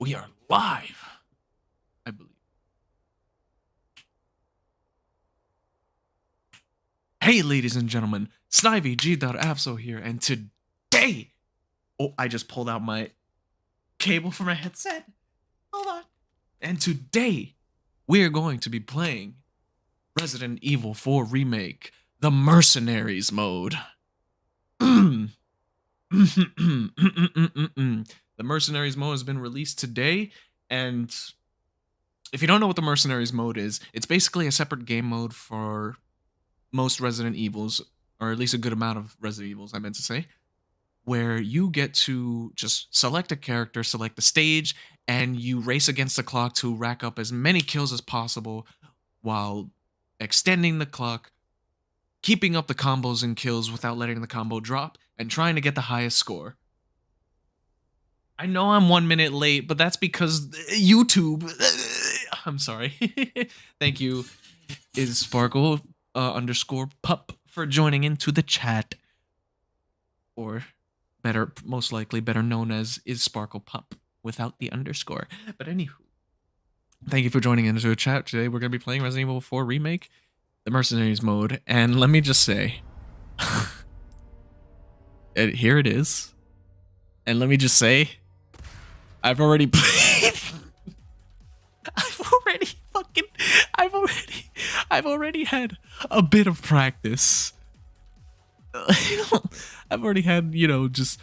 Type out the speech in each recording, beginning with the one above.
We are live, I believe. Hey, ladies and gentlemen, SnivyG.Apso here, and today, oh, I just pulled out my cable for my headset. Hold on. And today, we are going to be playing Resident Evil 4 Remake, the Mercenaries mode. The Mercenaries mode has been released today, and if you don't know what the Mercenaries mode is, it's basically a separate game mode for most Resident Evils, or at least a good amount of Resident Evils, I meant to say, where you get to just select a character, select the stage, and you race against the clock to rack up as many kills as possible while extending the clock, keeping up the combos and kills without letting the combo drop, and trying to get the highest score. I know I'm 1 minute late, but that's because YouTube. I'm sorry. Thank you, is Sparkle underscore pup for joining into the chat. Or better, most likely better known as is Sparkle Pup without the underscore. But anywho, thank you for joining into the chat. Today we're going to be playing Resident Evil 4 Remake, the Mercenaries mode. And let me just say, here it is. And let me just say, I've already played. I've already had a bit of practice. I've already had, you know, just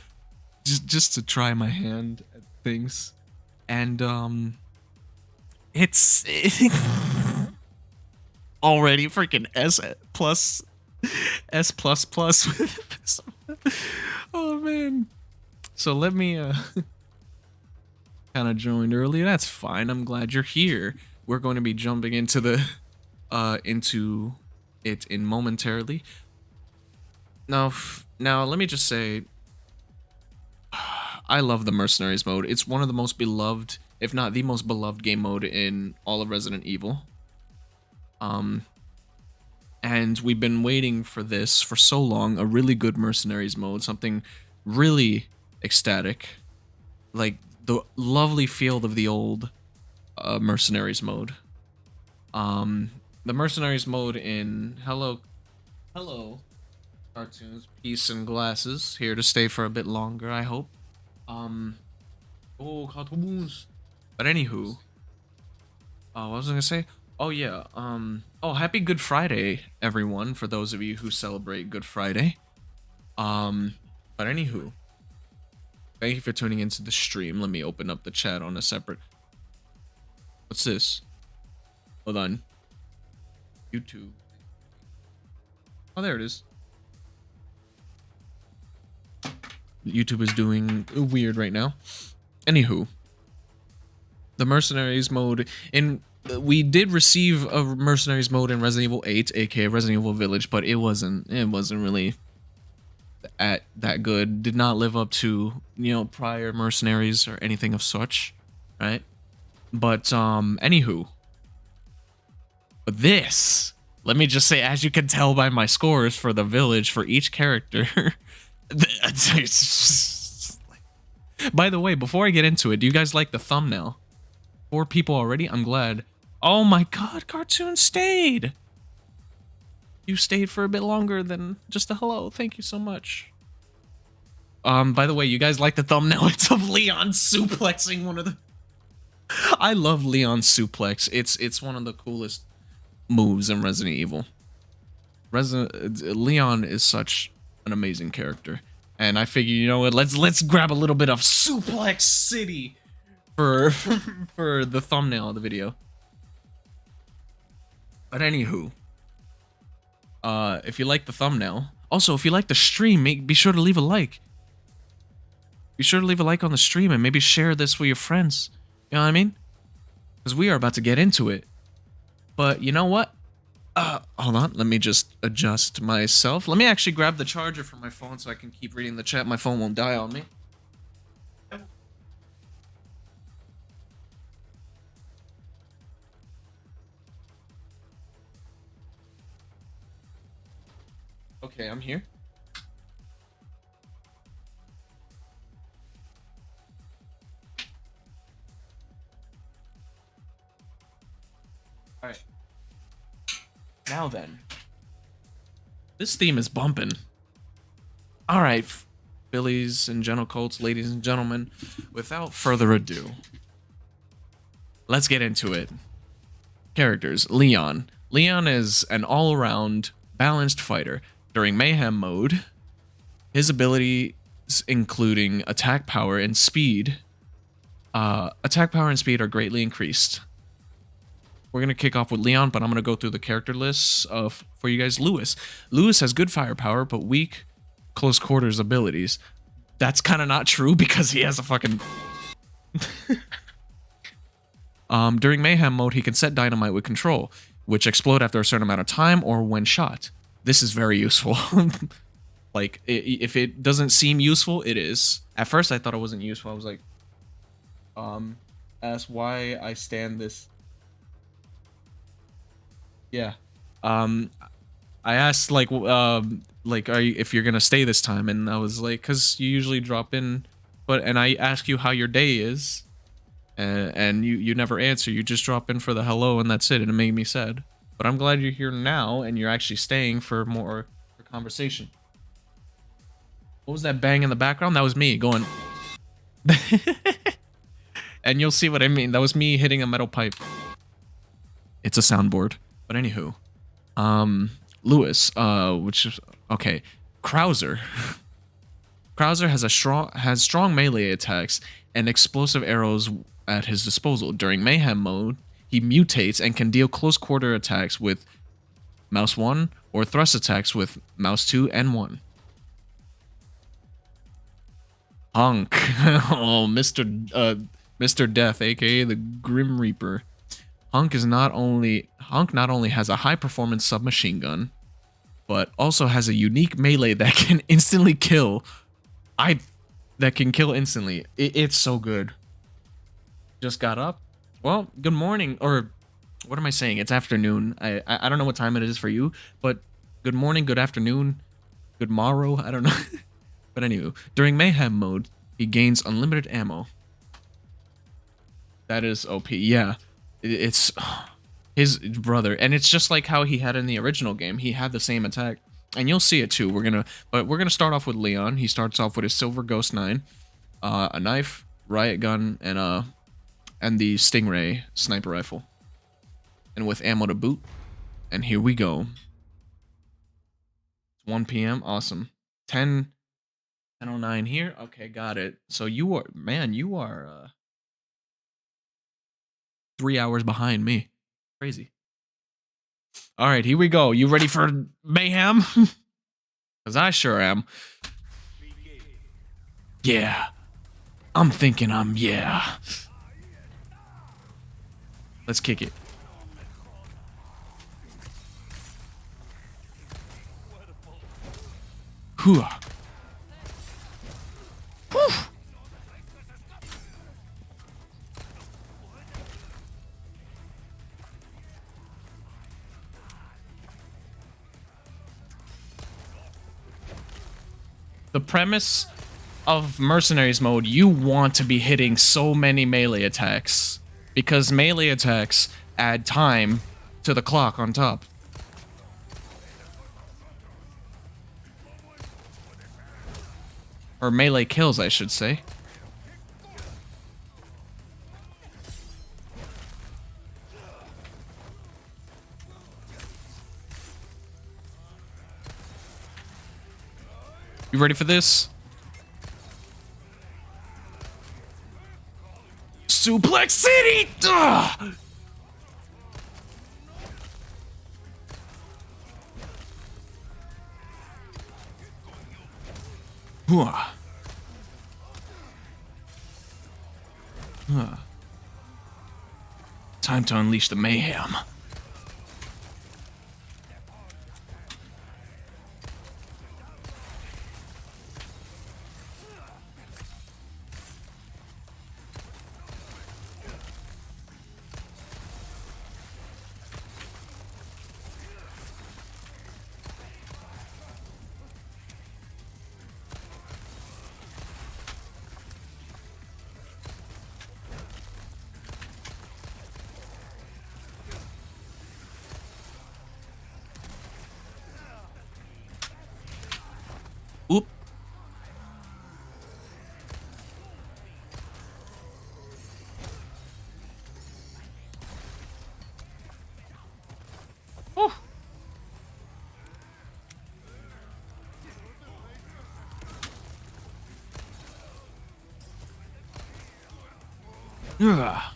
to try my hand at things, and it's already freaking S plus plus with this. Oh man. So let me kind of joined early. That's fine. I'm glad you're here. We're going to be jumping into the into it in momentarily. Now let me just say, I love the Mercenaries mode. It's one of the most beloved, if not the most beloved game mode in all of Resident Evil. And we've been waiting for this for so long, a really good Mercenaries mode, something really ecstatic, like the lovely feel of the old Mercenaries mode. The Mercenaries mode in hello cartoons, peace and glasses, here to stay for a bit longer, I hope. Oh, cartoons. But anywho, what was I gonna say? Oh yeah, oh, happy Good Friday, everyone, for those of you who celebrate Good Friday. But anywho, thank you for tuning into the stream. Let me open up the chat on a separate. What's this? Hold on. YouTube. Oh, there it is. YouTube is doing weird right now. Anywho, the Mercenaries mode in we did receive a Mercenaries mode in Resident Evil 8, aka Resident Evil Village, but it wasn't really that good. Did not live up to, you know, prior Mercenaries or anything of such, right? But anywho, but this, let me just say, as you can tell by my scores for the Village for each character. By the way, before I get into it, do you guys like the thumbnail? 4 people already? I'm glad. Oh my god, Cartoon stayed! You stayed for a bit longer than just a hello. Thank you so much. By the way, you guys like the thumbnail? It's of Leon suplexing one of the... I love Leon suplex. It's one of the coolest moves in Resident Evil. Leon is such an amazing character, and I figure, you know what, let's grab a little bit of Suplex City for for the thumbnail of the video. But anywho, if you like the thumbnail, also if you like the stream, be sure to leave a like. Be sure to leave a like on the stream and maybe share this with your friends. You know what I mean? Because we are about to get into it. But you know what? Hold on, let me just adjust myself. Let me actually grab the charger from my phone so I can keep reading the chat. My phone won't die on me. Okay, I'm here. Alright. Now then. This theme is bumping. Alright, Billies and Gentle Colts, ladies and gentlemen, without further ado, let's get into it. Characters. Leon. Leon is an all-around balanced fighter. During Mayhem mode, his abilities including attack power and speed. Attack power and speed are greatly increased. We're going to kick off with Leon, but I'm going to go through the character lists for you guys. Lewis. Lewis has good firepower, but weak close quarters abilities. That's kind of not true because he has a fucking... During Mayhem mode, he can set dynamite with control, which explode after a certain amount of time or when shot. This is very useful. Like, if it doesn't seem useful, it is. At first, I thought it wasn't useful. I was like, ask why I stand this. Yeah. I asked, like, if you're gonna stay this time, and I was like, cause you usually drop in, and I ask you how your day is, and you never answer. You just drop in for the hello, and that's it, and it made me sad. But I'm glad you're here now, and you're actually staying for more conversation. What was that bang in the background? That was me going... And you'll see what I mean. That was me hitting a metal pipe. It's a soundboard. But anywho. Lewis, which is... Okay. Krauser. Krauser has strong melee attacks and explosive arrows at his disposal. During Mayhem mode, he mutates and can deal close quarter attacks with mouse 1 or thrust attacks with mouse 2 and 1. Hunk. Oh, Mr. Death, aka the Grim Reaper. Hunk not only has a high performance submachine gun, but also has a unique melee that can instantly kill. That can kill instantly. It's so good. Just got up. Well, good morning, or what am I saying? It's afternoon. I don't know what time it is for you, but good morning, good afternoon, good morrow. I don't know. But anyway, during Mayhem mode, he gains unlimited ammo. That is OP. Yeah, it's his brother, and it's just like how he had in the original game. He had the same attack, and you'll see it too. We're gonna start off with Leon. He starts off with his Silver Ghost 9, a knife, riot gun, and the Stingray sniper rifle, and with ammo to boot. And here we go. It's 1 p.m. Awesome. 10:09 here. Okay, got it. So you are 3 hours behind me. Crazy. All right, here we go. You ready for mayhem? Because I sure am. Yeah. I'm thinking yeah. Let's kick it. Whew. Whew. The premise of Mercenaries mode, you want to be hitting so many melee attacks, because melee attacks add time to the clock on top. Or melee kills, I should say. You ready for this? Suplex City! Ugh! Time to unleash the mayhem. Ugh.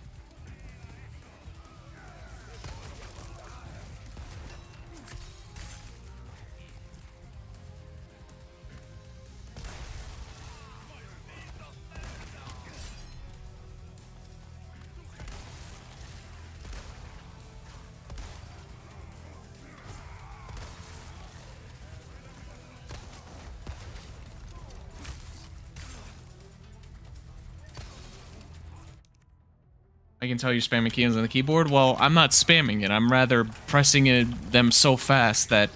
I can tell you're spamming keys on the keyboard. Well, I'm not spamming it. I'm rather pressing them so fast that...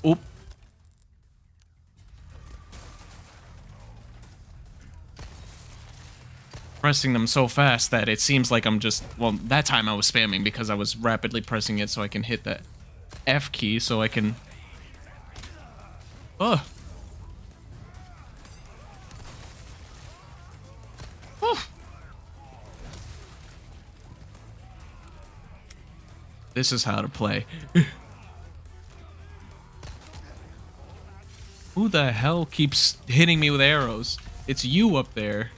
Oop. Pressing them so fast that it seems like I'm just... Well, that time I was spamming because I was rapidly pressing it so I can hit that F key so I can... Ugh. This is how to play. Who the hell keeps hitting me with arrows? It's you up there.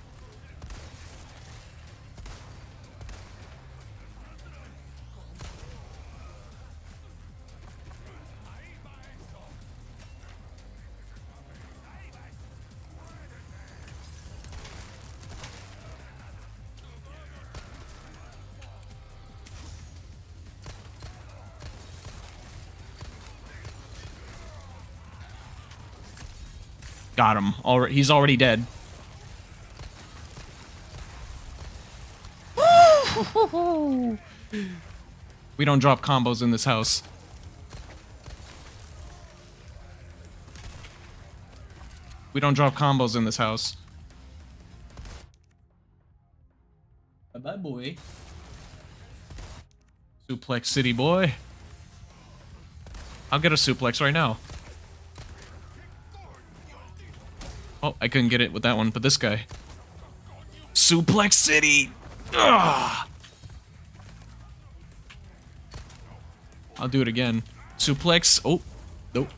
Got him. He's already dead. We don't drop combos in this house. We don't drop combos in this house. Bye-bye, boy. Suplex City, boy. I'll get a suplex right now. Oh, I couldn't get it with that one, but this guy. Suplex City! Ugh! I'll do it again. Suplex. Oh, nope.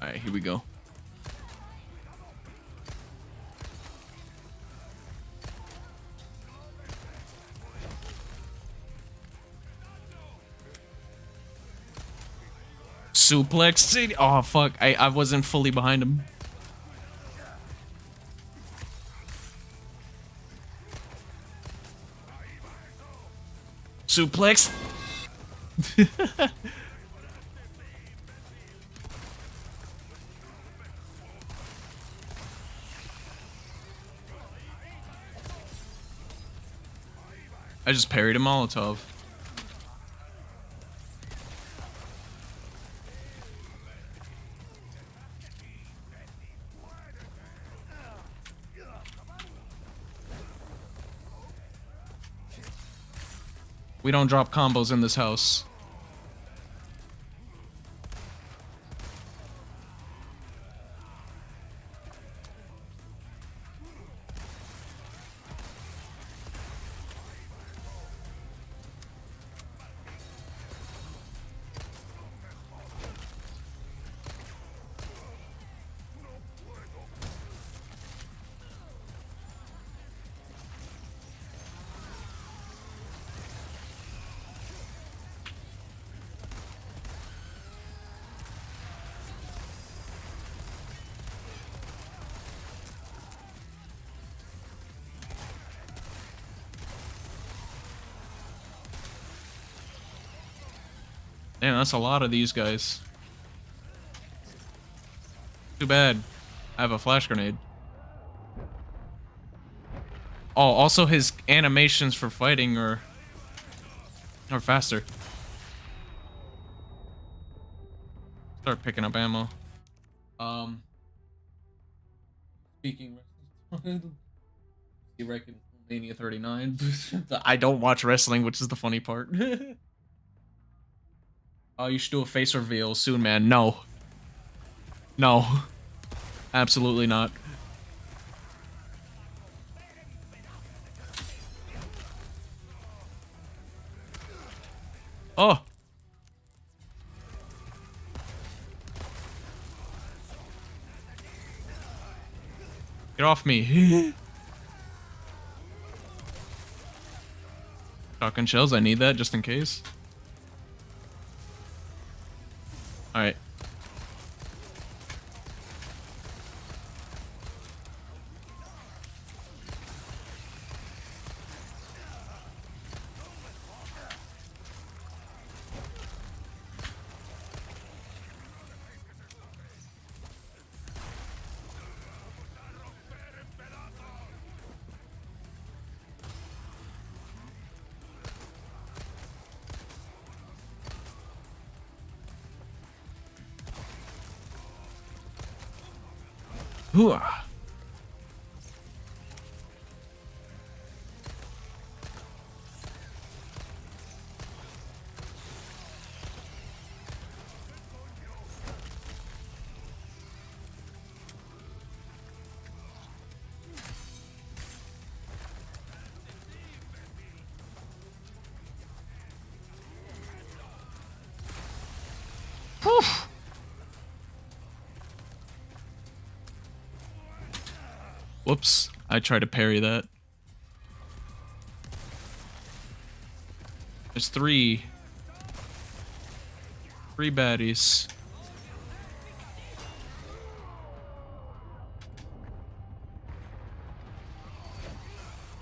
Alright, here we go. Suplex City. Oh, fuck. I wasn't fully behind him. Suplex. I just parried a Molotov. We don't drop combos in this house. Damn, that's a lot of these guys. Too bad. I have a flash grenade. Oh, also his animations for fighting are Or faster. Start picking up ammo. Speaking Mania 39. I don't watch wrestling, which is the funny part. Oh, you should do a face reveal soon, man. No. No. Absolutely not. Oh. Get off me. Shotgun shells, I need that just in case. Alright. Hooah. Whew. Whoops. I tried to parry that. There's three baddies.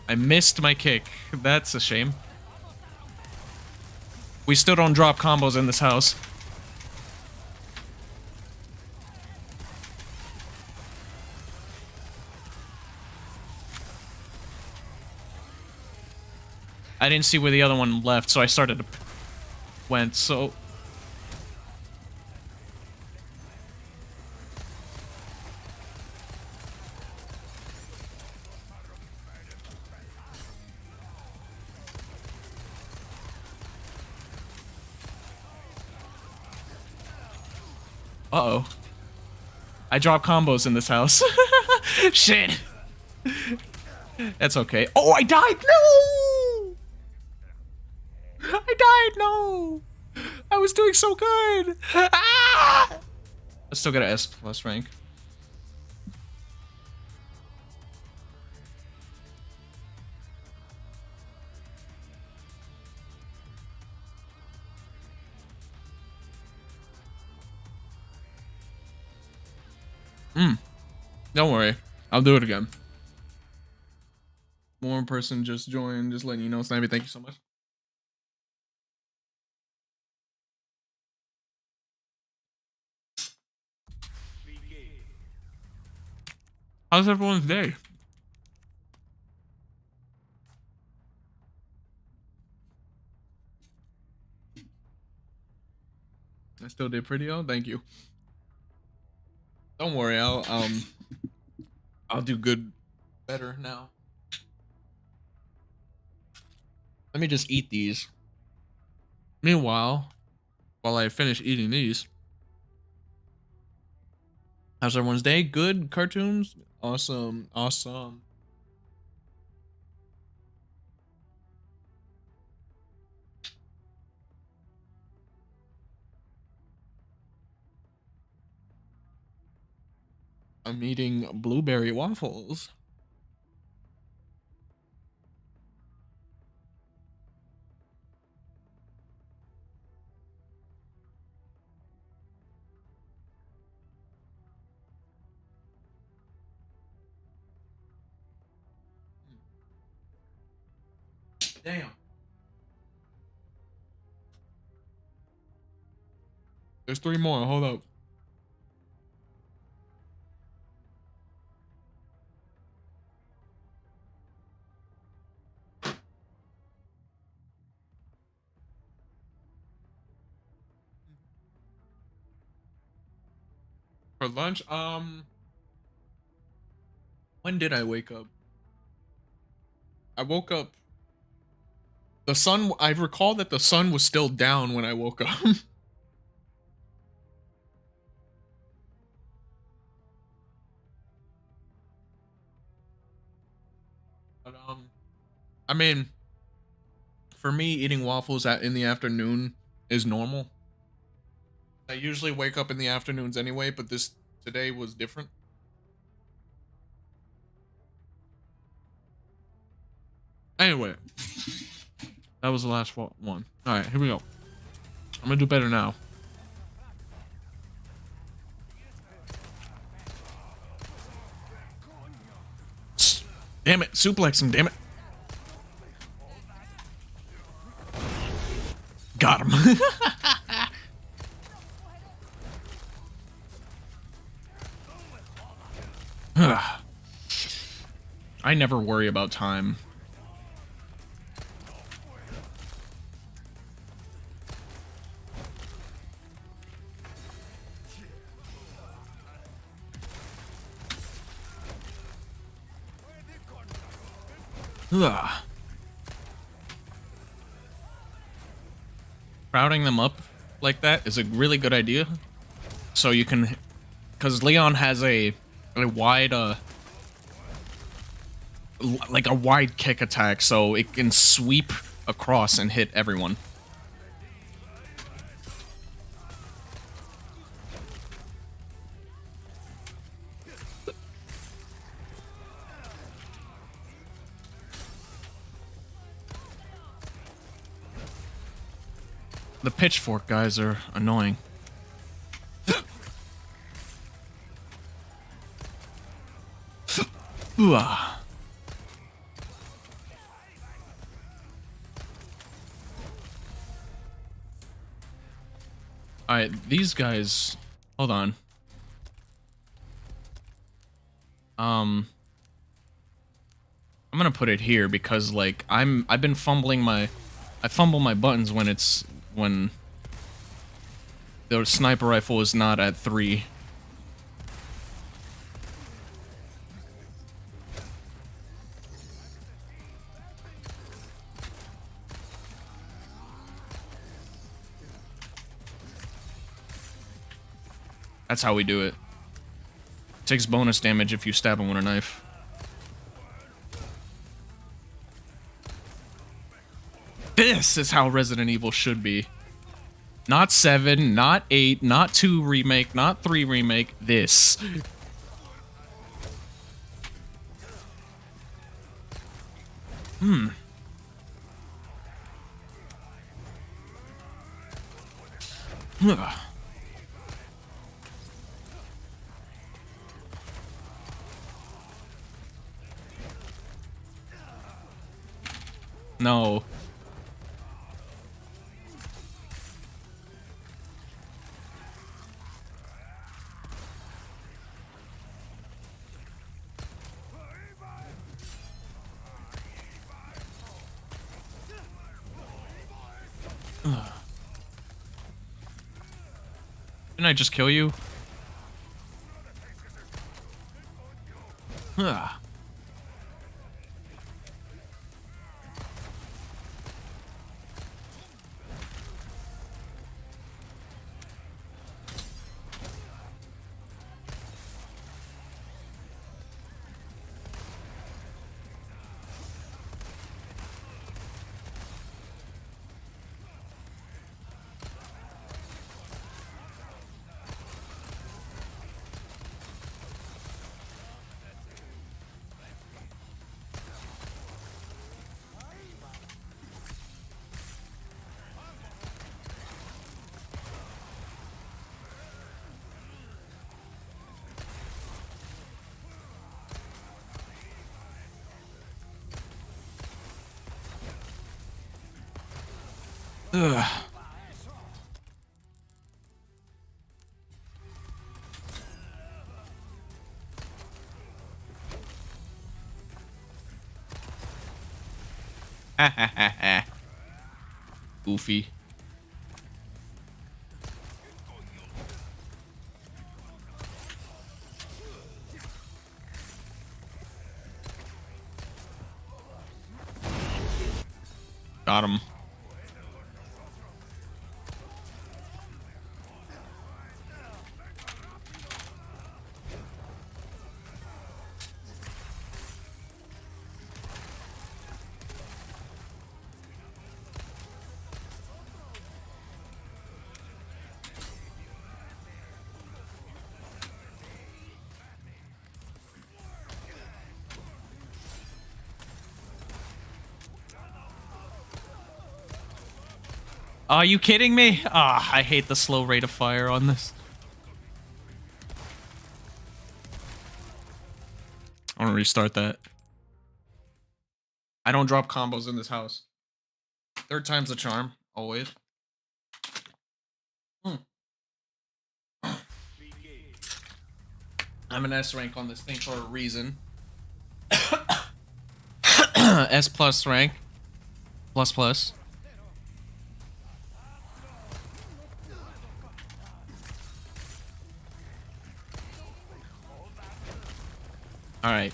I missed my kick. That's a shame. We still don't drop combos in this house. I didn't see where the other one left, so I started to went, so... Uh-oh. I drop combos in this house. Shit. That's okay. Oh, I died! No! I died! No! I was doing so good! Ah! I still got an S plus rank. Don't worry. I'll do it again. One person just joined, just letting you know. Snivy, thank you so much. How's everyone's day? I still did pretty well. Thank you. Don't worry. I'll do good, better now. Let me just eat these. Meanwhile, while I finish eating these, how's everyone's day? Good. Cartoons. Awesome. Awesome. I'm eating blueberry waffles. Damn. There's 3 more. Hold up. For lunch, when did I wake up? I woke up. The sun. I recall that the sun was still down when I woke up. But I mean, for me, eating waffles in the afternoon is normal. I usually wake up in the afternoons anyway, but this today was different. Anyway, that was the last one. All right, here we go. I'm gonna do better now. Damn it, suplex him, damn it. Got him. I never worry about time. Crowding them up like that is a really good idea. So you can, because Leon has a wide, like a wide kick attack, so it can sweep across and hit everyone. The pitchfork guys are annoying. Alright, these guys... Hold on. I'm gonna put it here because, like, I've been fumbling my... I fumble my buttons when the sniper rifle is not at 3. That's how we do it. Takes bonus damage if you stab him with a knife. This is how Resident Evil should be. Not 7, not 8, not 2 remake, not 3 remake. This. No. Didn't I just kill you? Ugh. Ha ha ha ha. Goofy. Got him. Are you kidding me? Ah, I hate the slow rate of fire on this. I want to restart that. I don't drop combos in this house. Third time's the charm, always. I'm an S rank on this thing for a reason. S plus rank. Plus plus. Alright.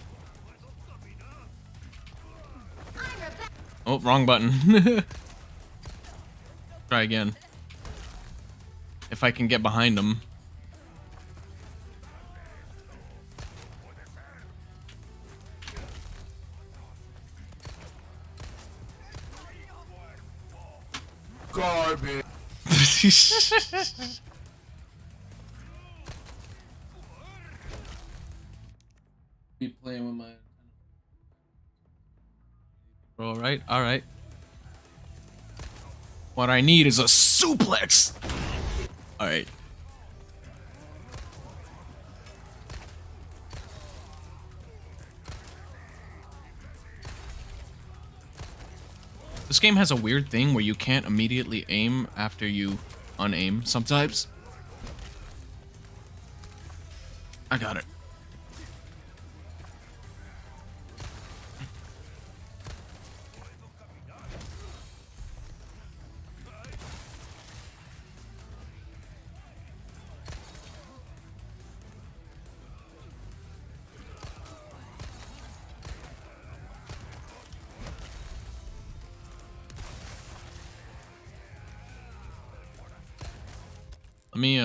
Oh, wrong button. Try again. If I can get behind him. Garbage. Be playing with my. All right, all right. What I need is a suplex. All right. This game has a weird thing where you can't immediately aim after you unaim sometimes. I got it. Let me,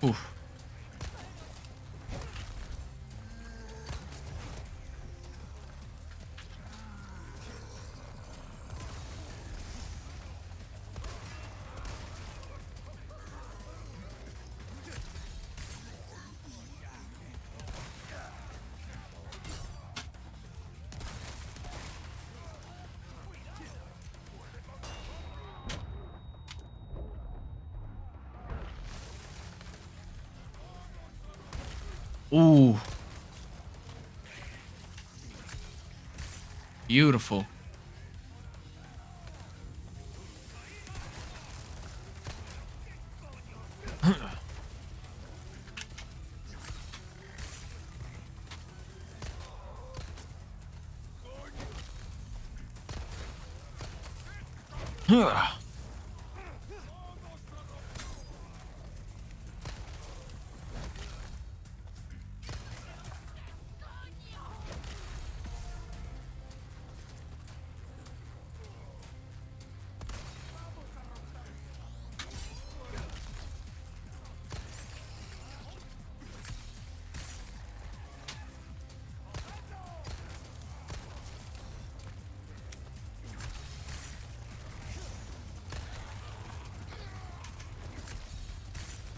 oof. Ooh. Beautiful.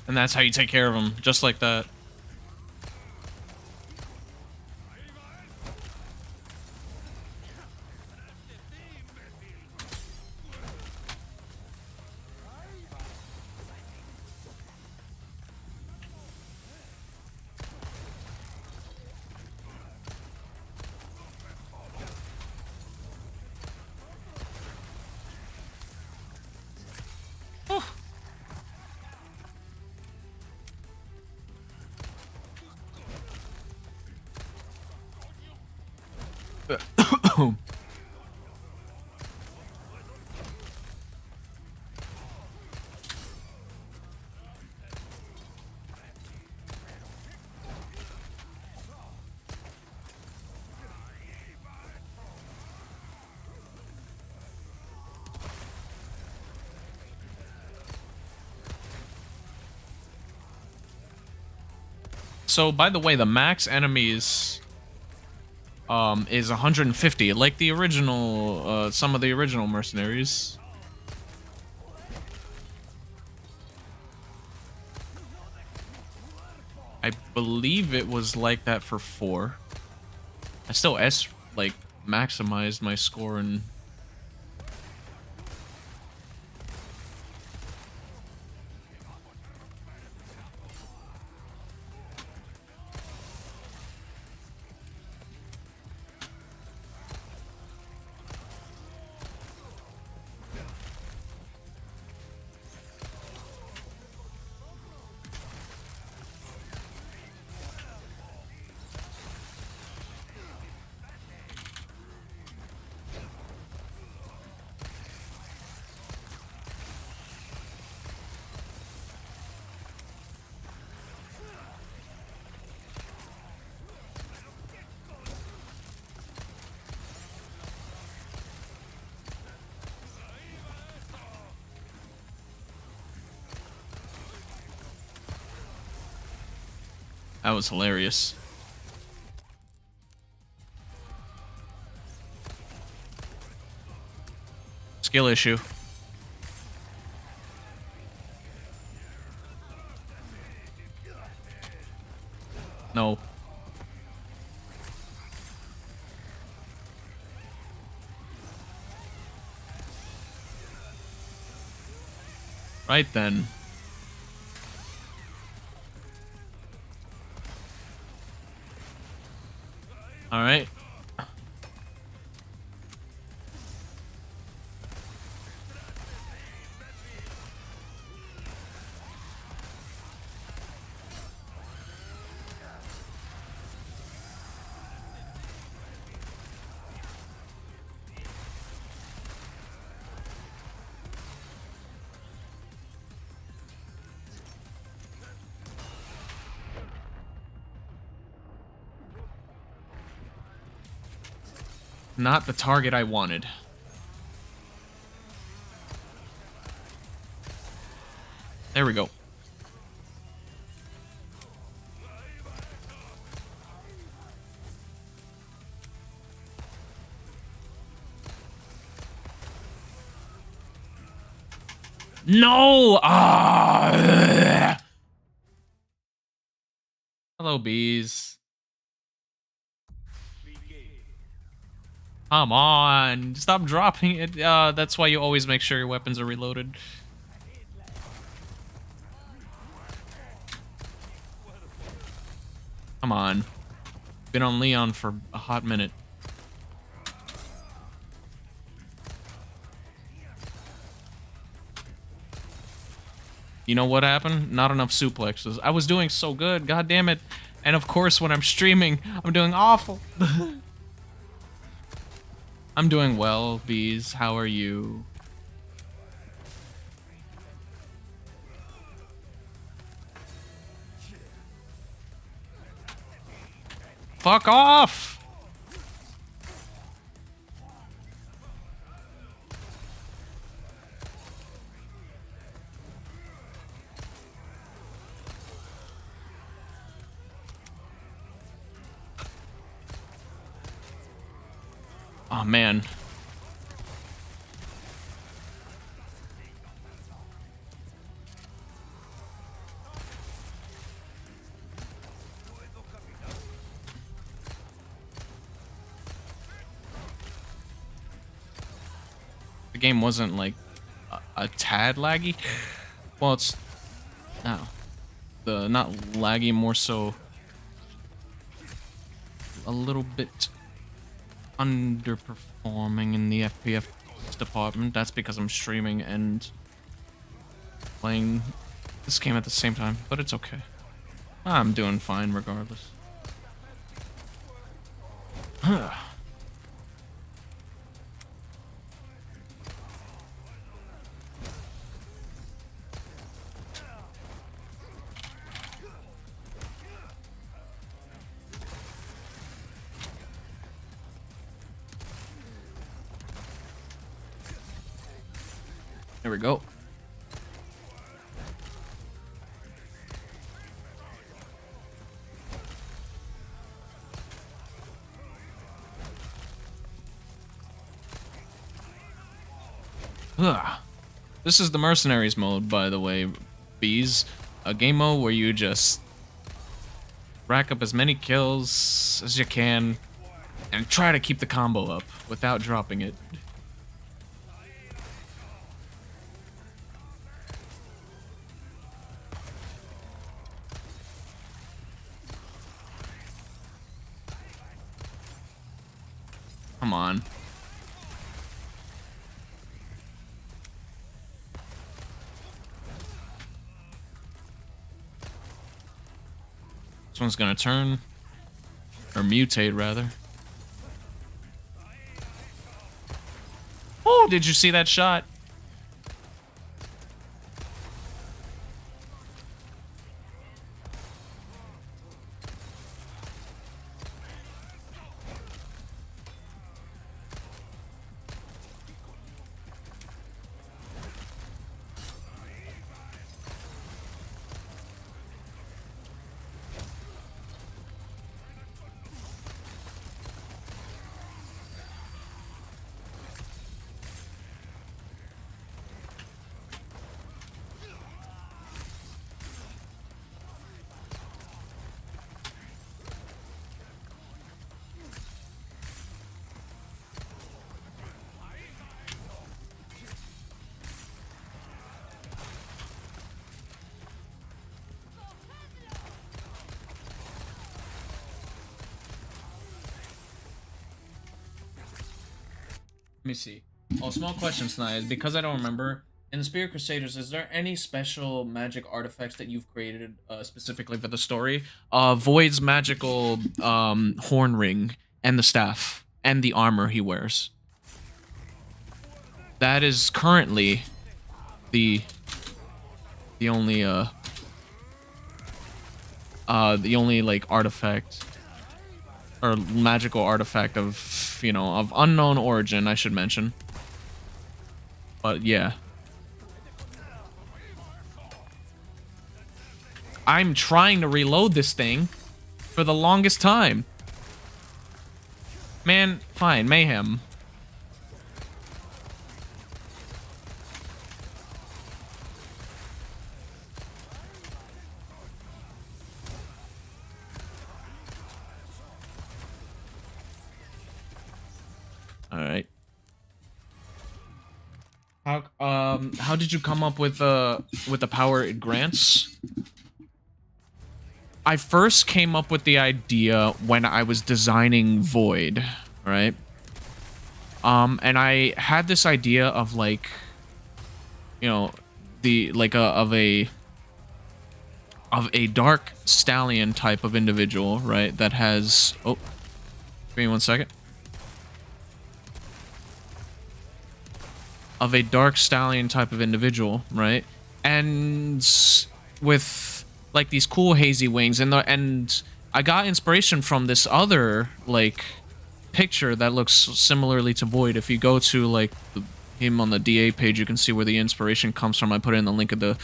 And that's how you take care of them, just like that. So, by the way, the max enemies is 150, like the original, some of the original Mercenaries. I believe it was like that for 4. I still like maximized my score and that was hilarious. Skill issue. No. Right then. All right. Not the target I wanted. There we go. No! Ah! Hello, bees. Come on. Stop dropping it. That's why you always make sure your weapons are reloaded. Come on. Been on Leon for a hot minute. You know what happened? Not enough suplexes. I was doing so good, god damn it. And of course, when I'm streaming, I'm doing awful. I'm doing well, bees. How are you? Fuck off! Oh, man. The game wasn't, like, a tad laggy. Well, it's... No. Not laggy, more so... a little bit... underperforming in the FPS department. That's because I'm streaming and playing this game at the same time, but it's okay. I'm doing fine regardless. There we go. Ugh. This is the Mercenaries mode, by the way, bees. A game mode where you just rack up as many kills as you can and try to keep the combo up without dropping it. Come on. This one's gonna turn. Or mutate, rather. Oh, did you see that shot? Let me see. Oh, small question tonight. Because I don't remember. In the Spirit Crusaders, is there any special magic artifacts that you've created specifically for the story? Void's magical horn ring and the staff and the armor he wears. That is currently the only like artifact or magical artifact of, you know, of unknown origin, I should mention. But yeah. I'm trying to reload this thing for the longest time. Man, fine, mayhem. All right. How did you come up with the power it grants? I first came up with the idea when I was designing Void, right? And I had this idea of like, you know, the like of a dark stallion type of individual, right? That has give me 1 second. Of a dark stallion type of individual, right? And with like these cool hazy wings, and I got inspiration from this other like picture that looks similarly to Void. If you go to like him on the DA page, you can see where the inspiration comes from. I put it in the link of the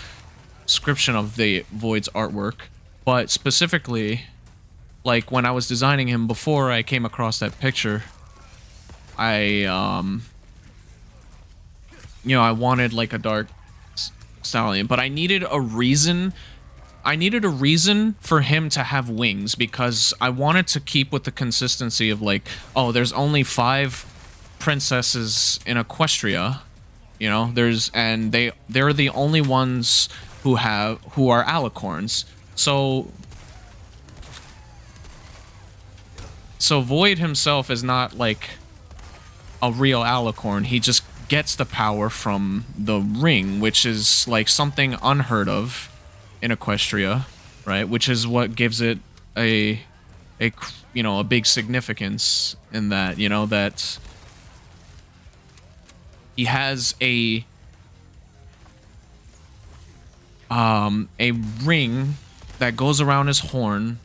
description of the Void's artwork. But specifically, like when I was designing him before I came across that picture, you know, I wanted like a dark stallion, but I needed a reason. I needed a reason for him to have wings, because I wanted to keep with the consistency of like, oh, there's only 5 princesses in Equestria, you know, and they're the only ones who are alicorns. So Void himself is not like a real alicorn. He just gets the power from the ring, which is like something unheard of in Equestria, right? Which is what gives it a you know, a big significance in that, you know, that he has a ring that goes around his horn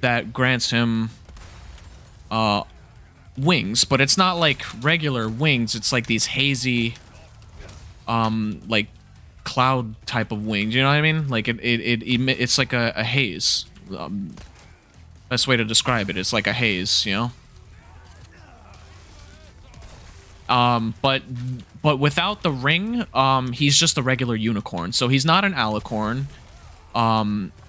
that grants him wings, but it's not like regular wings. It's like these hazy like cloud type of wings. You know what I mean? Like it's like a haze. Best way to describe it. It's like a haze. You know. But without the ring, he's just a regular unicorn. So he's not an alicorn.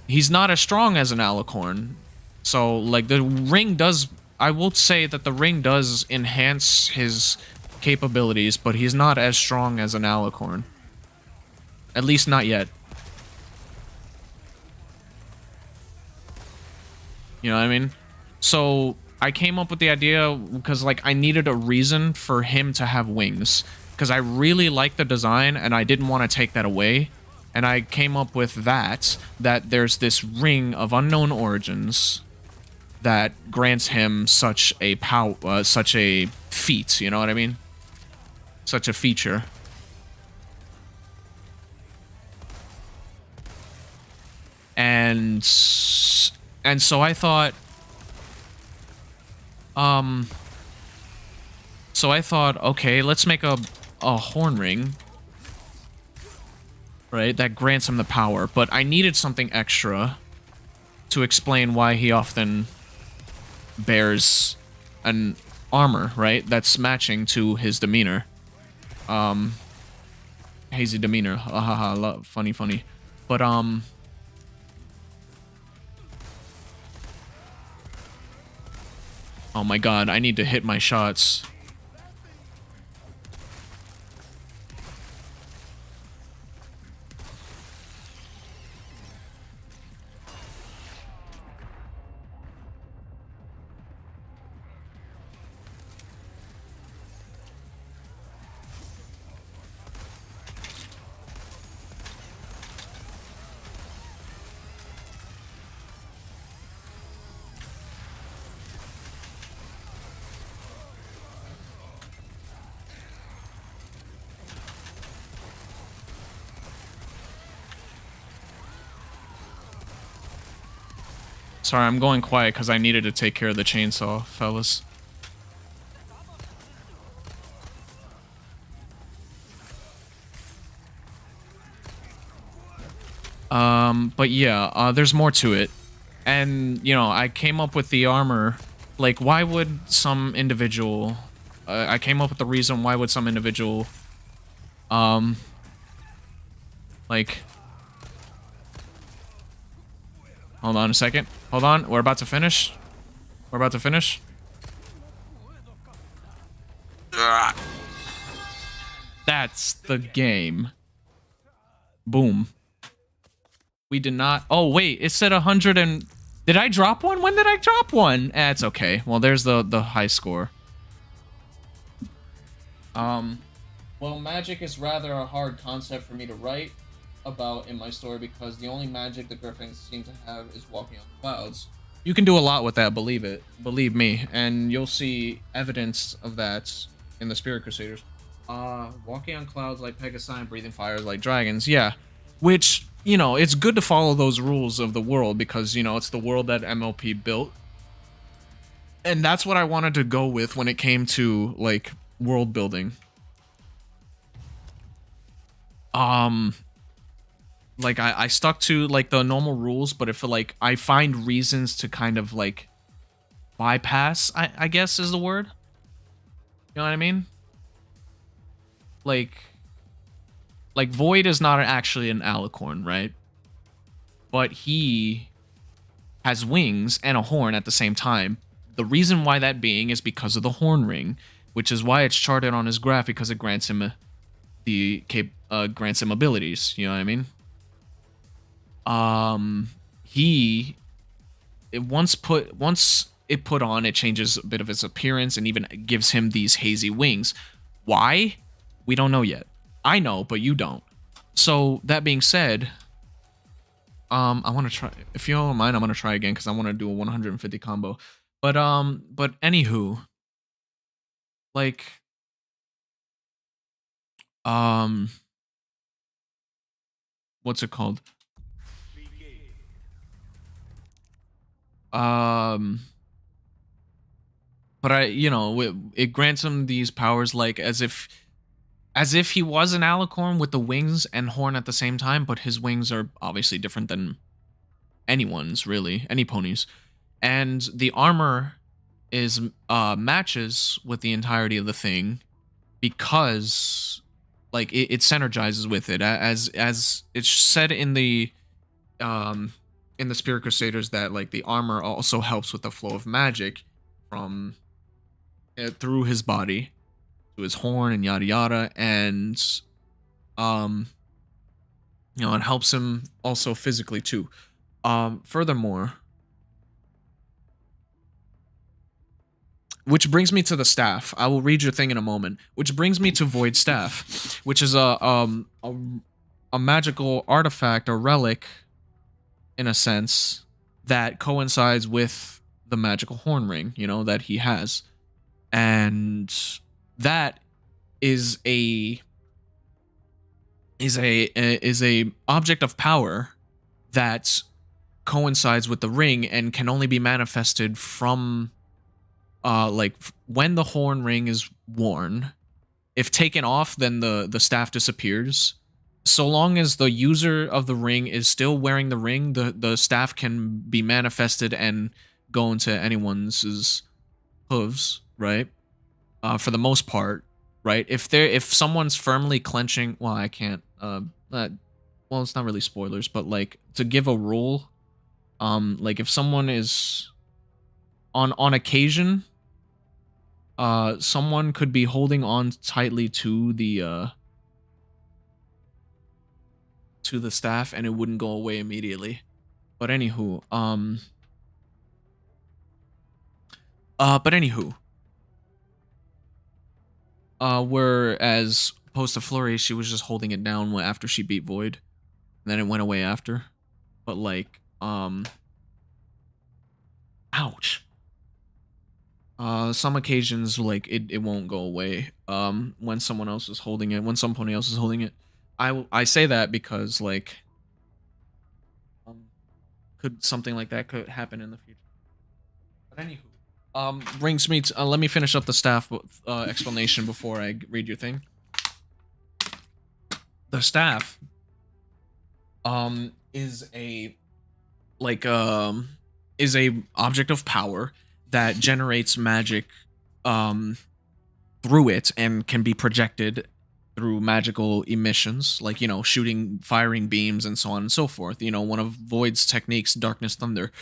He's not as strong as an alicorn. So like the ring does, I will say that the ring does enhance his capabilities, but he's not as strong as an alicorn. At least not yet. You know what I mean? So I came up with the idea because like I needed a reason for him to have wings because I really liked the design and I didn't want to take that away. And I came up with that there's this ring of unknown origins that grants him such a such a feat, you know what I mean? Such a feature. And so I thought okay, let's make a horn ring, right? That grants him the power, but I needed something extra to explain why he often bears an armor, right? That's matching to his demeanor. Hazy demeanor. Haha, funny. But oh my god, I need to hit my shots. Sorry, I'm going quiet because I needed to take care of the chainsaw, fellas. But yeah, there's more to it. And, you know, I came up with the armor. Like, why would some individual... I came up with the reason why would some individual... like... Hold on a second. Hold on. We're about to finish. We're about to finish. That's the game. Boom. We did not... Oh, wait. It said 100 and... Did I drop one? When did I drop one? Eh, it's okay. Well, there's the high score. Well, magic is rather a hard concept for me to write about in my story because the only magic the Griffins seem to have is walking on clouds. You can do a lot with that, believe it. Believe me. And you'll see evidence of that in the Spirit Crusaders. Walking on clouds like Pegasus and breathing fires like dragons. Yeah. Which, you know, it's good to follow those rules of the world because, you know, it's the world that MLP built. And that's what I wanted to go with when it came to, like, world building. Like, I stuck to, like, the normal rules, but if, like, I find reasons to kind of, like, bypass, I guess is the word. You know what I mean? Like, Void is not actually an alicorn, right? But he has wings and a horn at the same time. The reason why that being is because of the horn ring, which is why it's charted on his graph because it grants him grants him abilities. You know what I mean? Once it put on, it changes a bit of his appearance and even gives him these hazy wings. Why? We don't know yet. I know, but you don't. So that being said, I want to try. If you don't mind, I'm gonna try again because I want to do a 150 combo. But anywho, like, what's it called? But you know, it grants him these powers like as if as if he was an alicorn with the wings and horn at the same time, but his wings are obviously different than anyone's, really, any pony's. And the armor is matches with the entirety of the thing because like it synergizes with it, as it's said um in the Spirit Crusaders, that like the armor also helps with the flow of magic from through his body to his horn and yada yada. And um it helps him also physically too. Furthermore, which brings me to the staff. I will read your thing in a moment. Which brings me to Void Staff, which is a magical artifact, a relic, in a sense, that coincides with the magical horn ring, that he has. And that is a object of power that coincides with the ring and can only be manifested from like when the horn ring is worn. If taken off, then the staff disappears. So long as the user of the ring is still wearing the ring, the staff can be manifested and go into anyone's hooves, right? For the most part, right? If someone's firmly clenching, well, I can't. Well, it's not really spoilers, but like to give a rule, like if someone is on occasion, someone could be holding on tightly to the staff and it wouldn't go away immediately. But anywho, whereas opposed to Flurry, she was just holding it down after she beat Void, and then it went away after. But like, ouch. Some occasions, like it won't go away. When someone else is holding it, when some pony else is holding it. I say that because like, could something like that could happen in the future. But anywho, brings me to let me finish up the staff explanation before I read your thing. The staff, is a is a object of power that generates magic through it and can be projected through magical emissions, like, shooting firing beams and so on and so forth. One of Void's techniques, Darkness Thunder,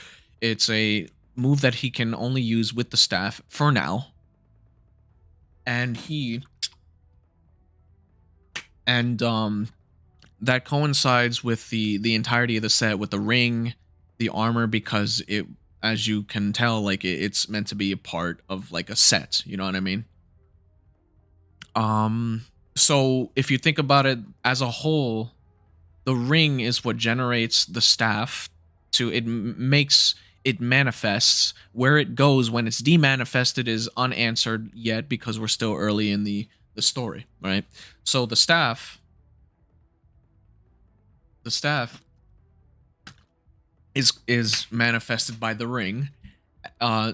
it's a move that he can only use with the staff for now. And that coincides with the entirety of the set, with the ring, the armor, because it, as you can tell, like it's meant to be a part of like a set, you know what I mean? So if you think about it as a whole, the ring is what generates the staff makes it manifests. Where it goes when it's demanifested is unanswered yet, because we're still early in the story, right? So the staff is manifested by the ring.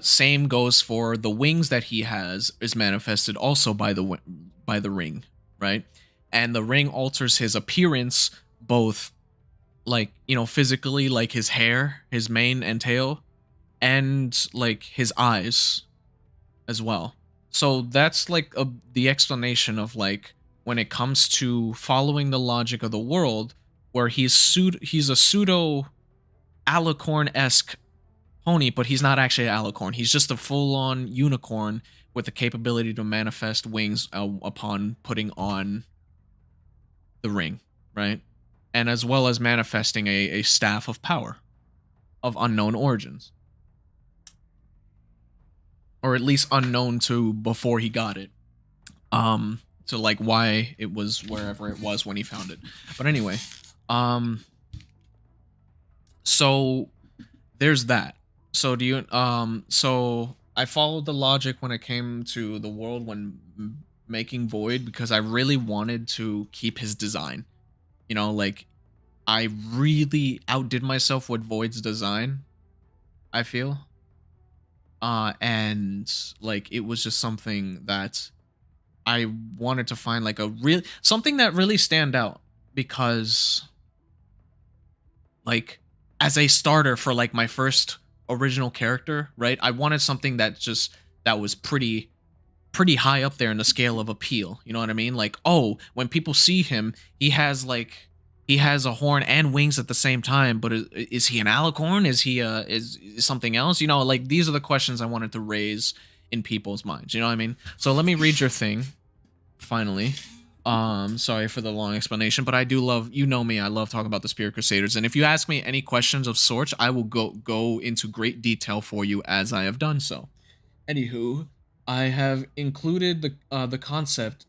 Same goes for the wings that he has, is manifested also by the ring, right? And the ring alters his appearance, both like, physically, like his hair, his mane and tail, and like his eyes as well. So that's like the explanation of like when it comes to following the logic of the world, where he's a pseudo alicorn-esque pony, but he's not actually an alicorn. He's just a full-on unicorn with the capability to manifest wings upon putting on the ring, right? And as well as manifesting a staff of power of unknown origins. Or at least unknown to before he got it. So like why it was wherever it was when he found it. But anyway, so there's that. So so I followed the logic when it came to the world when making Void, because I really wanted to keep his design. Like I really outdid myself with Void's design, I feel. And like it was just something that I wanted to find like a real something that really stand out because like as a starter for like my first original character, right? I wanted something that was pretty high up there in the scale of appeal. You know what I mean? Like, oh, when people see him, he has a horn and wings at the same time. But is he an alicorn? Is he is something else? You know, like these are the questions I wanted to raise in people's minds. You know what I mean? So let me read your thing. Finally. Sorry for the long explanation, but I do love, you know me, I love talking about the Spirit Crusaders, and if you ask me any questions of sorts, I will go into great detail for you as I have done so. Anywho, I have included the concept,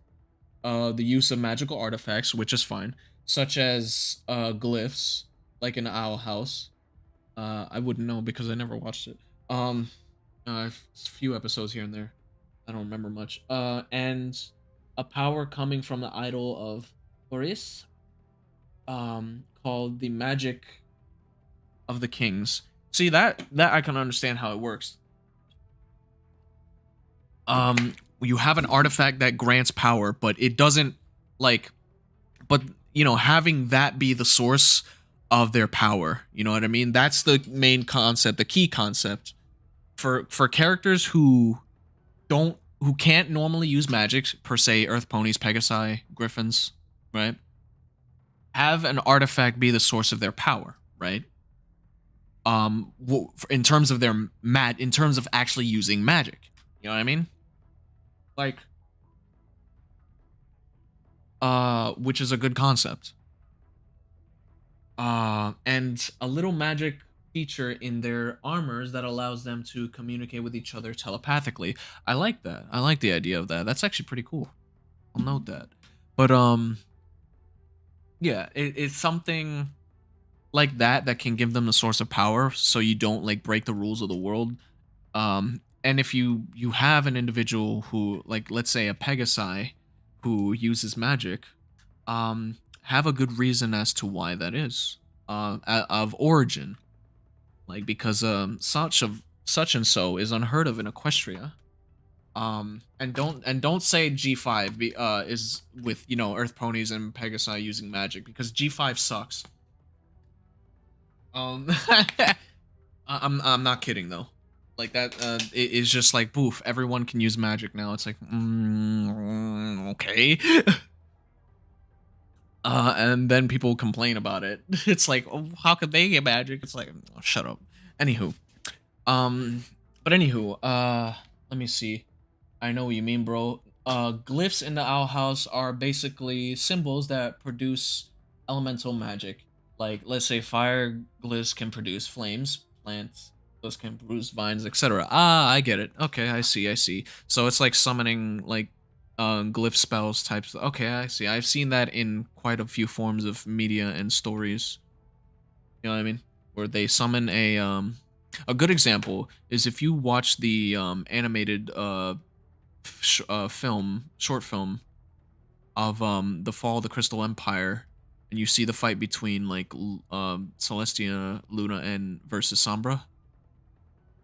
the use of magical artifacts, which is fine, such as glyphs, like an owl house. I wouldn't know because I never watched it. A few episodes here and there. I don't remember much. And a power coming from the idol of Horus, called the magic of the kings. See that I can understand how it works. You have an artifact that grants power, but it doesn't like, but you know, having that be the source of their power, you know what I mean? That's the main concept, the key concept for characters who can't normally use magic per se, earth ponies, pegasi, griffins, right? Have an artifact be the source of their power, right? In terms of their in terms of actually using magic, you know what I mean? Like, which is a good concept. And a little magic feature in their armors that allows them to communicate with each other telepathically. I like that. I like the idea of that. That's actually pretty cool. I'll note that. But yeah, it's something like that can give them the source of power, so you don't like break the rules of the world. And if you have an individual who, like, let's say a Pegasi who uses magic, have a good reason as to why that is, of origin, like because such and so is unheard of in Equestria. And don't say G5 is with, you know, Earth ponies and Pegasi using magic, because G5 sucks. I'm not kidding though. Like that, it is just like boof. Everyone can use magic now. It's like, okay. And then people complain about it. It's like, oh, how could they get magic? It's like, oh, shut up. Anywho, but anywho, let me see. I know what you mean, bro. Glyphs in the owl house are basically symbols that produce elemental magic. Like, let's say fire glyphs can produce flames, plants, those can produce vines, etc. Ah, I get it. Okay, I see. So it's like summoning, like, glyph spells types. Okay, I see. I've seen that in quite a few forms of media and stories. You know what I mean? Where they summon a good example is if you watch the animated short film of the Fall of the Crystal Empire, and you see the fight between like Celestia, Luna, and versus Sombra,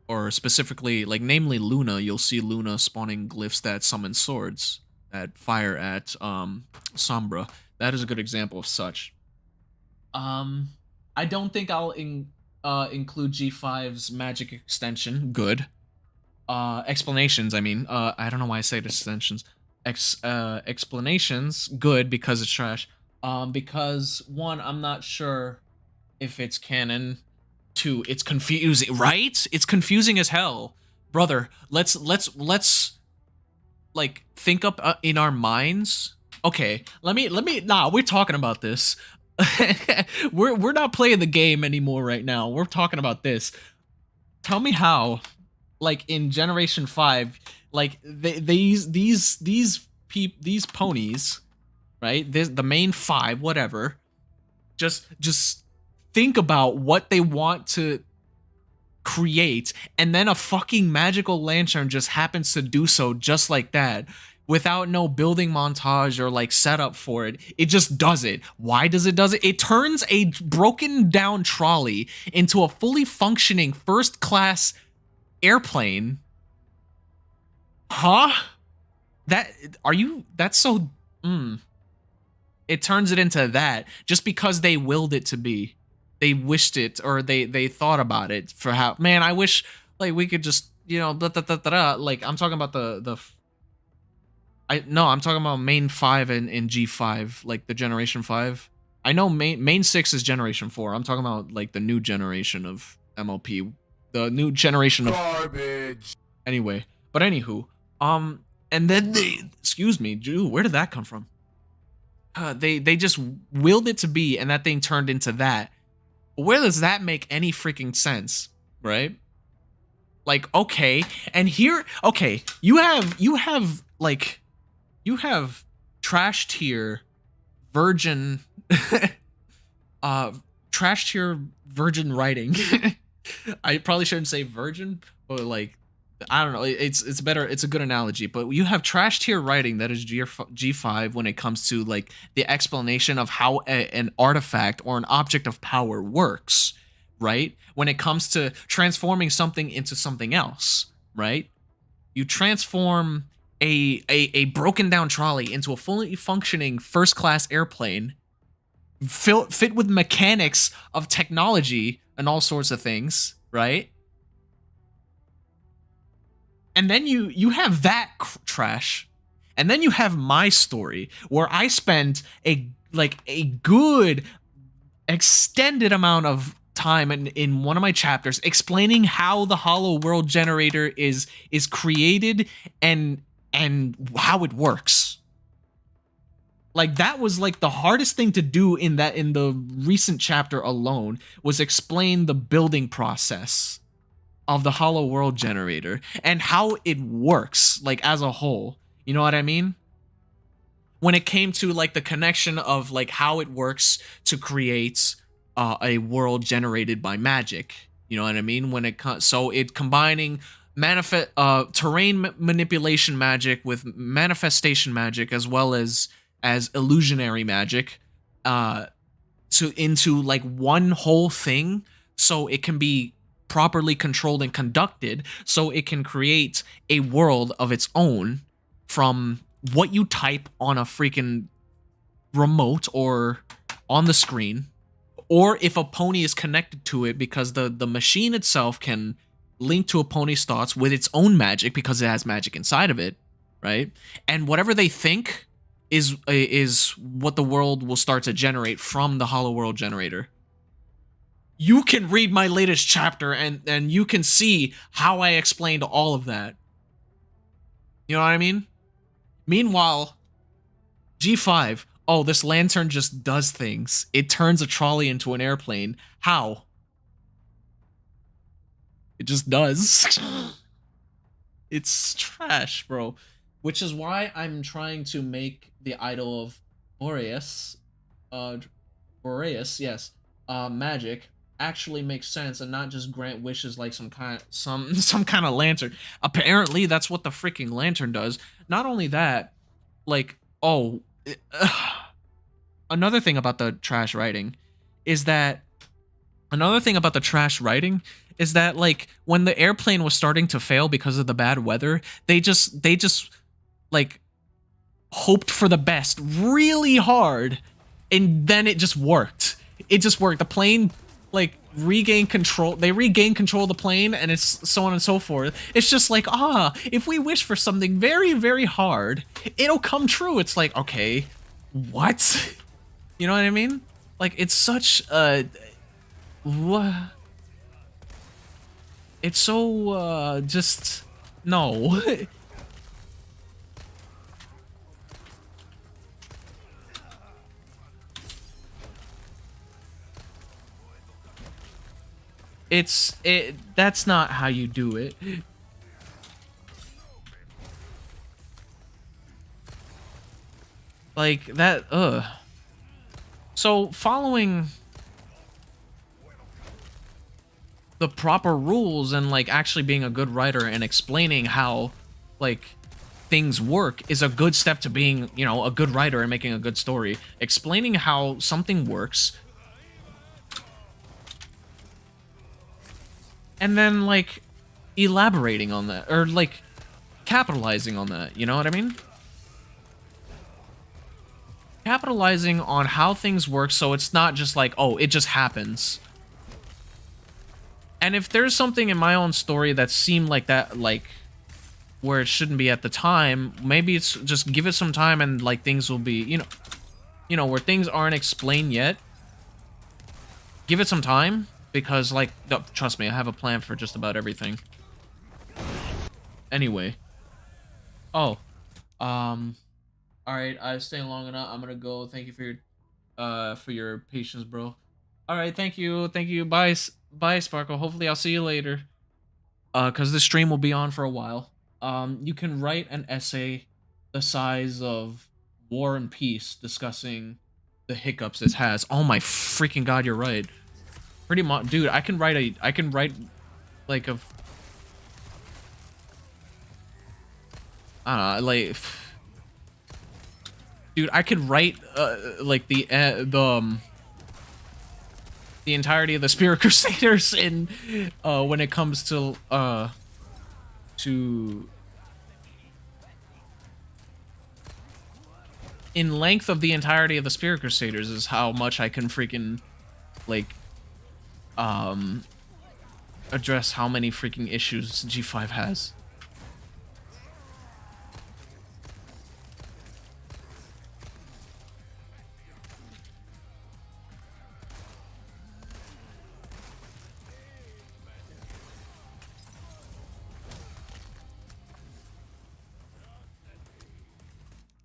or specifically like namely Luna, you'll see Luna spawning glyphs that summon swords that fire at Sombra. That is a good example of such. I don't think I'll include G5's magic extension. Good. Explanations, I mean. I don't know why I say extensions. Explanations, good, because it's trash. Because one, I'm not sure if it's canon. Two, it's confusing, right? It's confusing as hell. Brother, let's like think up in our minds. Okay, let me nah, we're talking about this. we're not playing the game anymore right now. We're talking about this. Tell me how, like in Generation 5, like these ponies, right? The main 5, whatever. Just think about what they want to create, and then a fucking magical lantern just happens to do so just like that, without no building montage or like setup for it. It just does it. Why does it it? It turns a broken down trolley into a fully functioning first class airplane. Huh? that are you that's so it turns it into that just because they willed it to be. They wished it, or they thought about it for how, man, I wish like we could just, you know, like I'm talking about I'm talking about main 5 and G5, like the generation 5. I know main 6 is generation 4. I'm talking about like the new generation of MLP, the new generation of Garbage. anyway. But anywho, and then they, excuse me, dude, where did that come from? They just willed it to be, and that thing turned into that. Where does that make any freaking sense, right? Like, okay, and here, okay, you have like, you have trash tier virgin, trash tier virgin writing. I probably shouldn't say virgin, but like, I don't know. It's better. It's a good analogy. But you have trash tier writing that is G5 when it comes to like the explanation of how an artifact or an object of power works, right? When it comes to transforming something into something else, right? You transform a broken down trolley into a fully functioning first class airplane, fit with mechanics of technology and all sorts of things, right? And then you have that trash, and then you have my story where I spend a good extended amount of time in one of my chapters explaining how the Hollow World generator is created and how it works. Like, that was like the hardest thing to do in the recent chapter alone, was explain the building process of the Hollow World generator and how it works, like, as a whole. You know what I mean? When it came to like the connection of like how it works to create a world generated by magic. You know what I mean? When it so it combining terrain manipulation magic with manifestation magic, as well as illusionary magic, into like one whole thing, so it can be properly controlled and conducted, so it can create a world of its own from what you type on a freaking remote or on the screen, or if a pony is connected to it, because the machine itself can link to a pony's thoughts with its own magic because it has magic inside of it, right? And whatever they think is what the world will start to generate from the Hollow World generator. You can read my latest chapter and you can see how I explained all of that. You know what I mean? Meanwhile, G5, oh, this lantern just does things. It turns a trolley into an airplane. How? It just does. It's trash, bro. Which is why I'm trying to make the idol of Boreas, yes, magic, actually makes sense and not just grant wishes like some kind of lantern. Apparently that's what the freaking lantern does. Not only that, like, oh, another thing about the trash writing is that like when the airplane was starting to fail because of the bad weather, they just like hoped for the best really hard, and then it just worked. The plane like regained control. They regained control of the plane, and it's so on and so forth. It's just like, if we wish for something very, very hard, it'll come true. It's like, okay, what? You know what I mean? Like, it's such it's so just no. That's not how you do it. Like that, So following the proper rules and like actually being a good writer and explaining how like things work is a good step to being, you know, a good writer and making a good story. Explaining how something works, and then like elaborating on that, or like capitalizing on that, you know what I mean? capitalizing on how things work, so it's not just like, oh, it just happens. And if there's something in my own story that seemed like that, like where it shouldn't be at the time, maybe it's just give it some time and like things will be, where things aren't explained yet. Give it some time because like, no, trust me, I have a plan for just about everything. Anyway. Oh, um, all right, I've stayed long enough. I'm gonna go. Thank you for your patience, bro. All right, thank you. Bye, bye, Sparkle. Hopefully, I'll see you later. Cause the stream will be on for a while. You can write an essay the size of War and Peace discussing the hiccups this has. Oh my freaking god, you're right. Pretty much, dude. I can write like a, I don't know, like. Dude, I could write like the entirety of the Spirit Crusaders in when it comes to in length of the entirety of the Spirit Crusaders is how much I can freaking like um address how many freaking issues G5 has.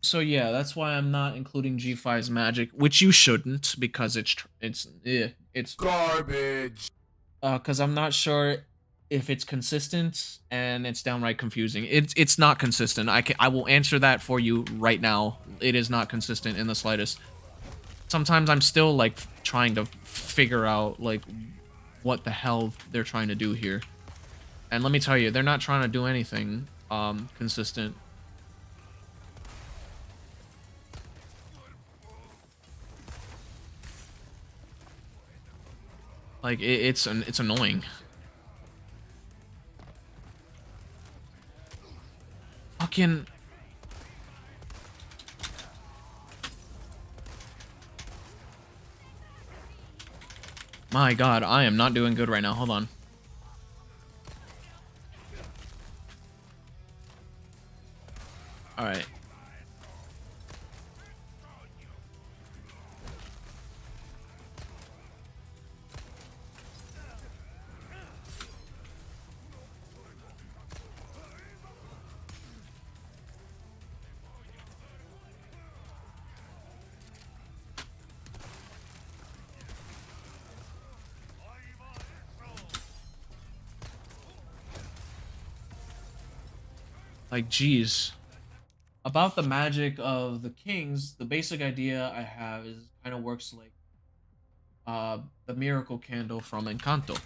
So yeah, that's why I'm not including G5's magic, which you shouldn't, because it's Garbage. Because I'm not sure if it's consistent and it's downright confusing. It's not consistent. I will answer that for you right now. It is not consistent in the slightest. Sometimes I'm still like trying to figure out like what the hell they're trying to do here. And let me tell you, they're not trying to do anything consistent. Like it's annoying. Fucking. My god, I am not doing good right now. Hold on. Alright. Like, geez. About the magic of the kings, the basic idea I have is kind of works like the miracle candle from Encanto.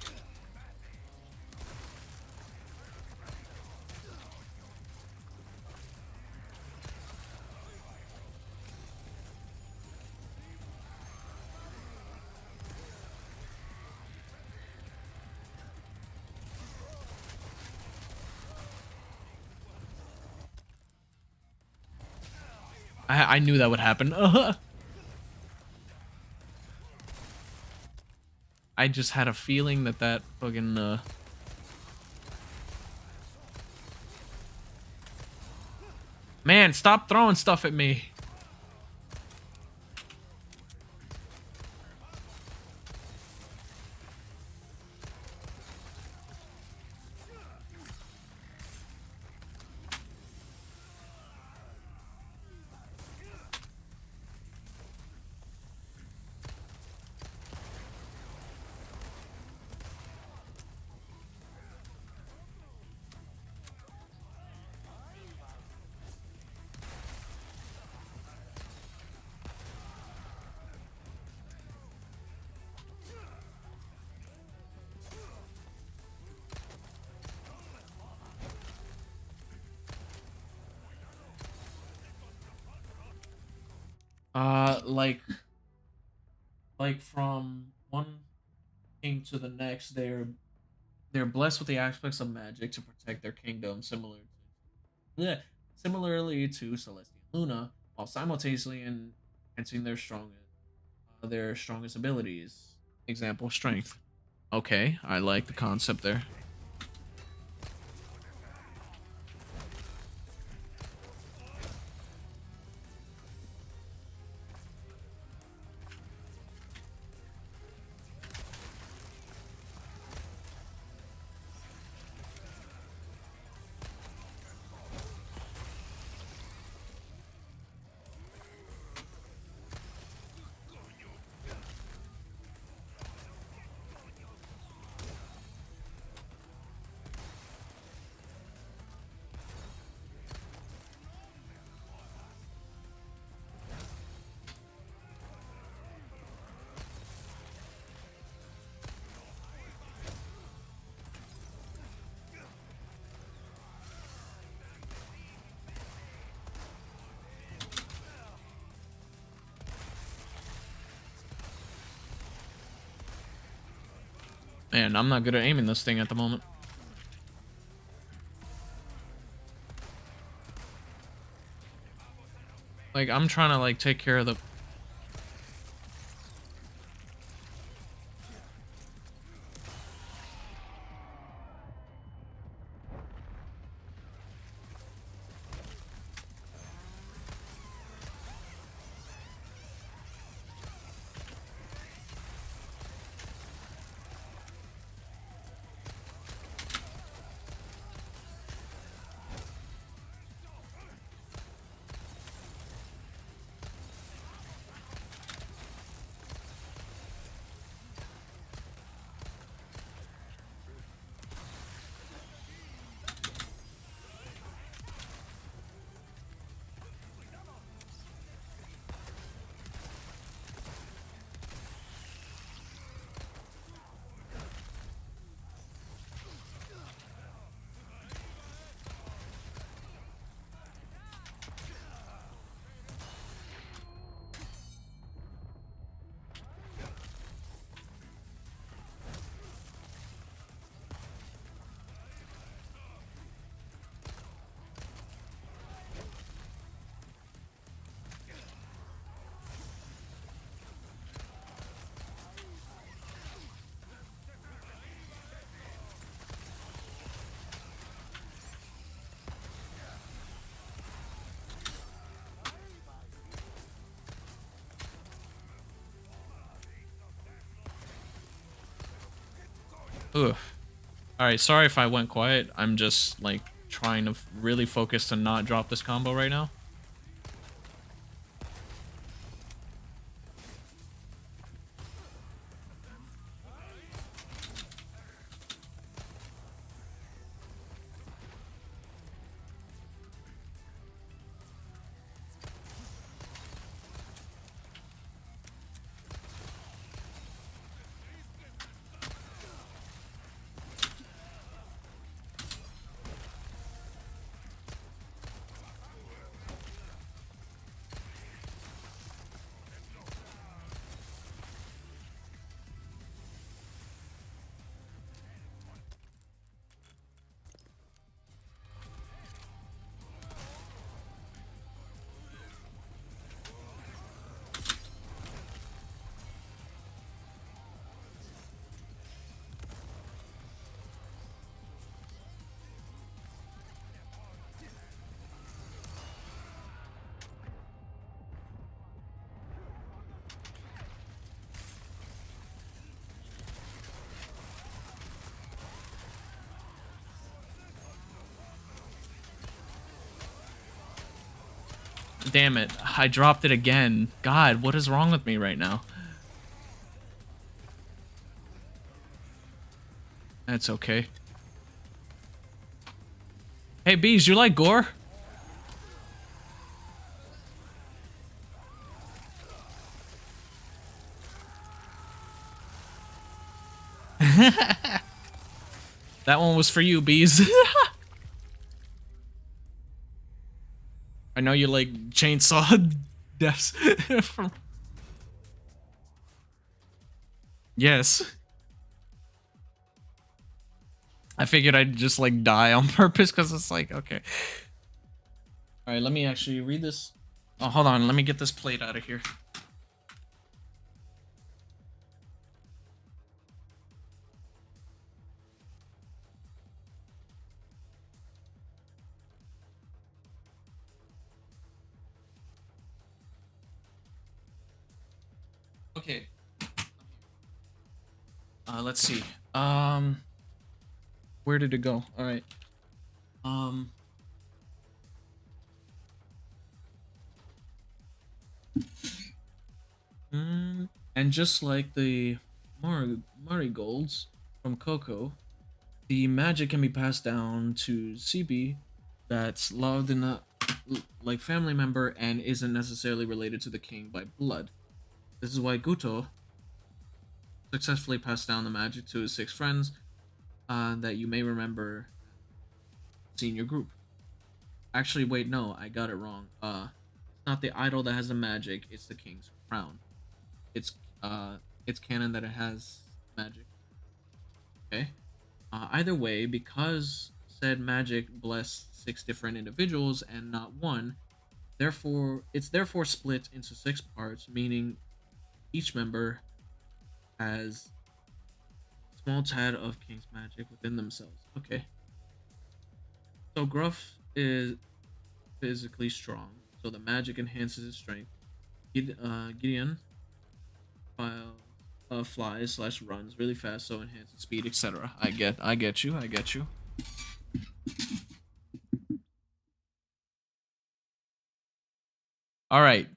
I knew that would happen. I just had a feeling that that fucking Man, stop throwing stuff at me. Like from one king to the next, they're blessed with the aspects of magic to protect their kingdom, similarly to Celestia and Luna, while simultaneously enhancing their strongest abilities. Example, strength. Okay, I like the concept there. Man, I'm not good at aiming this thing at the moment. Like, I'm trying to, like, take care of the... Ugh. Alright, sorry if I went quiet. I'm just, like, trying to really focus to not drop this combo right now. Damn it. I dropped it again. God, what is wrong with me right now? That's okay. Hey, Bees, you like gore? That one was for you, Bees. I know you like chainsaw deaths. Yes. I figured I'd just like die on purpose because it's like, okay. All right, let me actually read this. Oh, hold on. Let me get this plate out of here. Okay. Let's see. Where did it go? All right. Um. And just like the marigolds from Coco, the magic can be passed down to CB that's loved in a like family member and isn't necessarily related to the king by blood. This is why Guto successfully passed down the magic to his 6 friends that you may remember seeing your group. Actually, wait, no, I got it wrong. It's not the idol that has the magic; it's the king's crown. It's uh, it's canon that it has magic. Okay. Either way, because said magic blessed 6 different individuals and not one, therefore split into 6 parts, meaning each member has a small tad of king's magic within themselves. Okay. So Gruff is physically strong, so the magic enhances his strength. Gideon flies slash runs really fast, so enhances speed, etc. I get you. I get you. All right.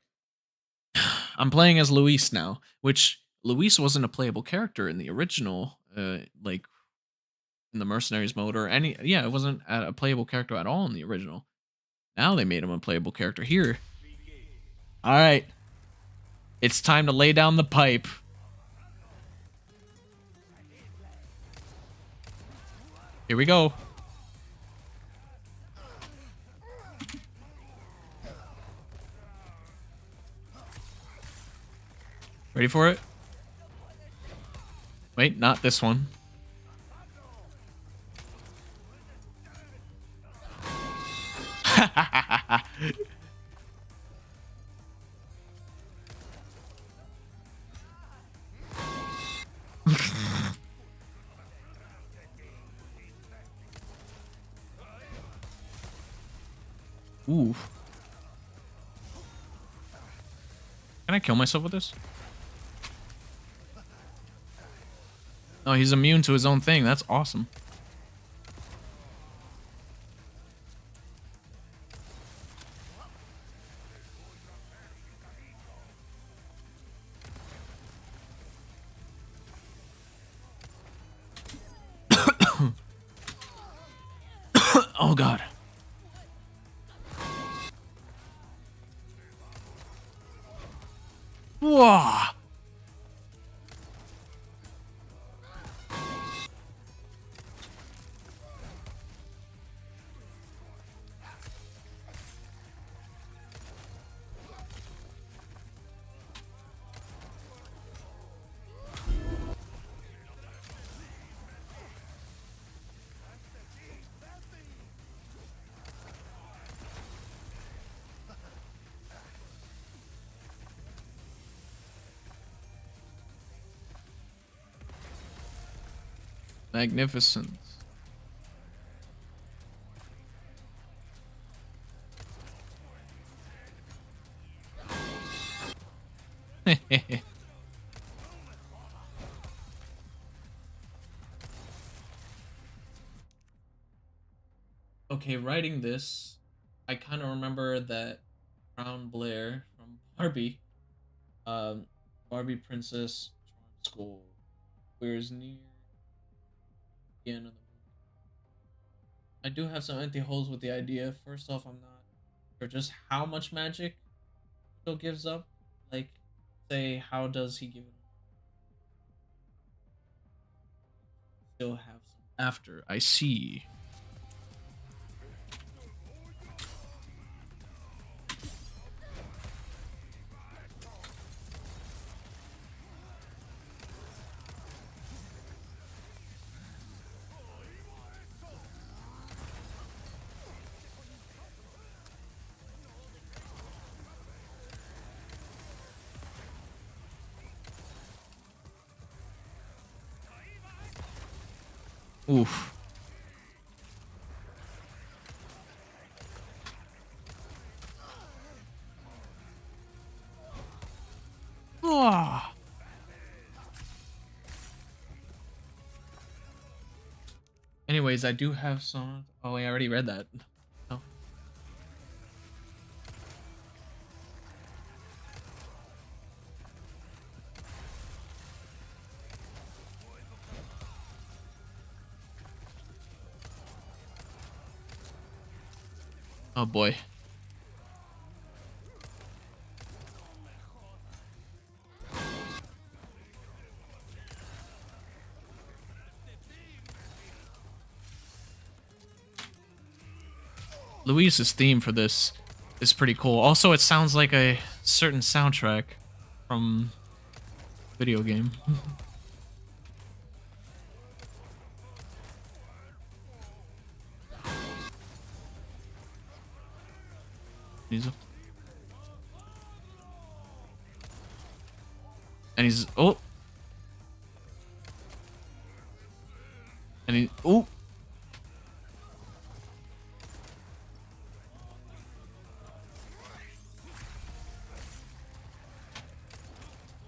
I'm playing as Luis now, which Luis wasn't a playable character in the original, like in the Mercenaries mode or any. Yeah, it wasn't a playable character at all in the original. Now they made him a playable character here. All right, it's time to lay down the pipe. Here we go. Ready for it? Wait, not this one. Ooh. Can I kill myself with this? Oh, he's immune to his own thing. That's awesome. Oh, God. Whoa. Magnificent. Okay, writing this, I kind of remember that Crown Blair from Barbie, um, Barbie Princess Charm School, whereas near the end of the movie. I do have some empty holes with the idea. First off, I'm not sure just how much magic still gives up. Like, say, how does he give it? Still have some after. I see. Oof. Ah. Anyways, I do have some. Oh, I already read that. Oh. Oh boy. Luis's theme for this is pretty cool. Also, it sounds like a certain soundtrack from video game. he's oh, and he oh.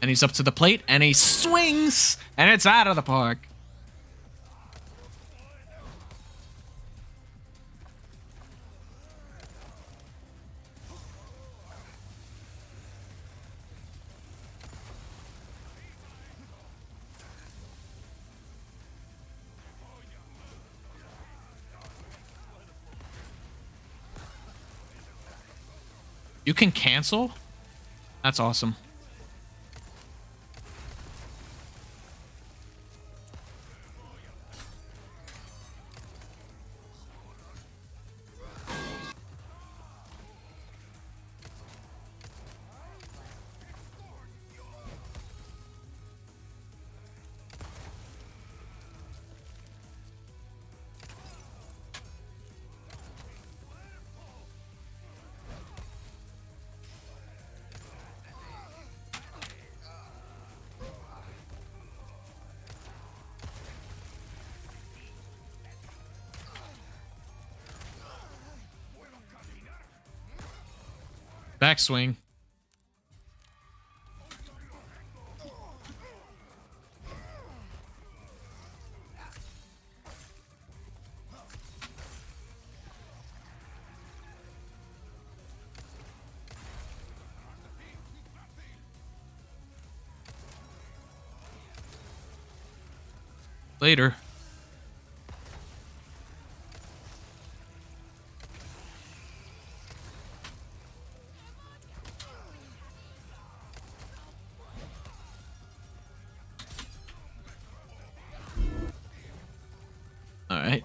And he's up to the plate, and he swings, and it's out of the park. You can cancel? That's awesome. Backswing. Later. All right.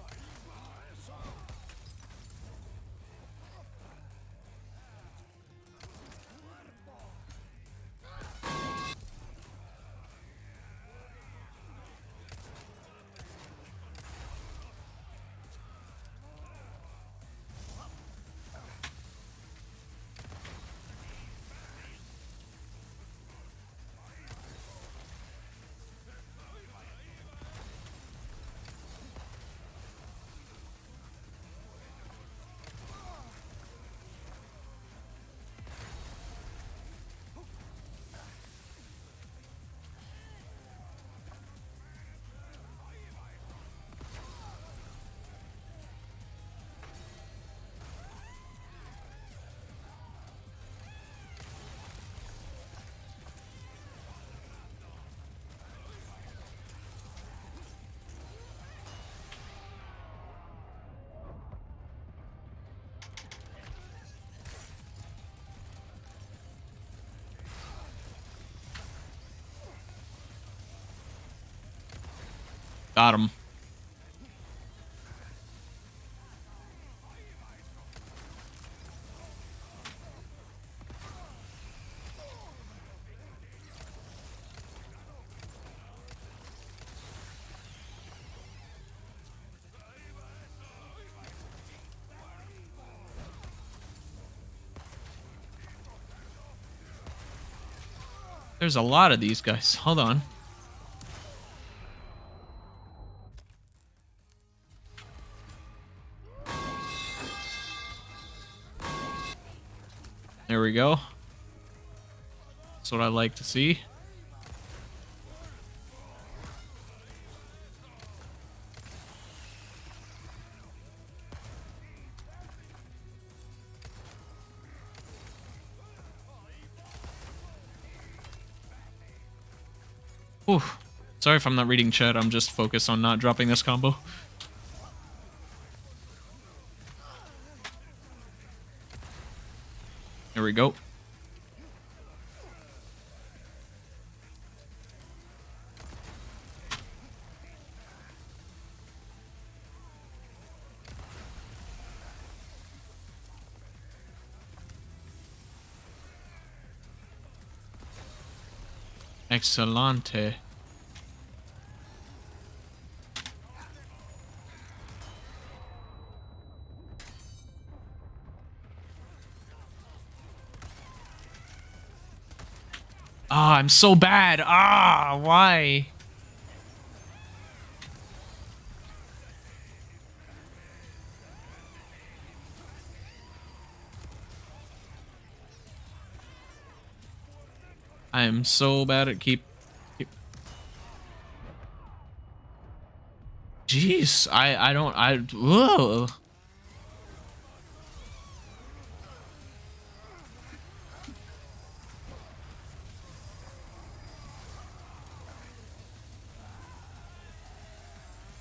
Got him. There's a lot of these guys. Hold on. There we go. That's what I like to see. Ooh. Sorry if I'm not reading chat. I'm just focused on not dropping this combo. There we go. Excelente. Ah, I'm so bad. Ah, why? I am so bad at keep. Jeez, I don't whoa.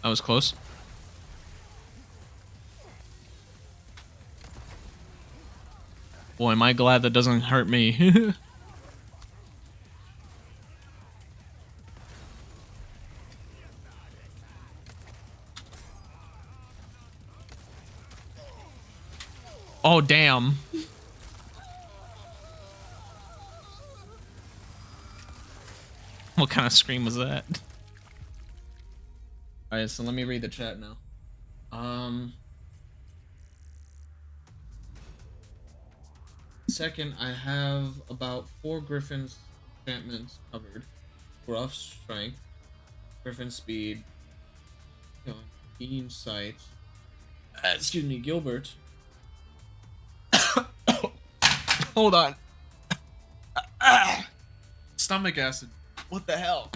That was close. Boy, am I glad that doesn't hurt me. Oh, damn. What kind of scream was that? Alright, so let me read the chat now. Second, I have about 4 Griffin's enchantments covered. Gruff Strength, Griffin Speed, Keen Sight. Excuse me, Gilbert. Hold on. Stomach acid. What the hell?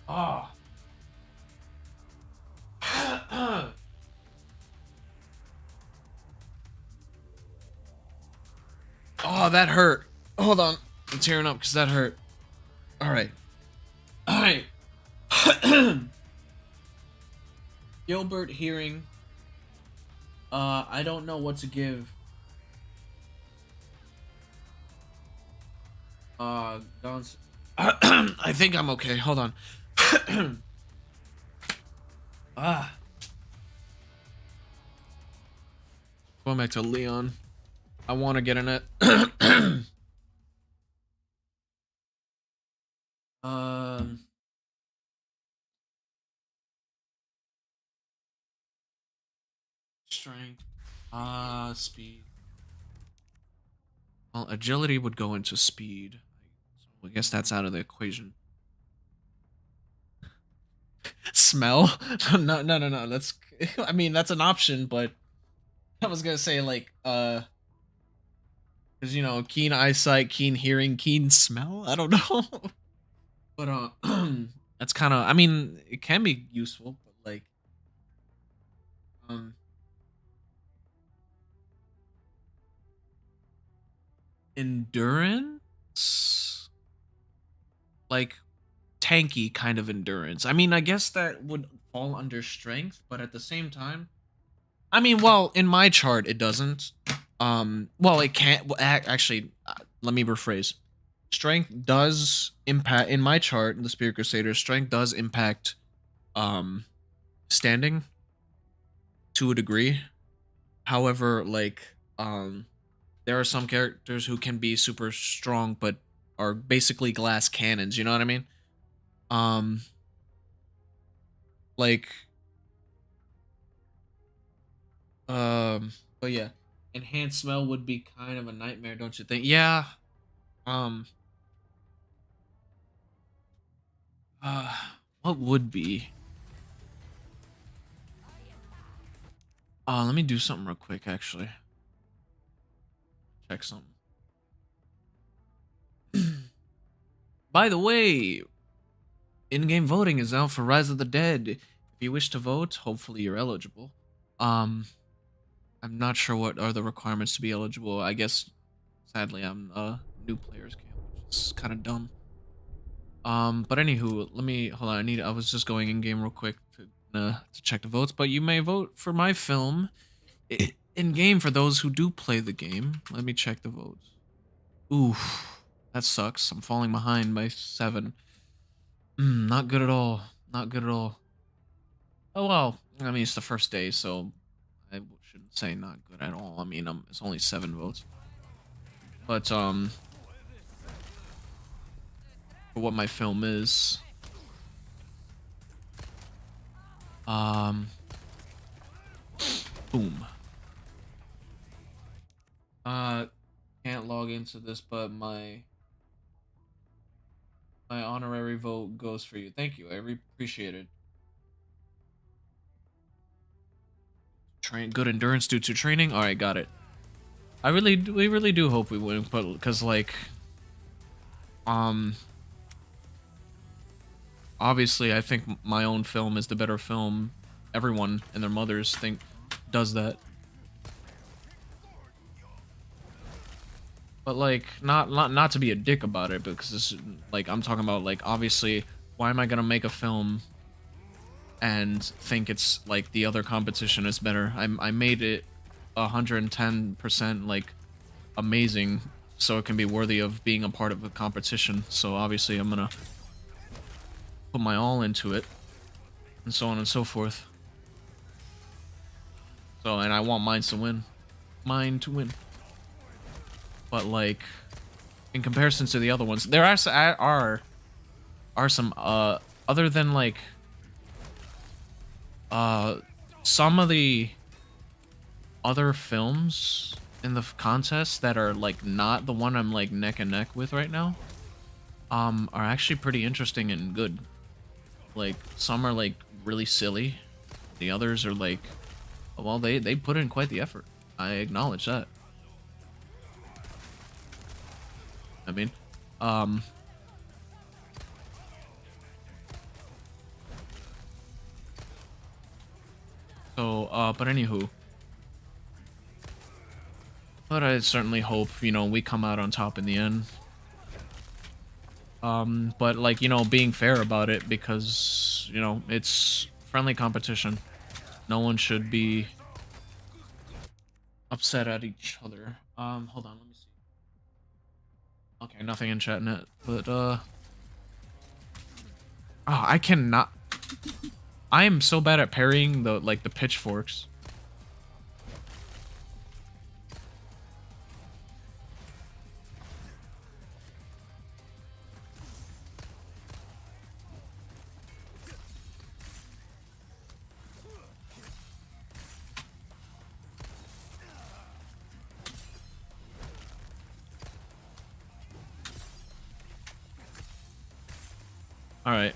Oh. Oh, that hurt. Hold on. I'm tearing up because that hurt. Alright. Alright. Gilbert hearing. I don't know what to give. Don's. I think I'm okay. Hold on. Going back to Leon. I want to get in it. Strength. Speed. Well, agility would go into speed. So I guess that's out of the equation. Smell? No. That's. I mean, that's an option, but I was gonna say like, because you know, keen eyesight, keen hearing, keen smell. I don't know, but that's kind of. I mean, it can be useful, but like, um, endurance, like tanky kind of endurance. I mean, I guess that would fall under strength, but at the same time, I mean, well, in my chart it doesn't. Well, it can't. Well, actually, let me rephrase. Strength does impact in my chart in the Spirit Crusader. Strength does impact standing to a degree. However, like there are some characters who can be super strong but are basically glass cannons, you know what I mean? Um like but yeah, enhanced smell would be kind of a nightmare, don't you think? Yeah. Um Uh, what would be? Let me do something real quick, actually. Check something. By the way, in-game voting is out for Rise of the Dead. If you wish to vote, hopefully you're eligible. Um, I'm not sure what are the requirements to be eligible. I guess, sadly, I'm new players camp, which is kind of dumb. But anywho, let me hold on. I was just going in game real quick to check the votes. But you may vote for my film in game for those who do play the game. Let me check the votes. Oof, that sucks. I'm falling behind by 7. Not good at all. Not good at all. Oh well. I mean, it's the first day, so I shouldn't say not good at all. I mean, it's only 7 votes. But for what my film is, boom. Can't log into this, but my honorary vote goes for you. Thank you. I appreciate it. Train good endurance due to training. All right, got it. We really do hope we win, but because like, obviously I think my own film is the better film. Everyone and their mothers think does that. But like, not to be a dick about it, because this, like, I'm talking about like, obviously, why am I gonna make a film and think it's like the other competition is better? I made it 110% like amazing, so it can be worthy of being a part of a competition. So obviously, I'm gonna put my all into it, and so on and so forth. So, and I want mine to win, mine to win. But like, in comparison to the other ones, there are some other than like some of the other films in the contest that are like not the one I'm like neck and neck with right now, are actually pretty interesting and good. Like, some are like really silly, the others are like, well, they put in quite the effort. I acknowledge that. I mean, but anywho, but I certainly hope, you know, we come out on top in the end. But like, you know, being fair about it, because, you know, it's friendly competition. No one should be upset at each other. Hold on, let me see. Okay, nothing in chat net, but oh, I cannot. I am so bad at parrying the pitchforks. All right.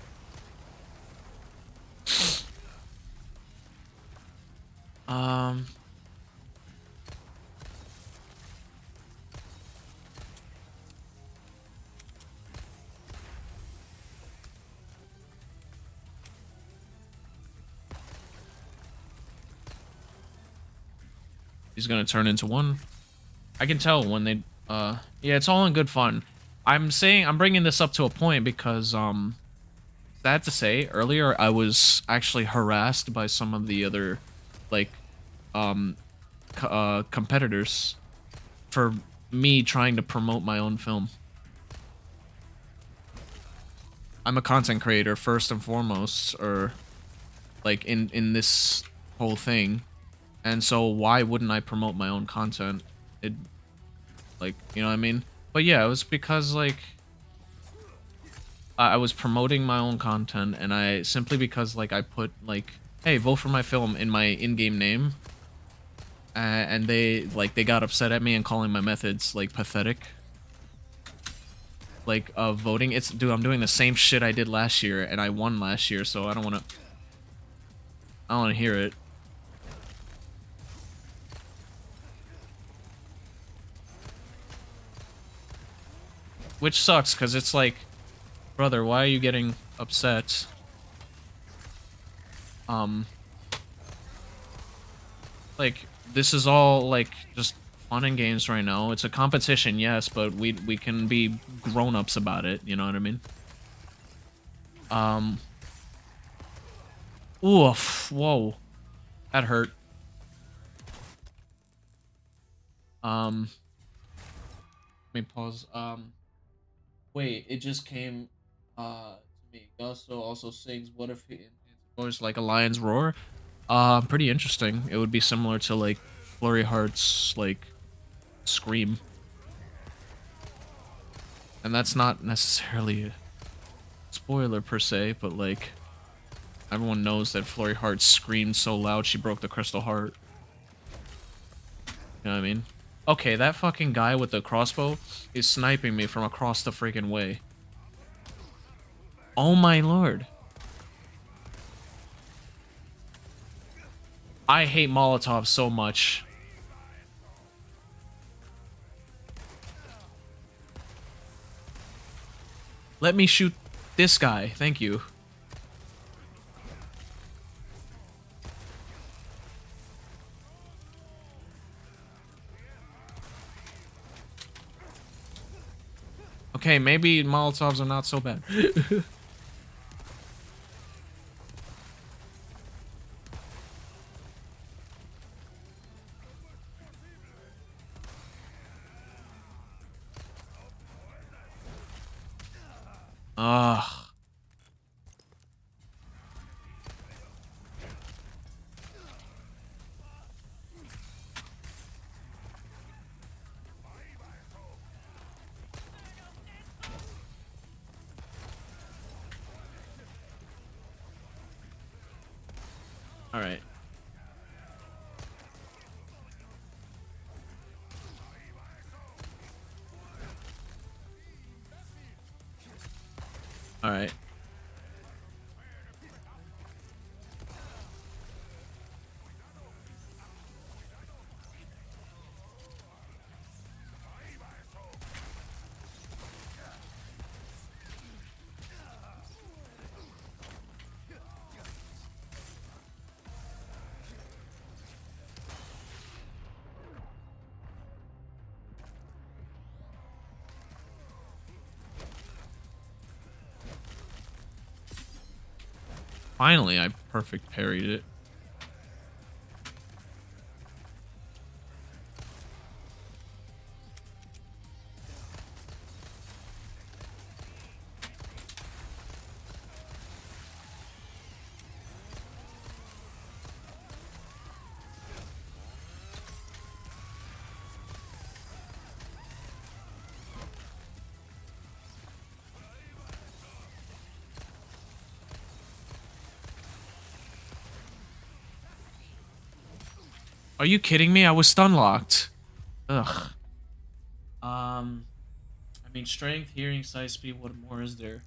He's gonna turn into one. I can tell when they, yeah, it's all in good fun. I'm bringing this up to a point because, sad to say, earlier I was actually harassed by some of the other, like, competitors for me trying to promote my own film. I'm a content creator first and foremost, or like in this whole thing, and so why wouldn't I promote my own content? It, like, you know what I mean? But yeah, it was because like I was promoting my own content, and I simply because like I put like, hey, vote for my film in my in-game name, and they got upset at me and calling my methods like pathetic. like voting. It's dude, I'm doing the same shit I did last year, and I won last year, so I don't want to. I don't want to hear it. Which sucks, because it's like, brother, why are you getting upset? Like, this is all, like, just fun and games right now. It's a competition, yes, but we can be grown-ups about it, you know what I mean? Oof, whoa. That hurt. Let me pause. Wait, it just came, to me. Gusto also sings What If He Voice Like a Lion's Roar? Pretty interesting. It would be similar to, like, Flurry Heart's, like, Scream. And that's not necessarily a spoiler per se, but, like, everyone knows that Flurry Heart screamed so loud she broke the crystal heart. You know what I mean? Okay, that fucking guy with the crossbow is sniping me from across the freaking way. Oh my lord. I hate Molotovs so much. Let me shoot this guy. Thank you. Okay, maybe Molotovs are not so bad. Ugh. All right. All right. Finally, I perfect parried it. Are you kidding me? I was stun locked. Ugh. I mean, strength, hearing, sight, speed. What more is there?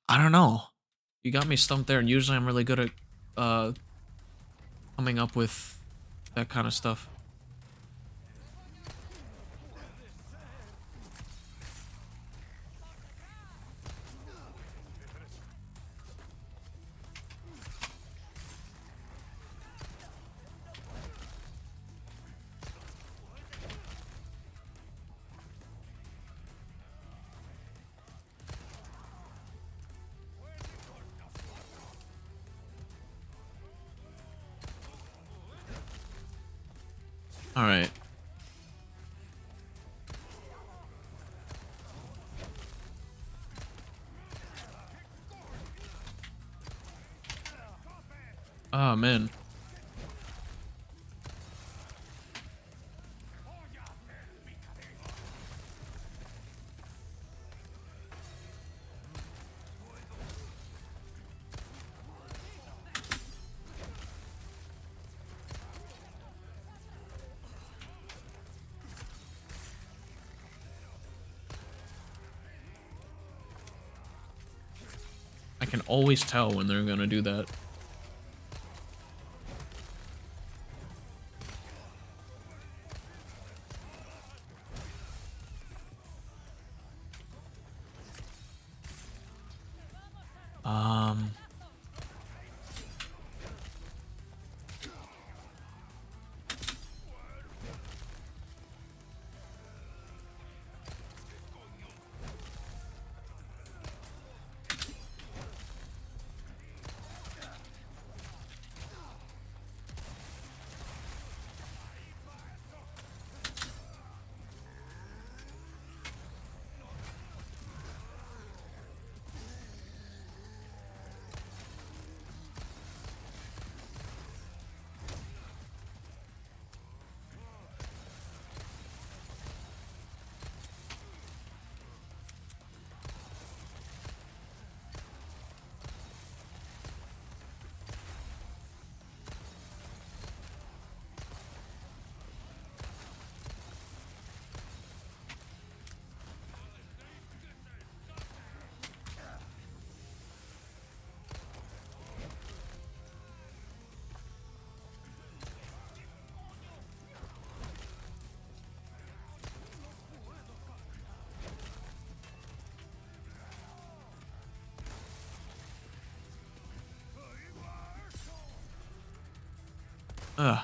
I don't know. You got me stumped there, and usually I'm really good at coming up with that kind of stuff. All right. Oh man. can always tell when they're gonna do that. Um, ugh.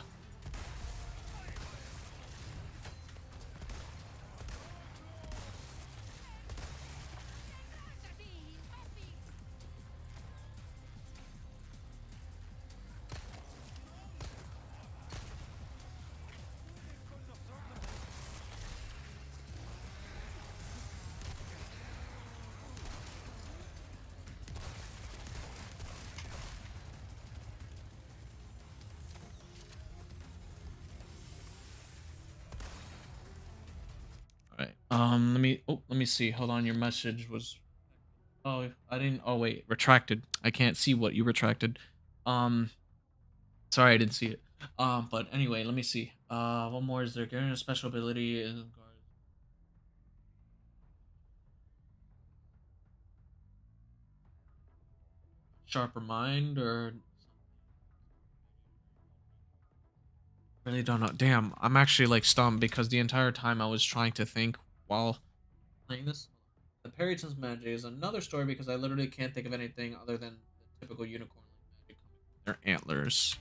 All right. Let me see. Hold on. Your message was. Oh, I didn't. Oh, wait. Retracted. I can't see what you retracted. Um, sorry, I didn't see it. But anyway, let me see. One more. Is there getting a special ability in sharper mind or really don't know. Damn, I'm actually like stumped because the entire time I was trying to think while playing this. The Perryton's magic is another story because I literally can't think of anything other than the typical unicorn like magic coming from their antlers.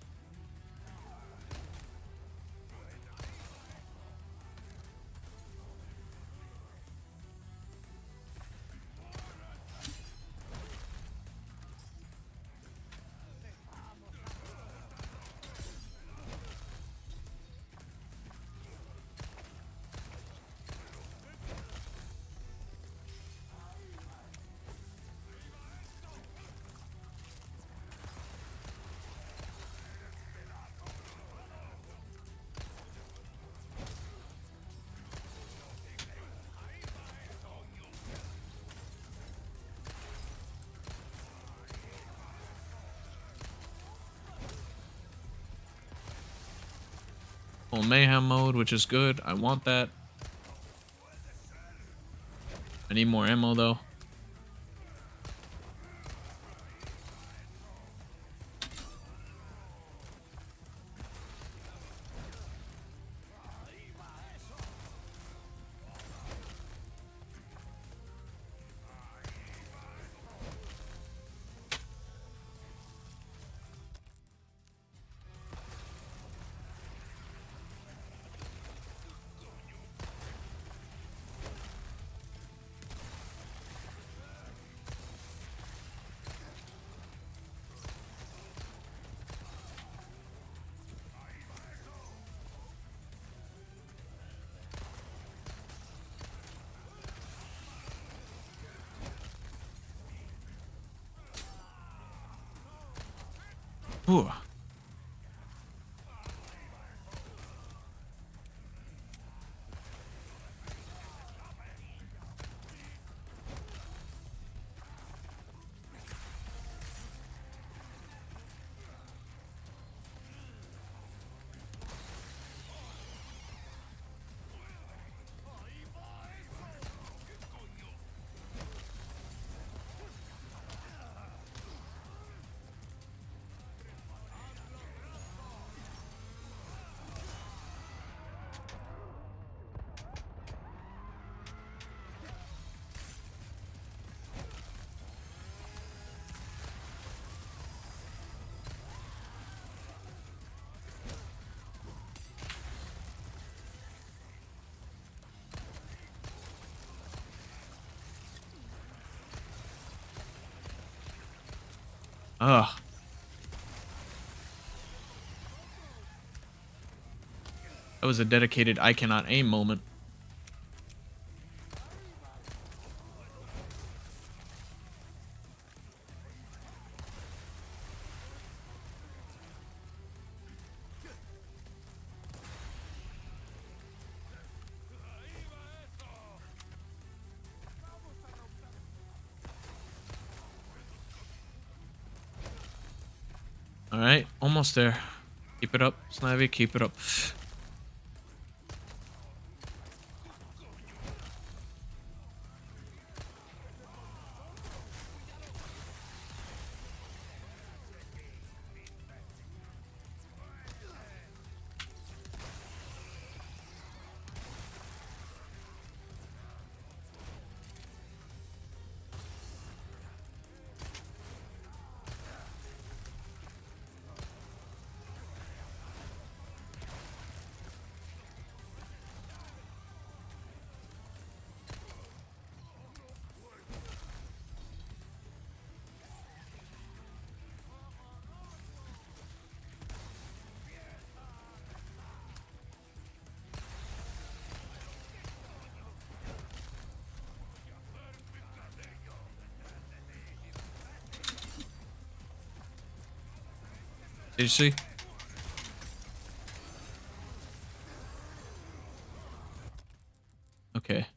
Full mayhem mode, which is good. I want that. I need more ammo though. Ooh. Ugh. That was a dedicated I cannot aim moment. All right, almost there. Keep it up, Snivy. Keep it up. Did you see? Okay.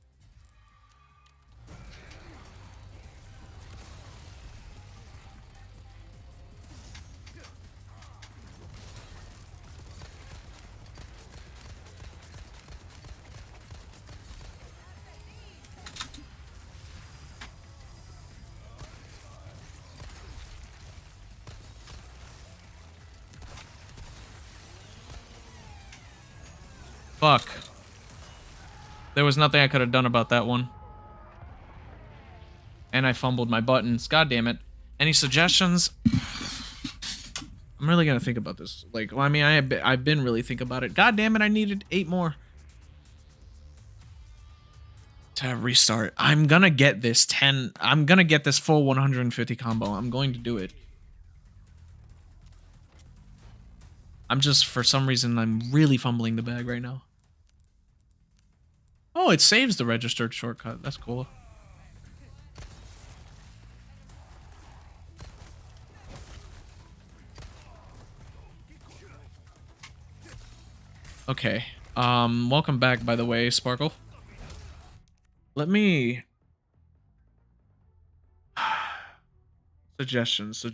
Fuck. There was nothing I could have done about that one. And I fumbled my buttons. God damn it. Any suggestions? I'm really gonna think about this. Like, well, I mean, I've been really thinking about it. God damn it, I needed 8 more to restart. I'm gonna get this 10. I'm gonna get this full 150 combo. I'm going to do it. I'm just, for some reason, I'm really fumbling the bag right now. Oh, it saves the registered shortcut. That's cool. Okay. Welcome back, by the way, Sparkle. Let me... Suggestions.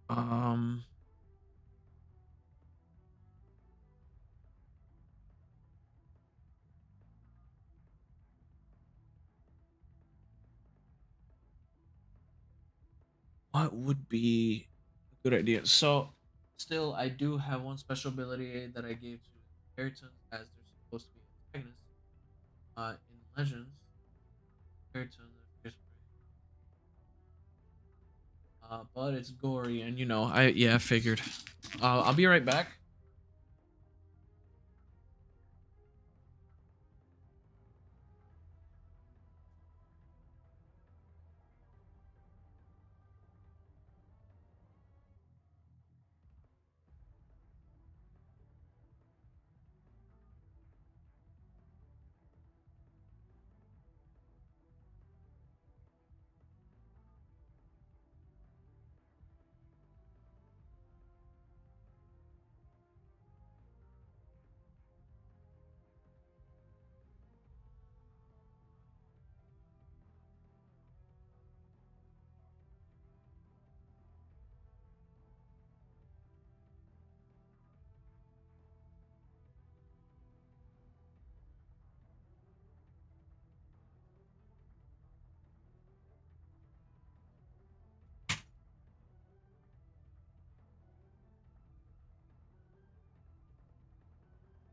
Um... What would be a good idea? So, still, I do have one special ability that I gave to inheritance as they're supposed to be antagonists. In Legends, inheritance, but it's gory, and you know, I figured. I'll be right back.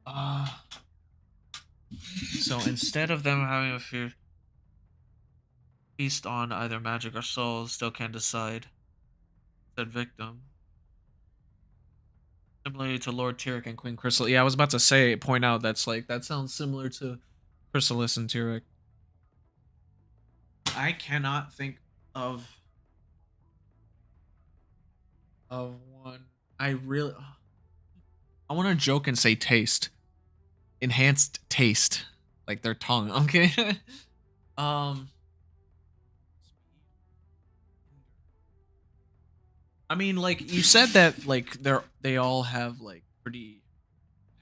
Uh, so instead of them having a feast on either magic or souls, still can't decide. Said victim. Similarly to Lord Tyrek and Queen Crystal. Yeah, I was about to say, point out that's like, that sounds similar to Chrysalis and Tyrek. I cannot think of one. I really I want to joke and say taste. Enhanced taste. Like their tongue. Okay. um I mean, like you said that like they all have like pretty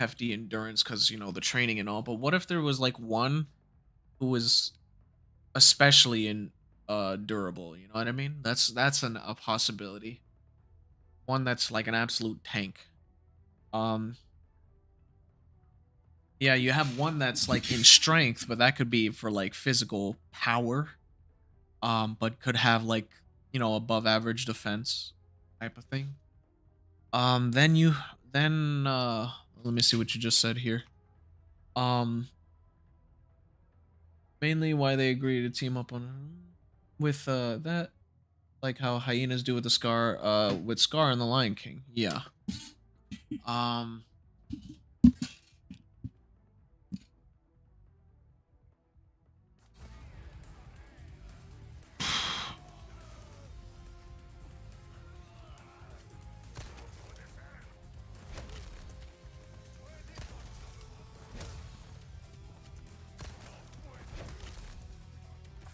hefty endurance because you know the training and all. But what if there was like one who was especially in durable? You know what I mean? A possibility. One that's like an absolute tank. Um, yeah, you have one that's like in strength, but that could be for like physical power. But could have like you know above average defense type of thing. Then you then let me see what you just said here. Um, mainly why they agree to team up on with that like how hyenas do with Scar and the Lion King. Yeah. Um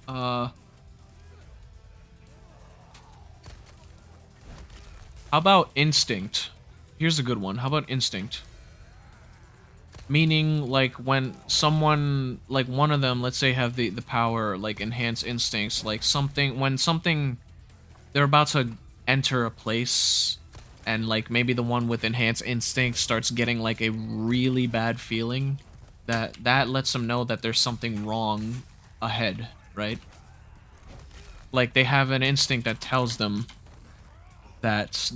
uh how about instinct? Here's a good one. How about instinct? Meaning like when someone like one of them let's say have the power like enhance instincts like something when something they're about to enter a place and like maybe the one with enhanced instinct starts getting like a really bad feeling that lets them know that there's something wrong ahead, right? Like they have an instinct that tells them that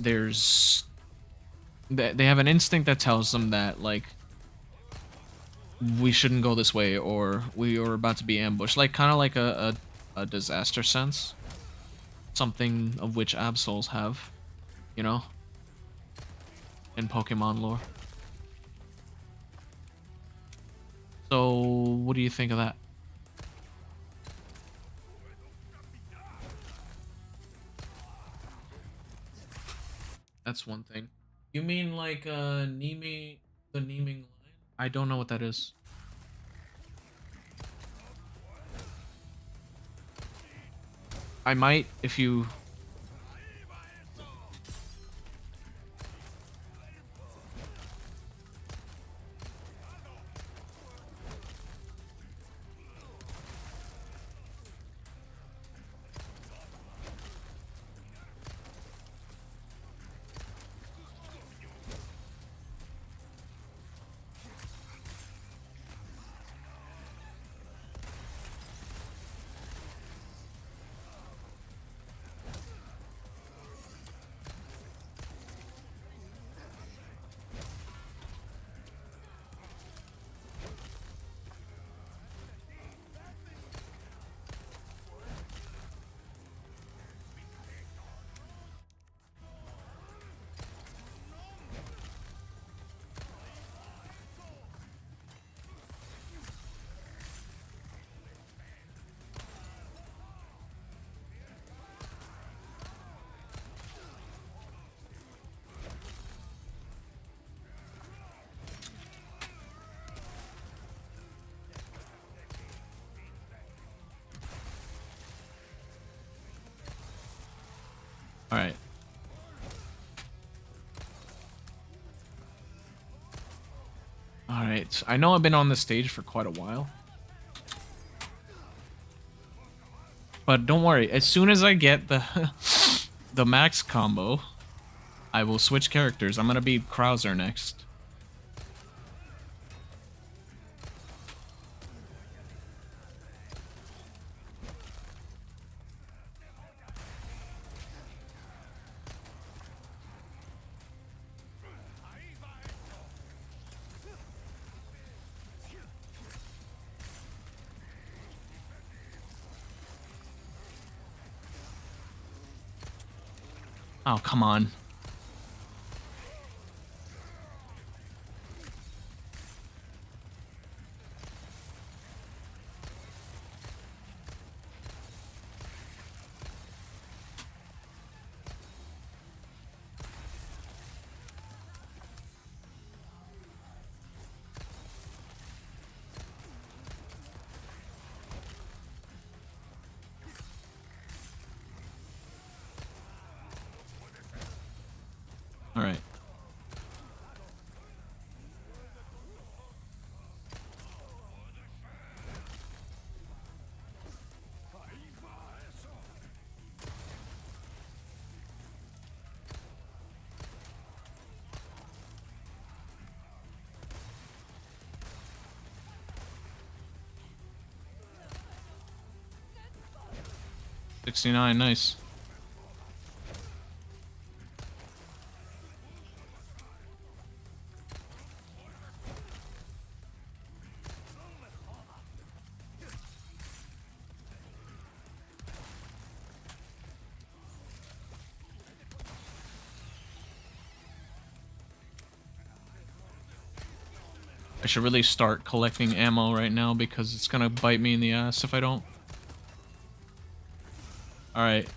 they have an instinct that tells them that like we shouldn't go this way or we are about to be ambushed, like kind of like a disaster sense, something of which absols have, you know, in Pokemon lore. So what do you think of that? That's one thing. You mean like the Neeming line? I don't know what that is. I might if you. All right. All right. I know I've been on the stage for quite a while. But don't worry, as soon as I get the the max combo, I will switch characters. I'm gonna be Krauser next. Oh, come on. 69, nice. I should really start collecting ammo right now because it's gonna bite me in the ass if I don't. Alright.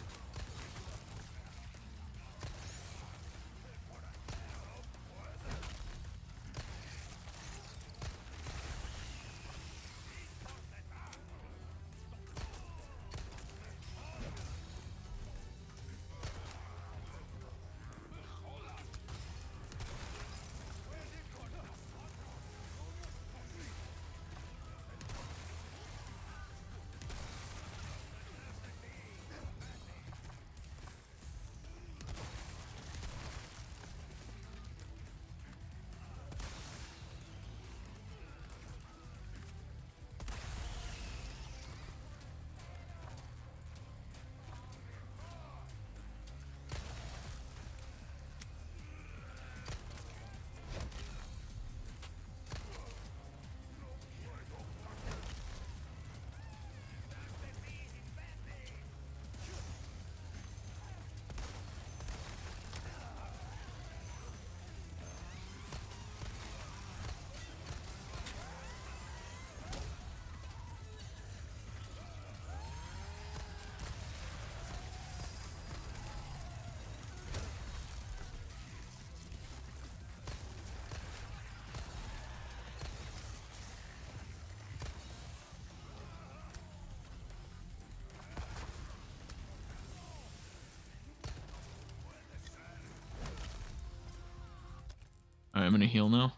Alright, I'm gonna heal now.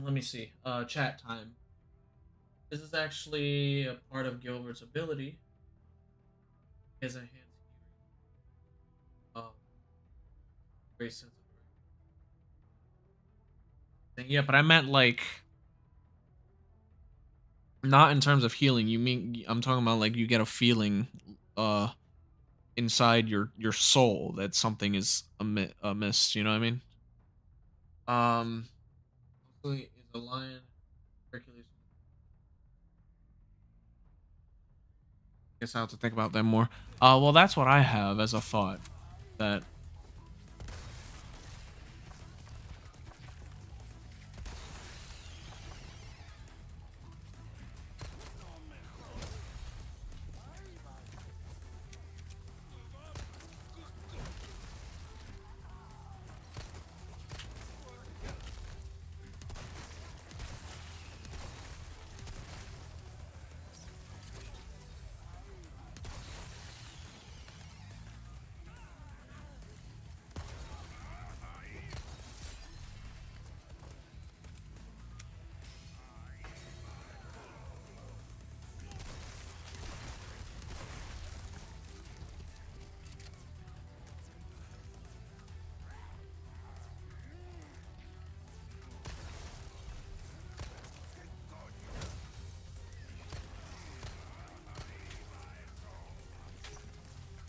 Let me see. Chat time. This is actually a part of Gilbert's ability. He has enhanced healing. Very sensitive. Yeah, but I meant like not in terms of healing. You mean I'm talking about like you get a feeling inside your soul that something is amiss, you know what I mean? Hopefully is a lion Hercules. Guess I have to think about that more. Well that's what I have as a thought. That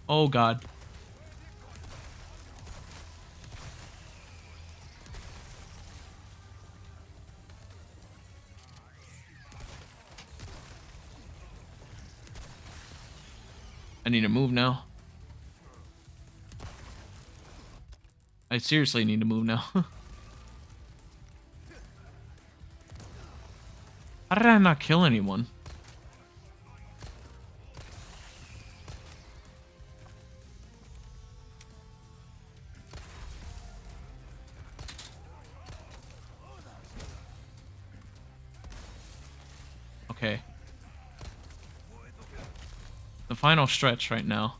oh god. I need to move now. I seriously need to move now. How did I not kill anyone? Okay. The final stretch right now.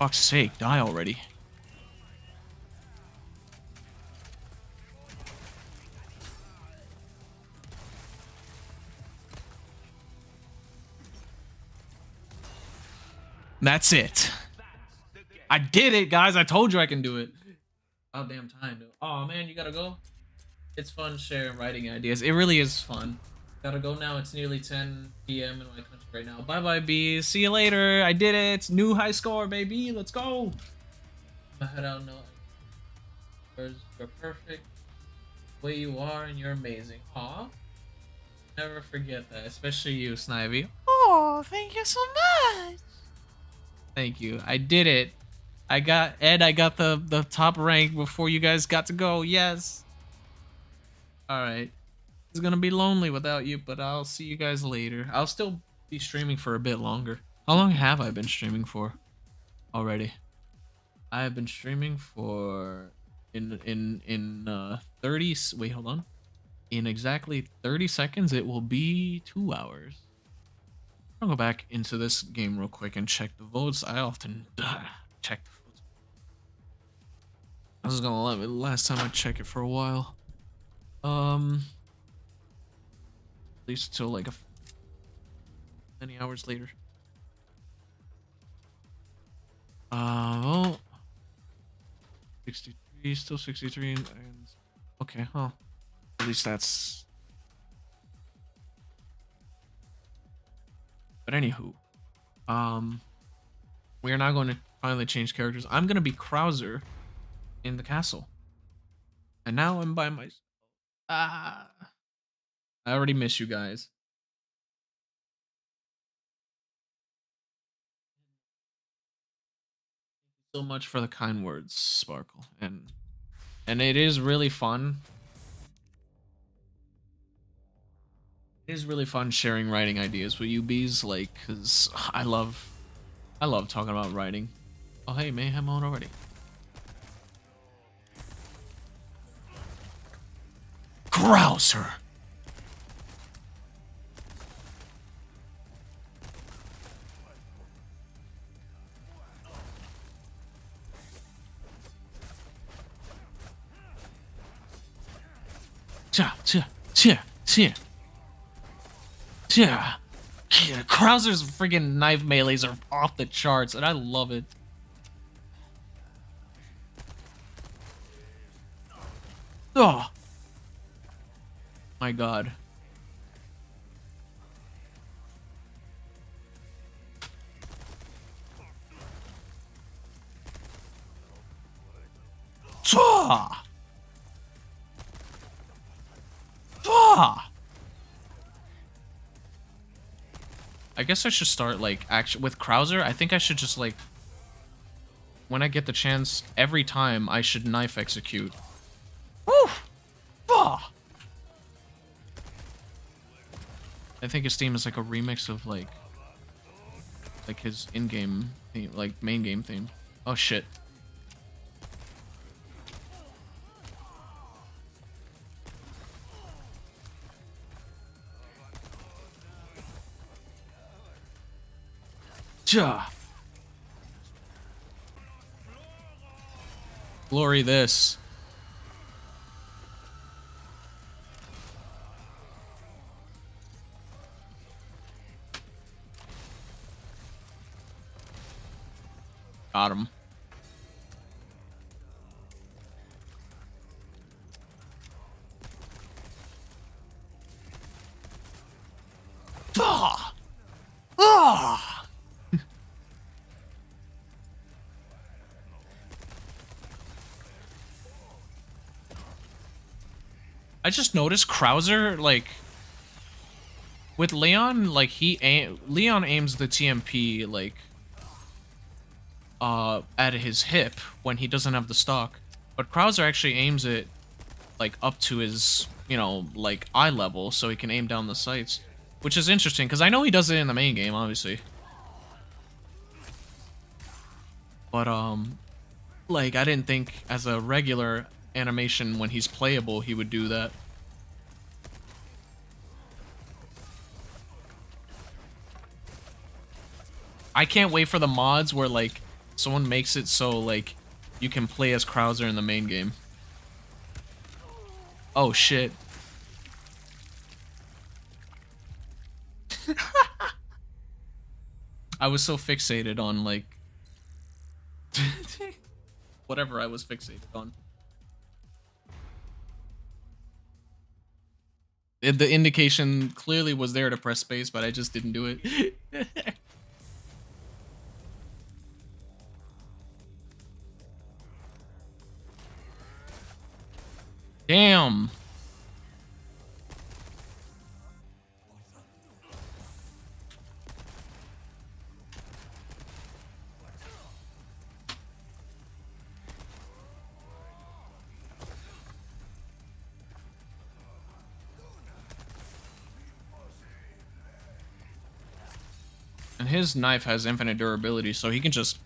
fuck's sake, die already. That's it. I did it, guys. I told you I can do it. Oh, damn time. Oh, man, you gotta go? It's fun sharing writing ideas. It really is fun. Gotta go now. It's nearly 10 p.m. in my country right now. Bye-bye, bees. See you later. I did it. New high score, baby. Let's go. My head out. No. You're perfect. The way you are, and you're amazing. Aw. Never forget that. Especially you, Snivy. Oh, thank you so much. Thank you. I did it. I got the top rank before you guys got to go. Yes. Alright. It's gonna be lonely without you, but I'll see you guys later. I'll still be streaming for a bit longer. How long have I been streaming for already? I have been streaming for in 30 wait, hold on. In exactly 30 seconds it will be 2 hours. I'll go back into this game real quick and check the votes. I often check the votes. I was gonna let me last time I checked it for a while. At least till like many hours later. Well, 63, still 63, and okay, huh? At least that's. But anywho, we are now going to finally change characters. I'm gonna be Krauser in the castle, and now I'm by myself. I already miss you guys. So much for the kind words, Sparkle, and it is really fun. It is really fun sharing writing ideas with you bees, like, cause I love talking about writing. Oh hey, mayhem on already. Krauser. Yeah. Krauser's freaking knife melees are off the charts, and I love it. Oh my god. I guess I should start like action with Krauser. I think I should just like when I get the chance every time I should knife execute. Woo! I think his theme is like a remix of like his in-game theme, like main game theme. Oh shit. Glory this. Got him. I just noticed Krauser, like, with Leon, like, Leon aims the TMP, like, at his hip when he doesn't have the stock. But Krauser actually aims it, like, up to his, you know, like, eye level, so he can aim down the sights. Which is interesting, because I know he does it in the main game, obviously. But, like, I didn't think as a regular animation when he's playable he would do that. I can't wait for the mods where like Someone makes it so like you can play as Krauser in the main game. Oh shit. I was so fixated on like whatever I was fixated on. The indication clearly was there to press space, but I just didn't do it. Damn. And his knife has infinite durability, so he can just,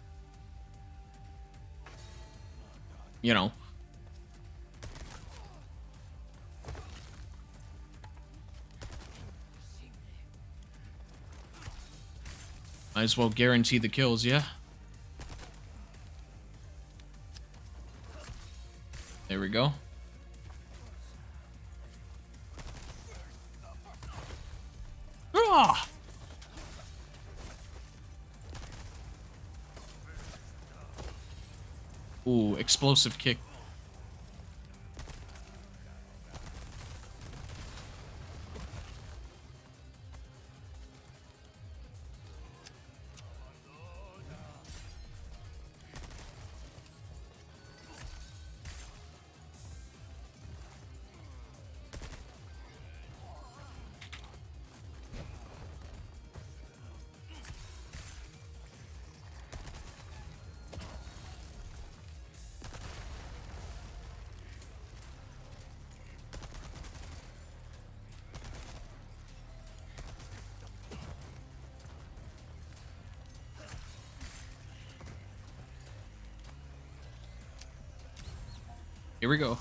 you know. Might as well guarantee the kills, yeah? There we go. Ah! Ooh, explosive kick. Here we go.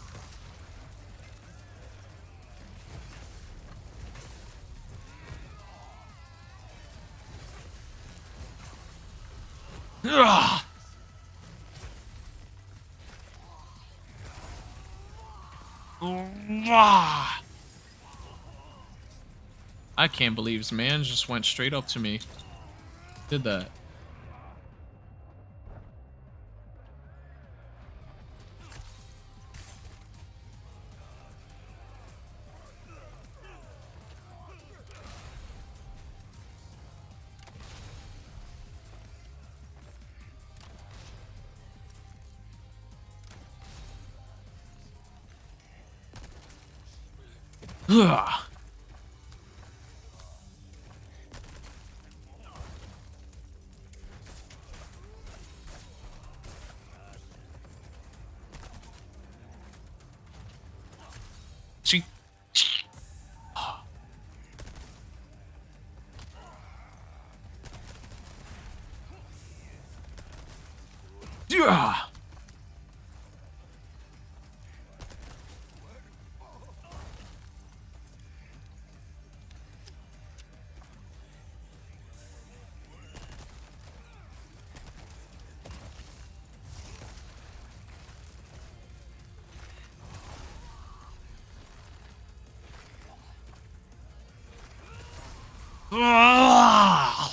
Ugh! I can't believe this man just went straight up to me. Did that. Ugh. She. Yeah. Ugh.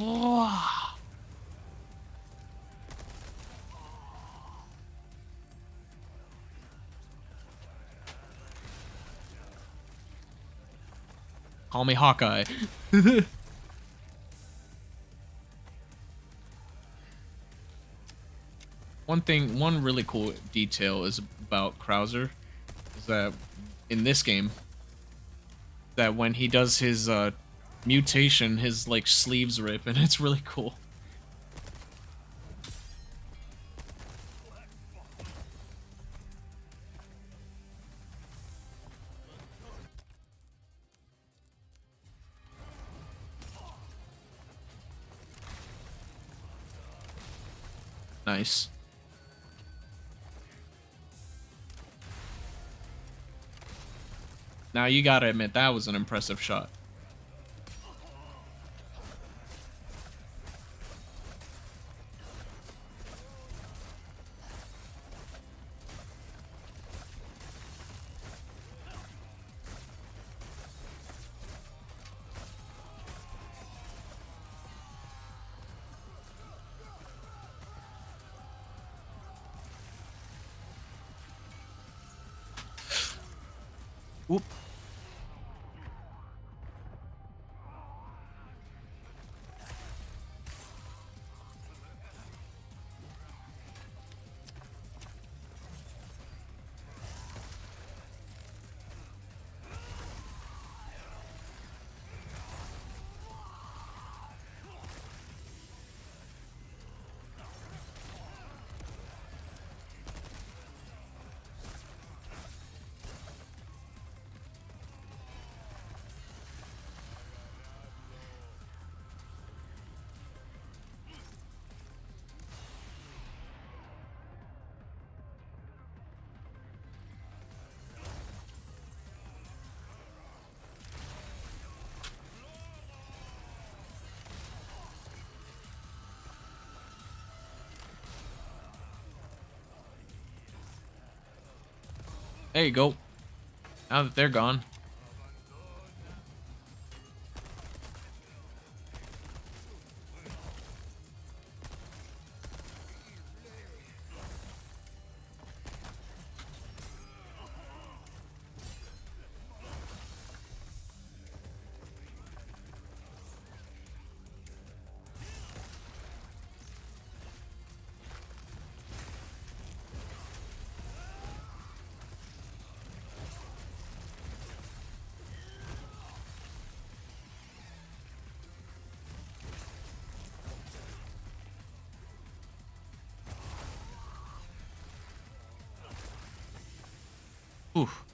Ugh. Call me Hawkeye. One really cool detail is about Krauser is that in this game, that when he does his mutation, his like sleeves rip, and it's really cool. Nice. Now you gotta admit that was an impressive shot. Whoop. There you go. Now that they're gone. Oof.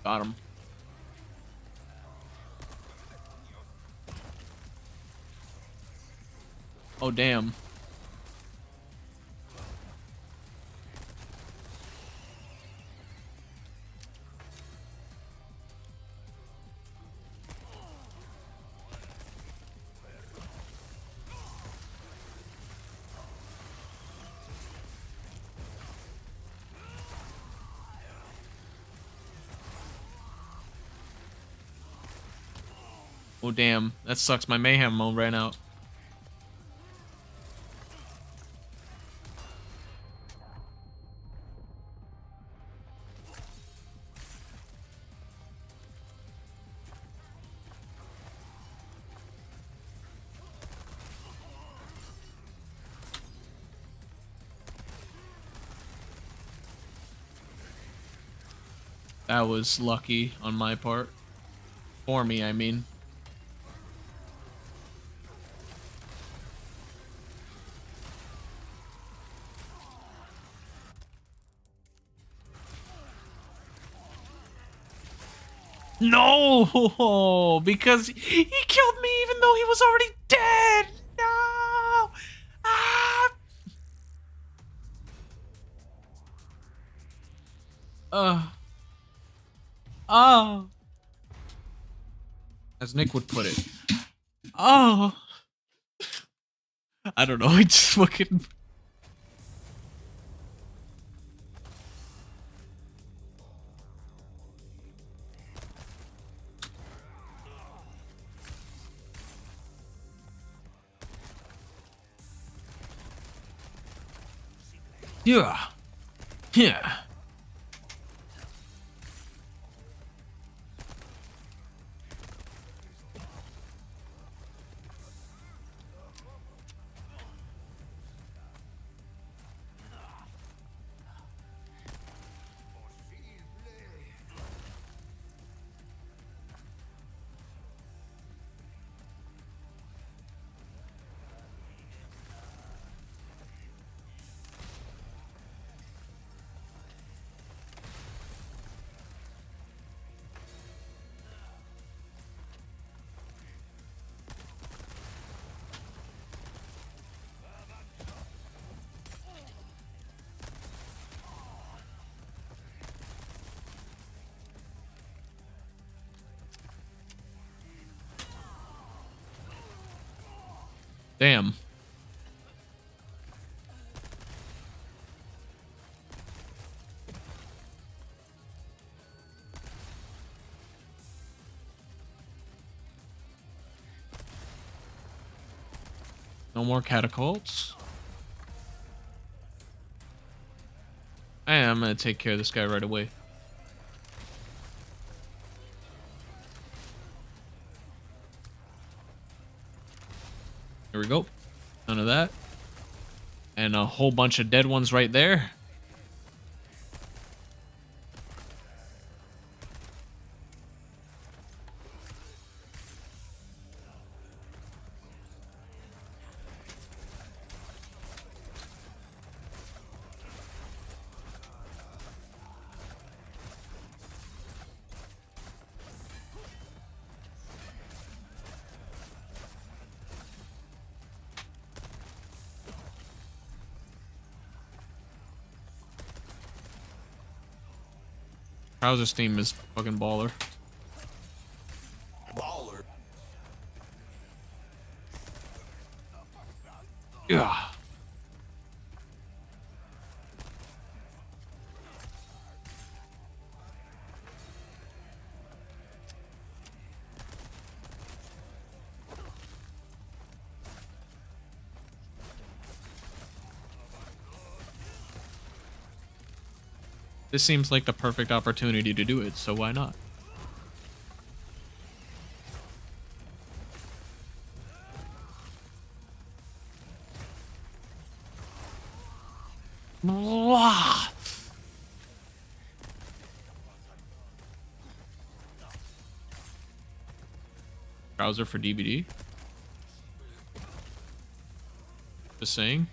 Got him. Oh, damn. Oh, damn. That sucks. My mayhem mode ran out. That was lucky on my part. For me, I mean. No! Because he killed me even though he was already dead! No! Ah! Oh. As Nick would put it. Oh. I don't know, I just fucking... Yeah. Yeah. Damn. No more catapults. I'm gonna take care of this guy right away. Here we go. None of that. And a whole bunch of dead ones right there. Browser's theme is fucking baller. Baller. Yeah. This seems like the perfect opportunity to do it, so why not? Wah! Browser for DVD? Just saying.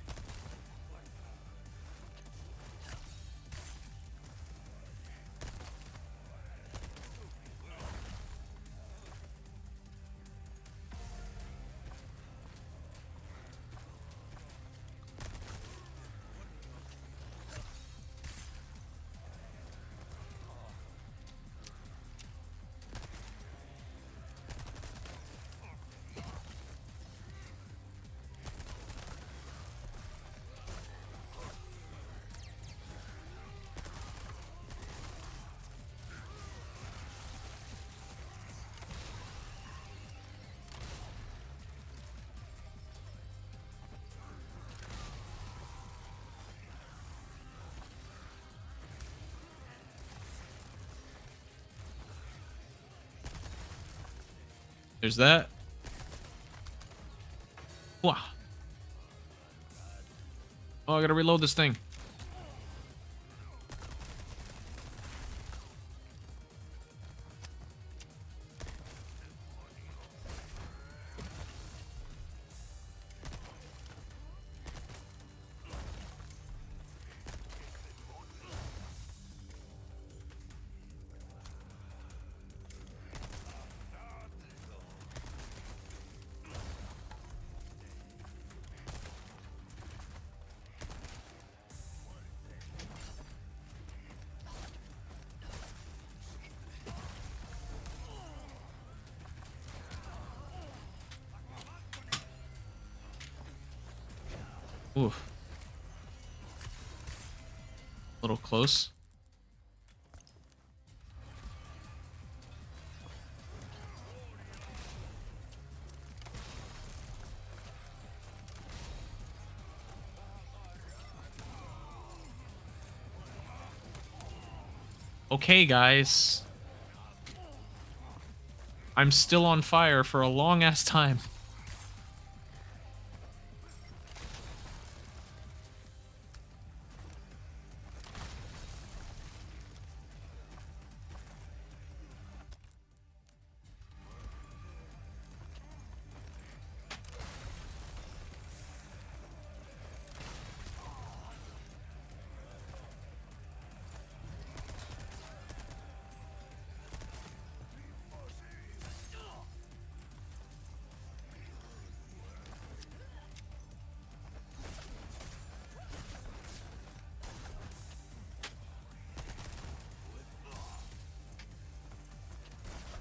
There's that. Wow. Oh, I gotta reload this thing. Oof. A little close. Okay, guys. I'm still on fire for a long ass time.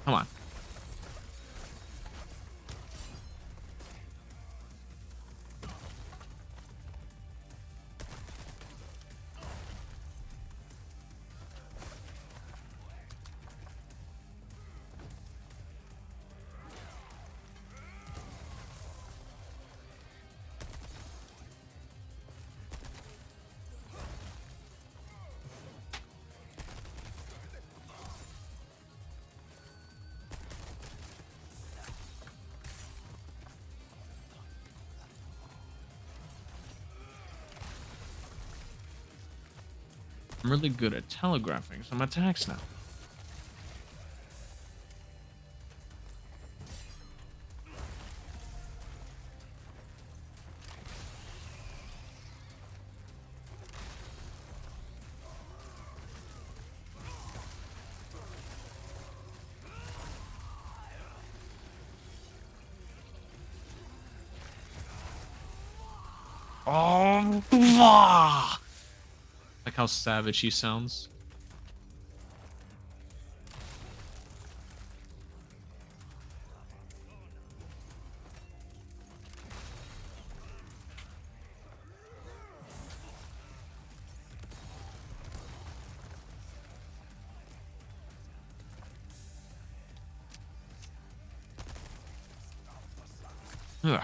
Come on. I'm really good at telegraphing some attacks now. Oh, like how savage he sounds. Ugh.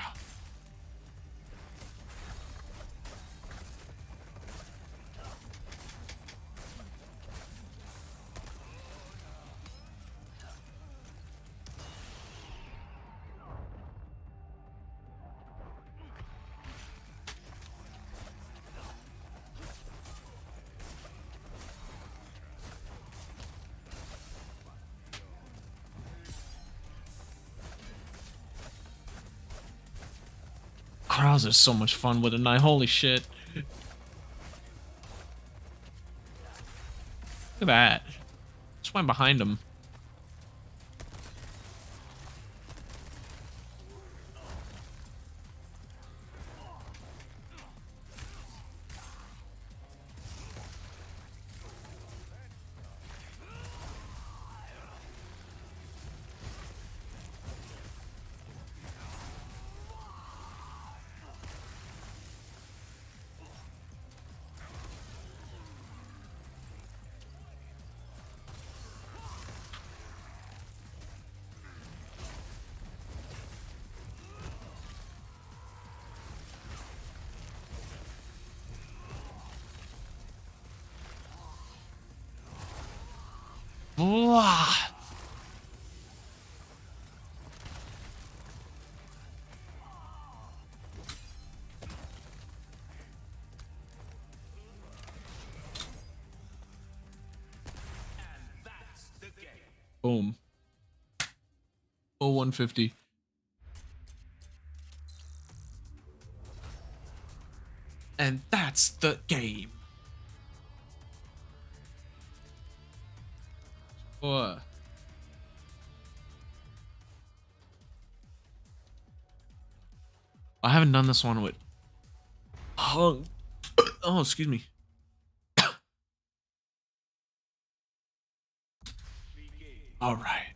Crowds are so much fun with a knife. Holy shit. Look at that. Just went behind him. Blah. Boom. Oh, 150. And that's the game. What? I haven't done this one with. Oh, oh, excuse me. All right.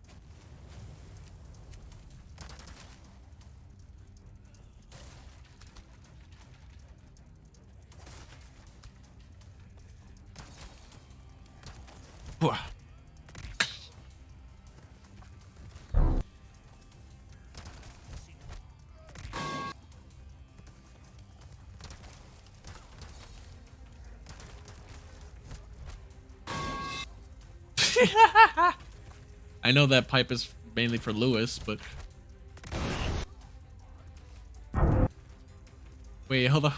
Whew. I know that pipe is mainly for Lewis, but wait, hold on.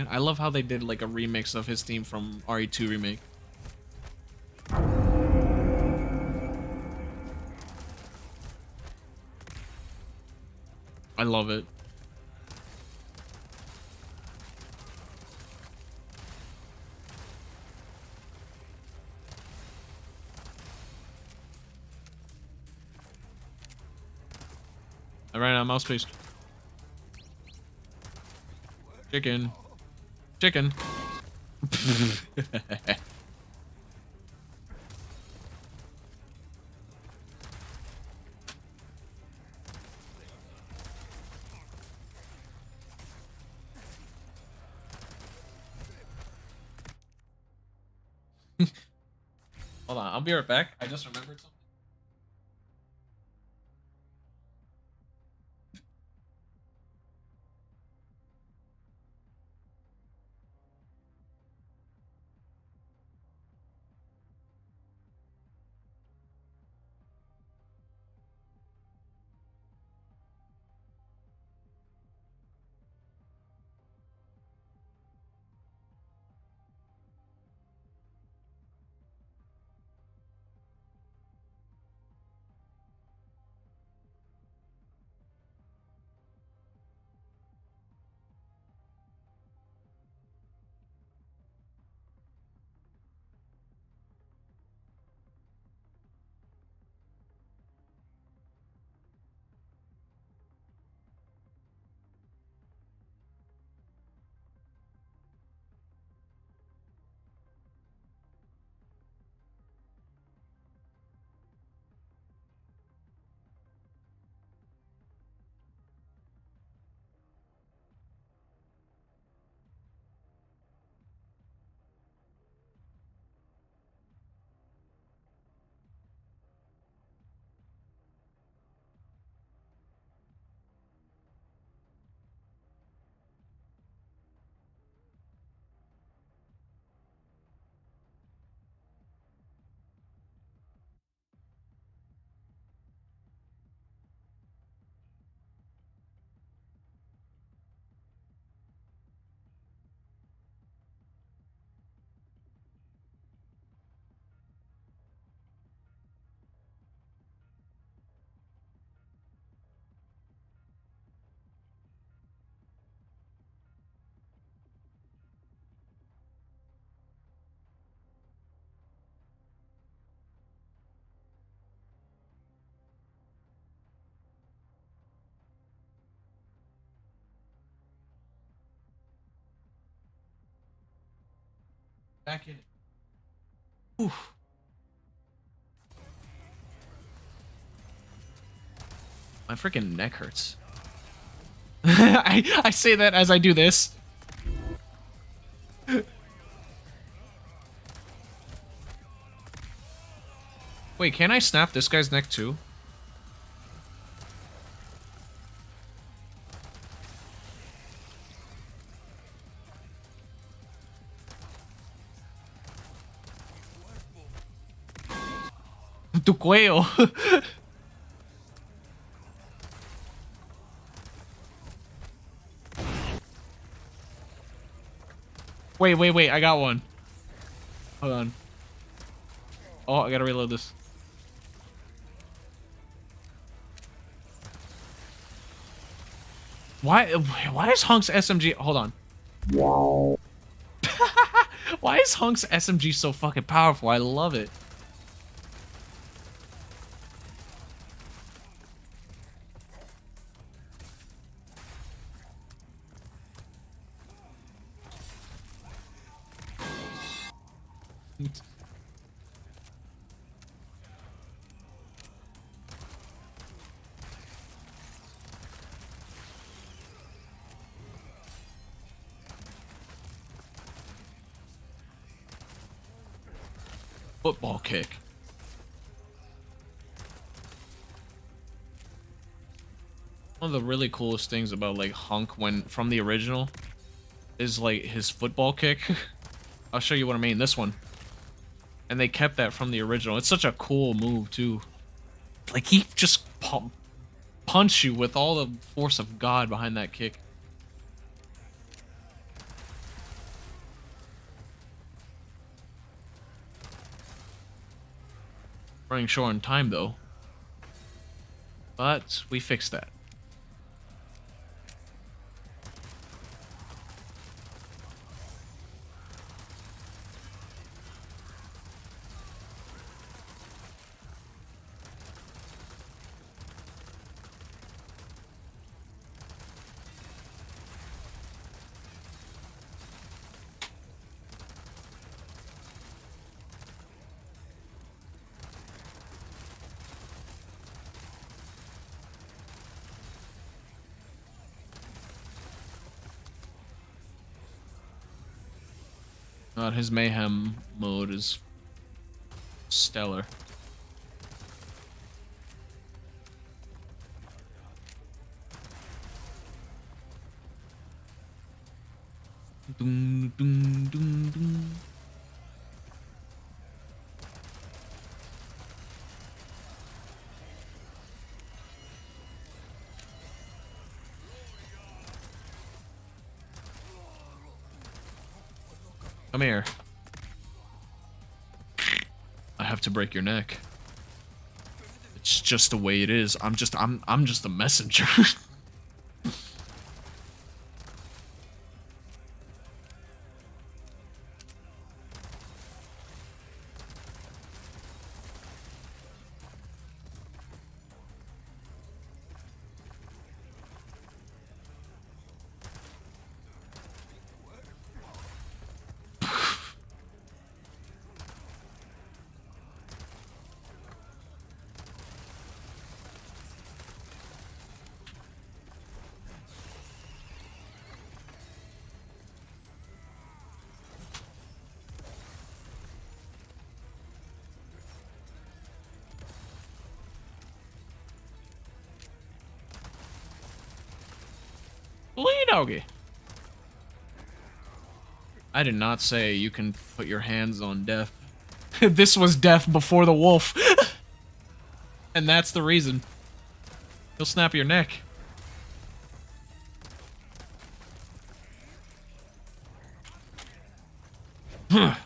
I love how they did like a remix of his theme from RE2 Remake. I love it. I ran out of mouse space. Chicken. Chicken. Hold on, I'll be right back. I just remembered something. Back in. Oof. My freaking neck hurts. I say that as I do this. Wait, can I snap this guy's neck too? Tu cuello. Wait, I got one. Hold on. Oh, I gotta reload this. Why is Hunk's SMG... Hold on. Why is Hunk's SMG so fucking powerful? I love it. Football kick. One of the really coolest things about like Hunk when from the original is like his football kick. I'll show you what I mean. This one. And they kept that from the original. It's such a cool move too. Like he just punch you with all the force of God behind that kick. Running short on time though. But we fixed that. His mayhem mode is stellar. Dun, dun, dun, dun. Come here. I have to break your neck. It's just the way it is. I'm just a messenger. Lee doggy. I did not say you can put your hands on death. This was death before the wolf. And that's the reason. He'll snap your neck. Huh.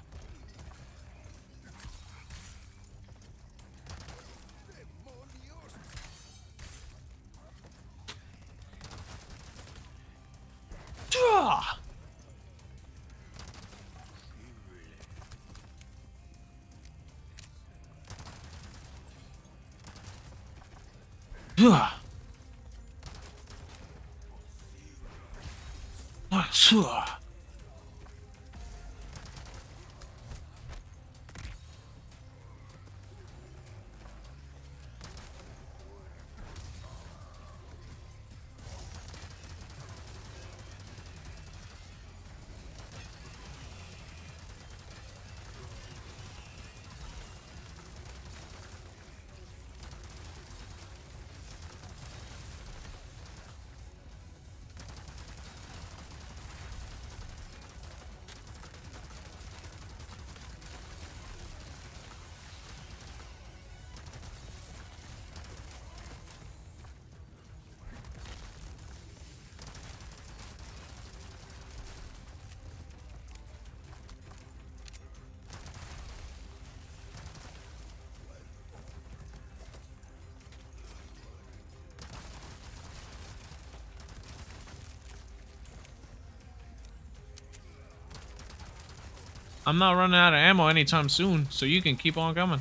I'm not running out of ammo anytime soon, so you can keep on coming.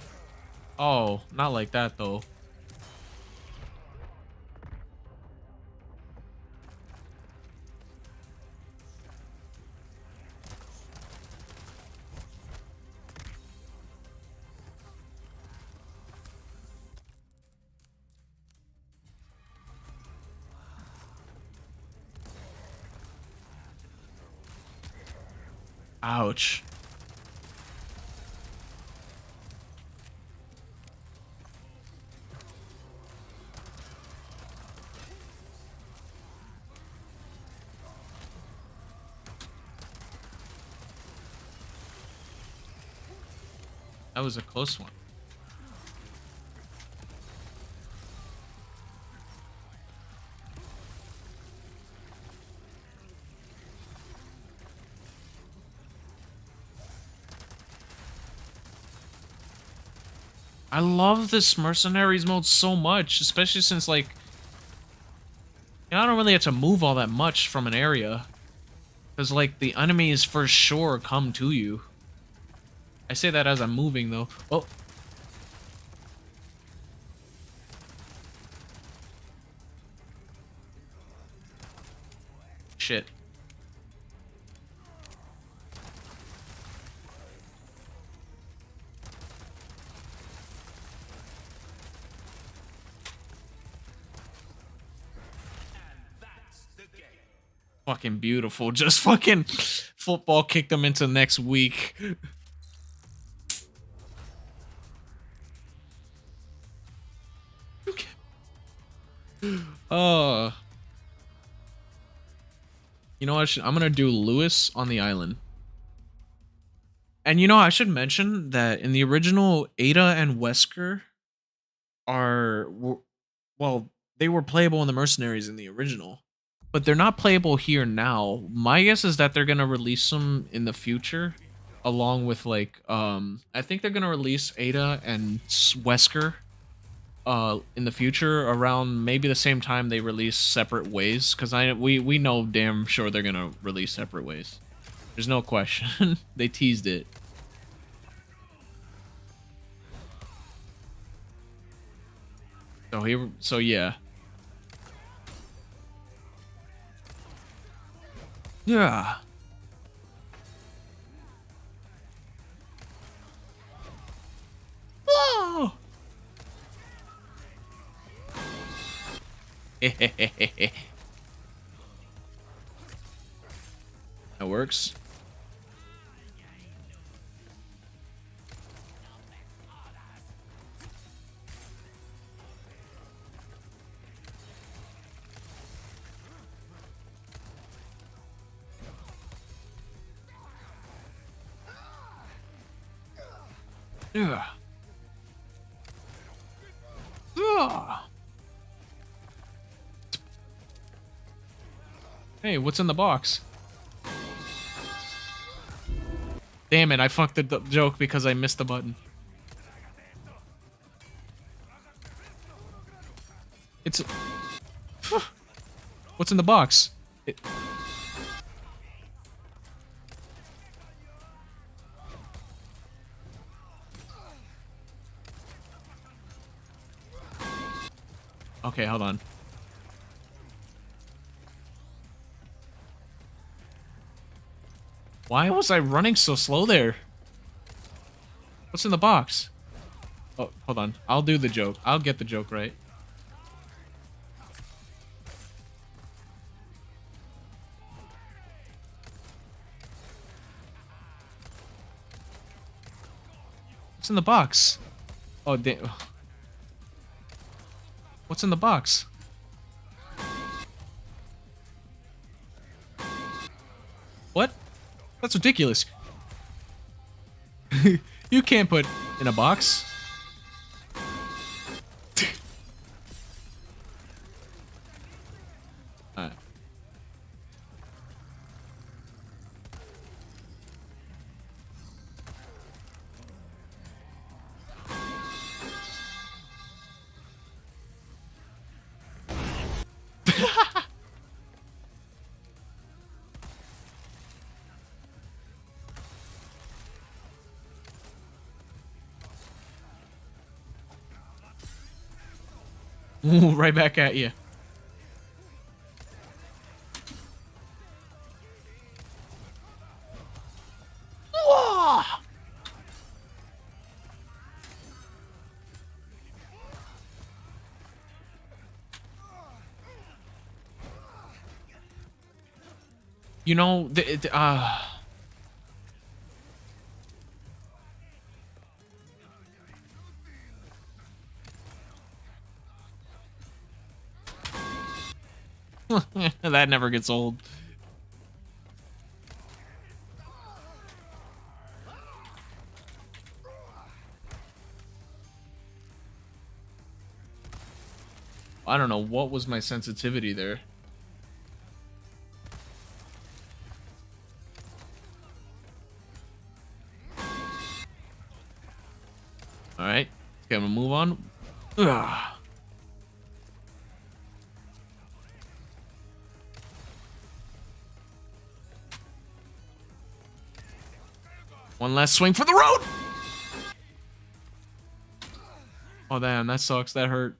Oh, not like that though. Ouch. That was a close one. I love this Mercenaries mode so much, especially since, like, I don't really have to move all that much from an area. Because, like, the enemies for sure come to you. I say that as I'm moving, though. Oh. Shit. Fucking beautiful. Just fucking football kicked them into next week. Oh. You know what? I'm gonna do Lewis on the island. And you know, I should mention that in the original, Ada and Wesker well, they were playable in the Mercenaries in the original, but they're not playable here now. My guess is that they're gonna release them in the future, along with like I think they're gonna release Ada and Wesker in the future around maybe the same time they release Separate Ways, because we know damn sure they're gonna release Separate Ways. There's no question. They teased it. So yeah. Yeah. Whoa! That works. Yeah. Hey, what's in the box? Damn it, I fucked the joke because I missed the button. It's... What's in the box? Okay, hold on. Why was I running so slow there? What's in the box? Oh, hold on. I'll do the joke. I'll get the joke right. What's in the box? Oh, damn. What's in the box? What? That's ridiculous. You can't put in a box. Alright. Ooh, right back at you. You know, that never gets old. I don't know what was my sensitivity there. All right, okay, I'm gonna move on. Ugh. One last swing for the road. Oh damn, that sucks. That hurt.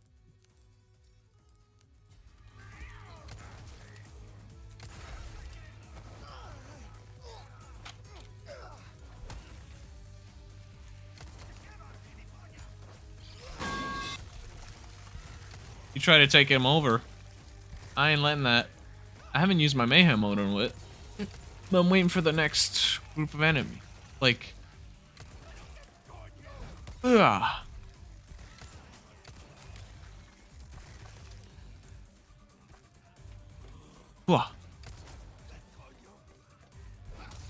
You try to take him over. I ain't letting that. I haven't used my mayhem mode on it, but I'm waiting for the next group of enemy. Like, ugh. Ugh.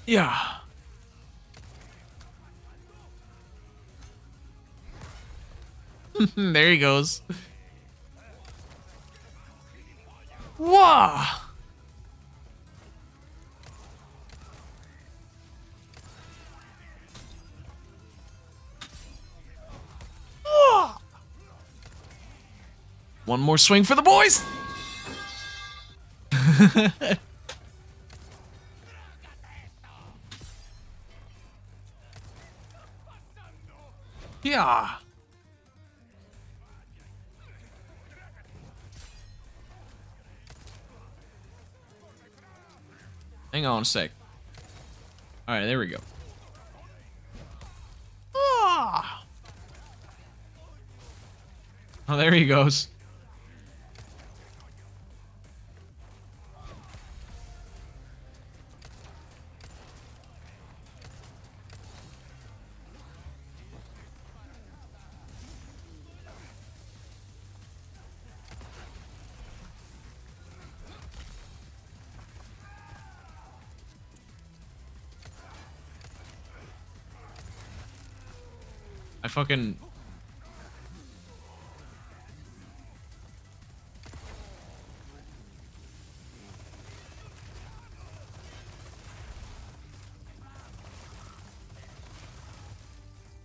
Yeah. There he goes. Whoa. One more swing for the boys. Yeah. Hang on a sec. All right, there we go. Ah. Oh, there he goes. I fucking...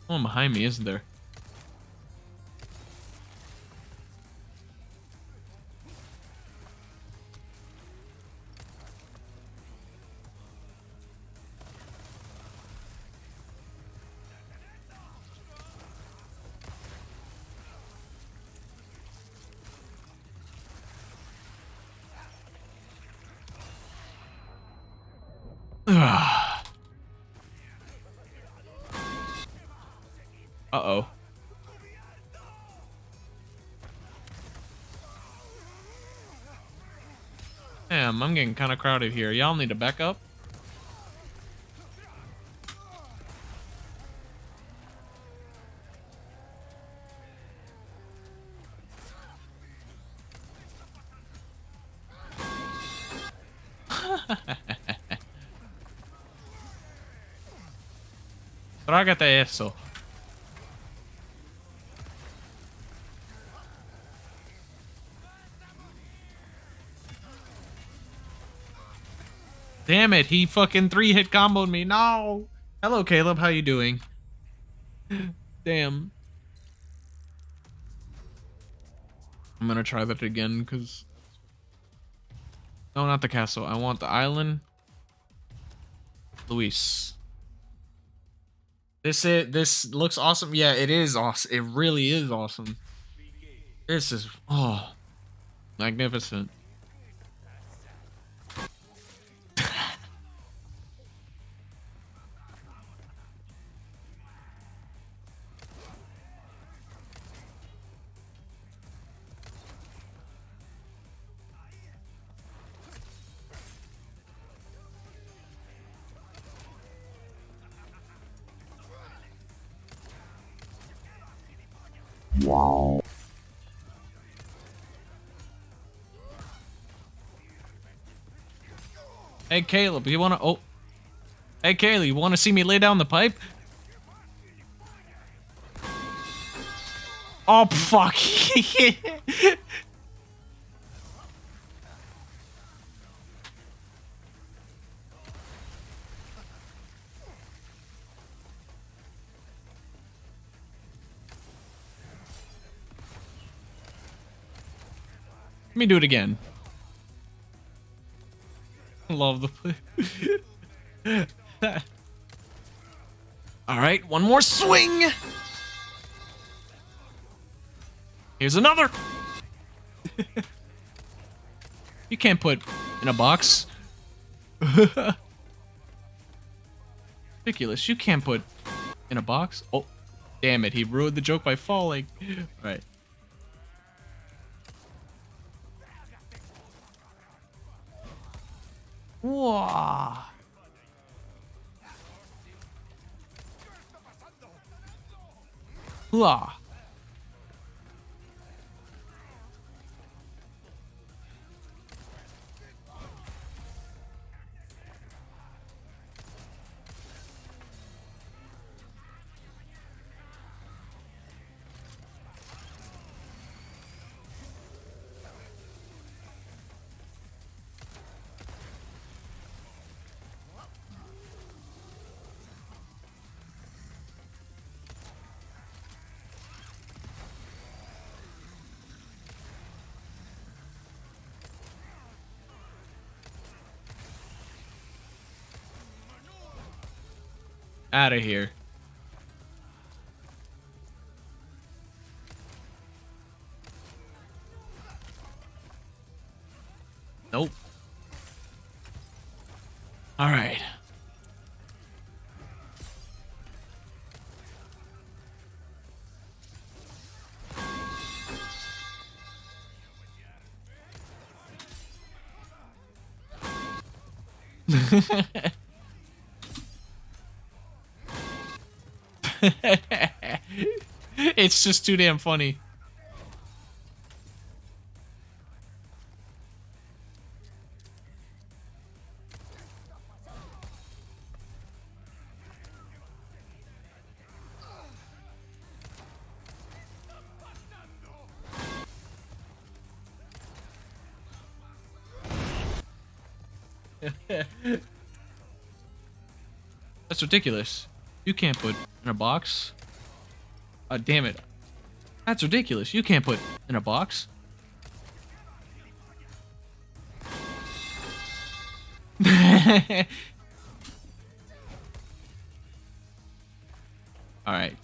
Someone behind me, isn't there? Uh-oh. Damn, I'm getting kind of crowded here. Y'all need to back up. Trágate eso. Damn it, he fucking 3-hit comboed me. No. Hello, Caleb. How you doing? Damn. I'm gonna try that again, because... No, not the castle. I want the island. Luis. This looks awesome. Yeah, it is awesome. It really is awesome. This is... Oh. Magnificent. Wow. Hey, Caleb, you wanna... Oh. Hey, Caleb, you wanna see me lay down the pipe? Oh, fuck. Let me do it again. Love the play. All right, one more swing. Here's another. You can't put in a box. Ridiculous. You can't put in a box. Oh, damn it. He ruined the joke by falling. All right. Whoa. Whoa. Out of here. Nope. All right. It's just too damn funny. That's ridiculous. You can't put in a box. Damn it. That's ridiculous. You can't put in a box. All right.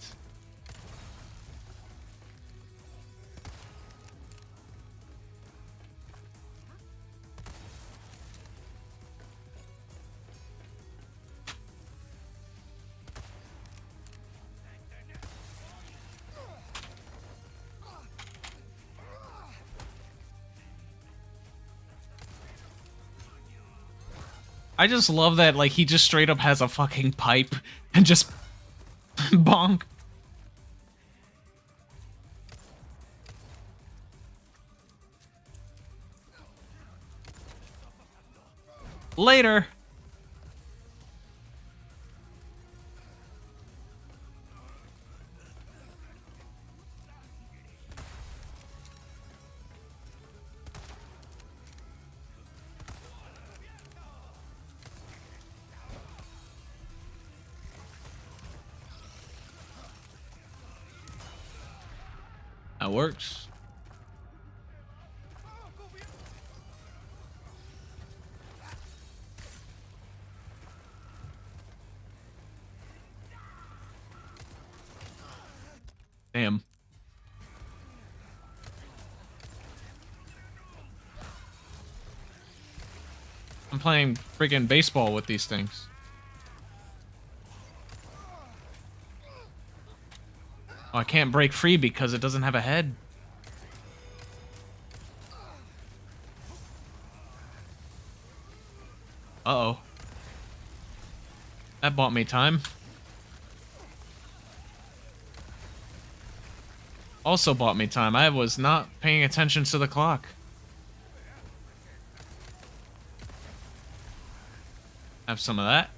I just love that, like, he just straight up has a fucking pipe and just bonk. Later. That works. Damn. I'm playing freaking baseball with these things. Oh, I can't break free because it doesn't have a head. Uh-oh. That bought me time. Also bought me time. I was not paying attention to the clock. Have some of that.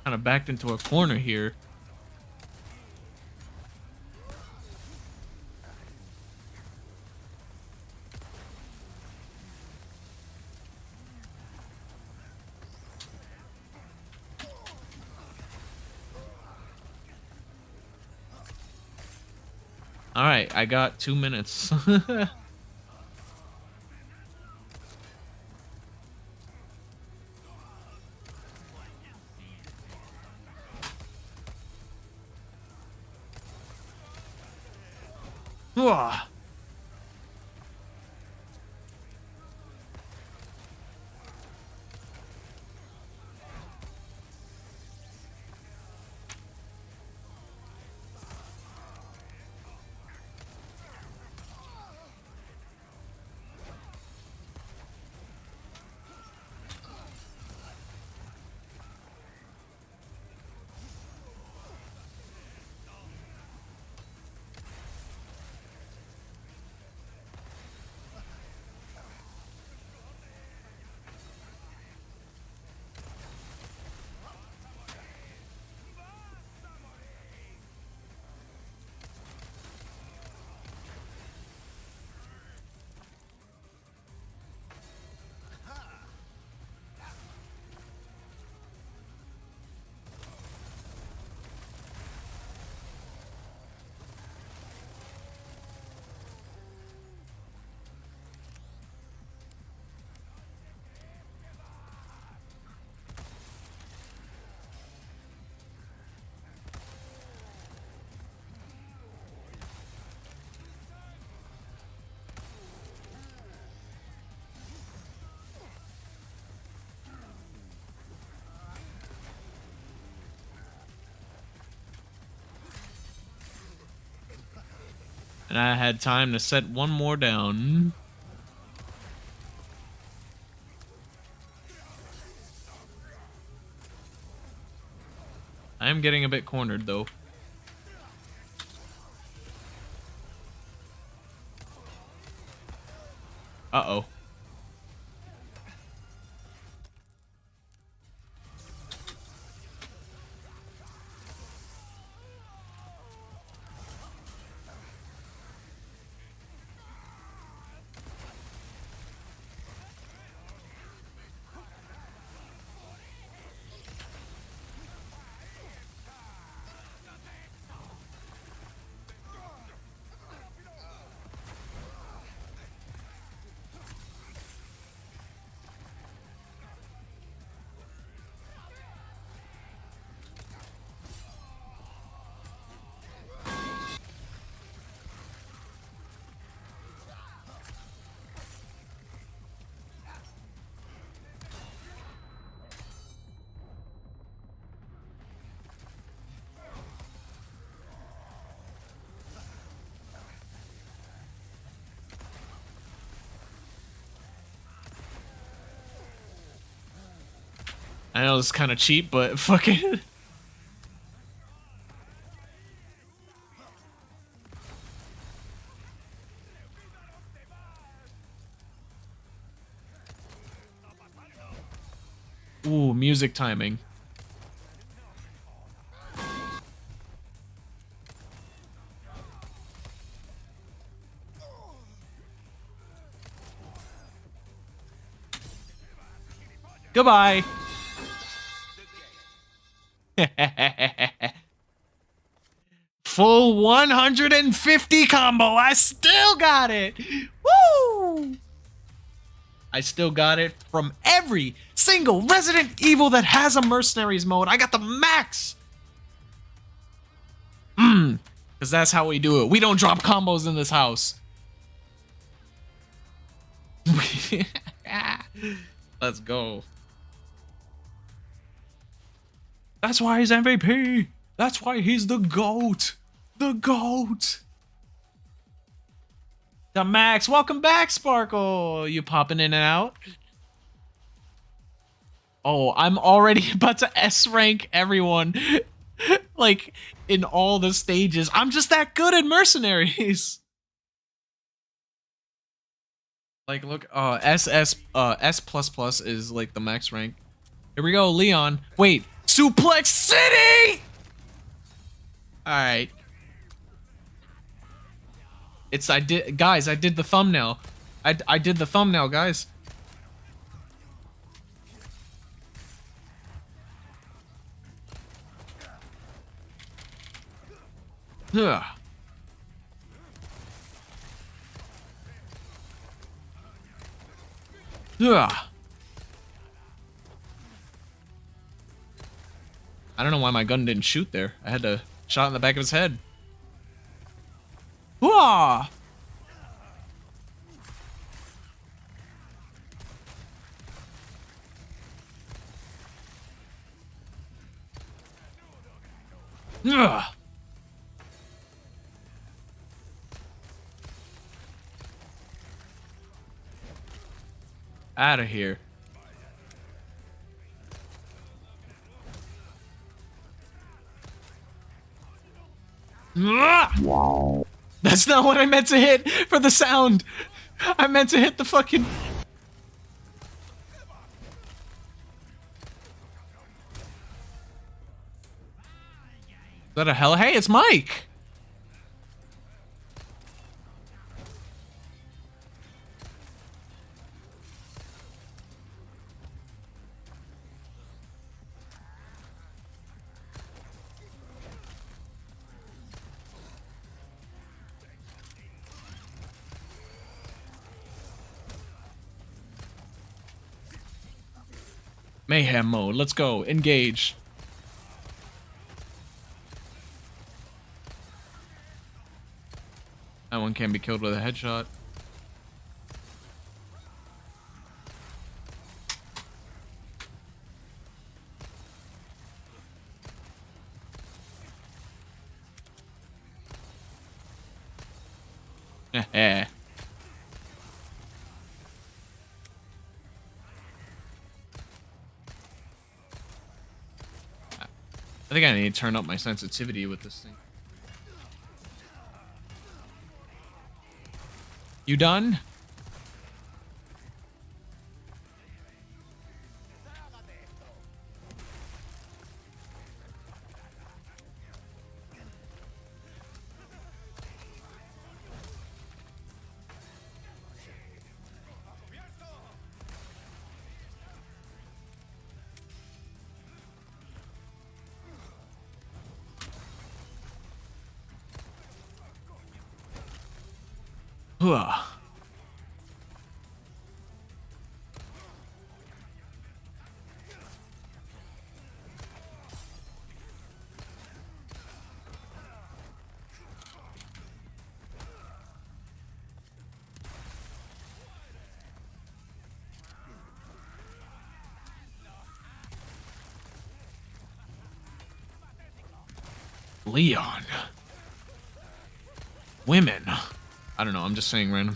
Kind of backed into a corner here. All right, I got 2 minutes. Whoa. And I had time to set one more down. I am getting a bit cornered, though. Uh-oh. I know it's kind of cheap, but fucking... Ooh, music timing. Goodbye. Full 150 combo. I still got it. Woo! I still got it from every single Resident Evil that has a Mercenaries mode. I got the max. Because that's how we do it. We don't drop combos in this house. Let's go. That's why he's MVP. That's why he's the GOAT. The GOAT. The Max. Welcome back, Sparkle. You popping in and out? Oh, I'm already about to S rank everyone. Like, in all the stages. I'm just that good at Mercenaries. Like, look, S++ is like the max rank. Here we go, Leon. Wait, Suplex City! Alright. I did the thumbnail. I did the thumbnail, guys. Ugh. Ugh. I don't know why my gun didn't shoot there. I had to shot in the back of his head. Whoa! Ugh. Out of here. Ugh. That's not what I meant to hit for the sound. I meant to hit the fucking... Is that a hell? Hey, it's Mike! Mayhem mode. Let's go. Engage. That one can't be killed with a headshot. Eh. I think I need to turn up my sensitivity with this thing. You done? Ugh. Leon. Women. I don't know, I'm just saying random.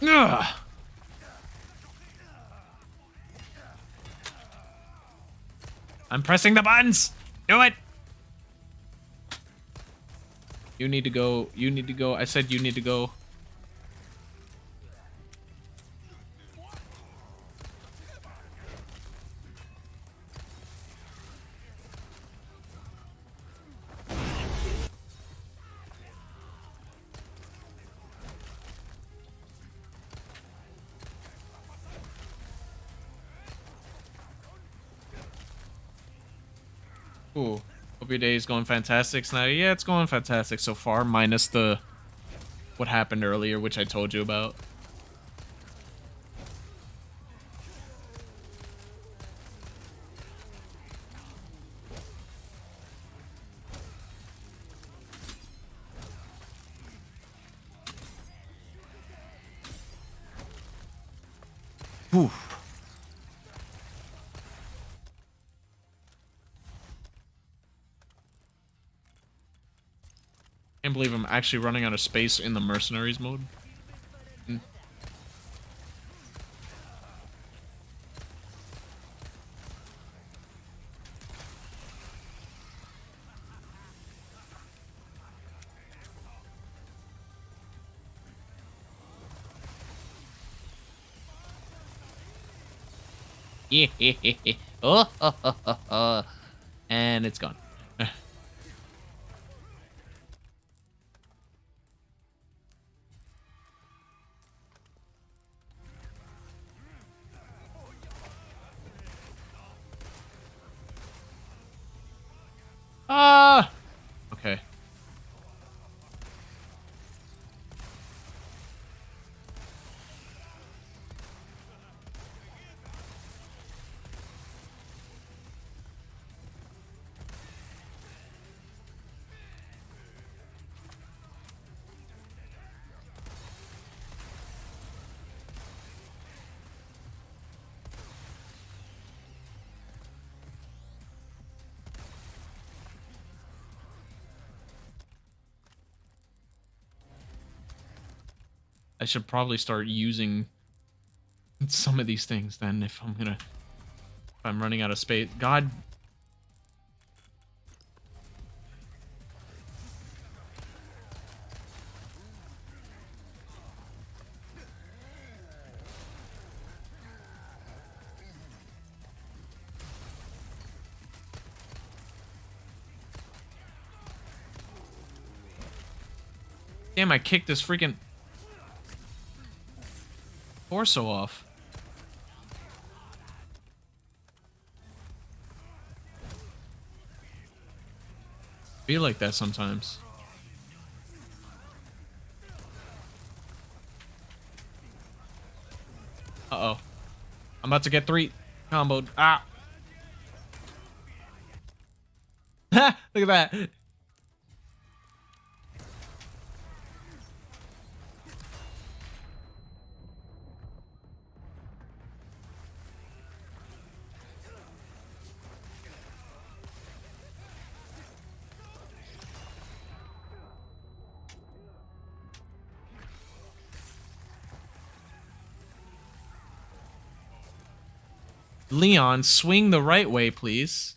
Ugh. I'm pressing the buttons! Do it! You need to go. You need to go. I said you need to go. Ooh. Hope your day is going fantastic, Snivy. Yeah, it's going fantastic so far, minus the what happened earlier, which I told you about. Whew. Can't believe I'm actually running out of space in the Mercenaries mode. Oh, and it's gone. Ah! Okay. I should probably start using some of these things then if I'm running out of space. God. Damn, I kicked this freaking torso off. Feel like that sometimes. Uh-oh. I'm about to get 3 comboed. Ah! Look at that. Leon, swing the right way, please.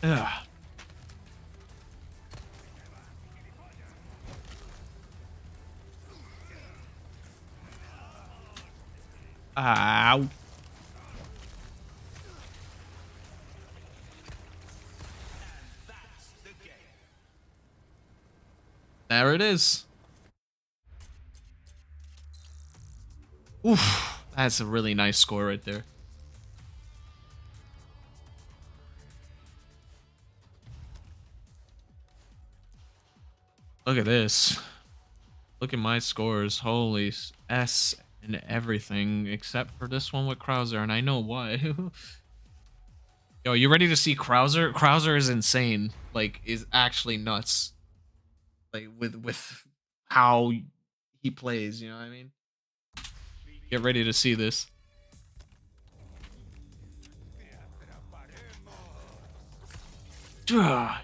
Ugh. Ow. There it is. Oof. That's a really nice score right there. Look at this. Look at my scores. Holy S and everything except for this one with Krauser, and I know why. Yo, you ready to see Krauser? Krauser is insane. Like, is actually nuts. Like with how he plays, you know what I mean? Get ready to see this. Ugh.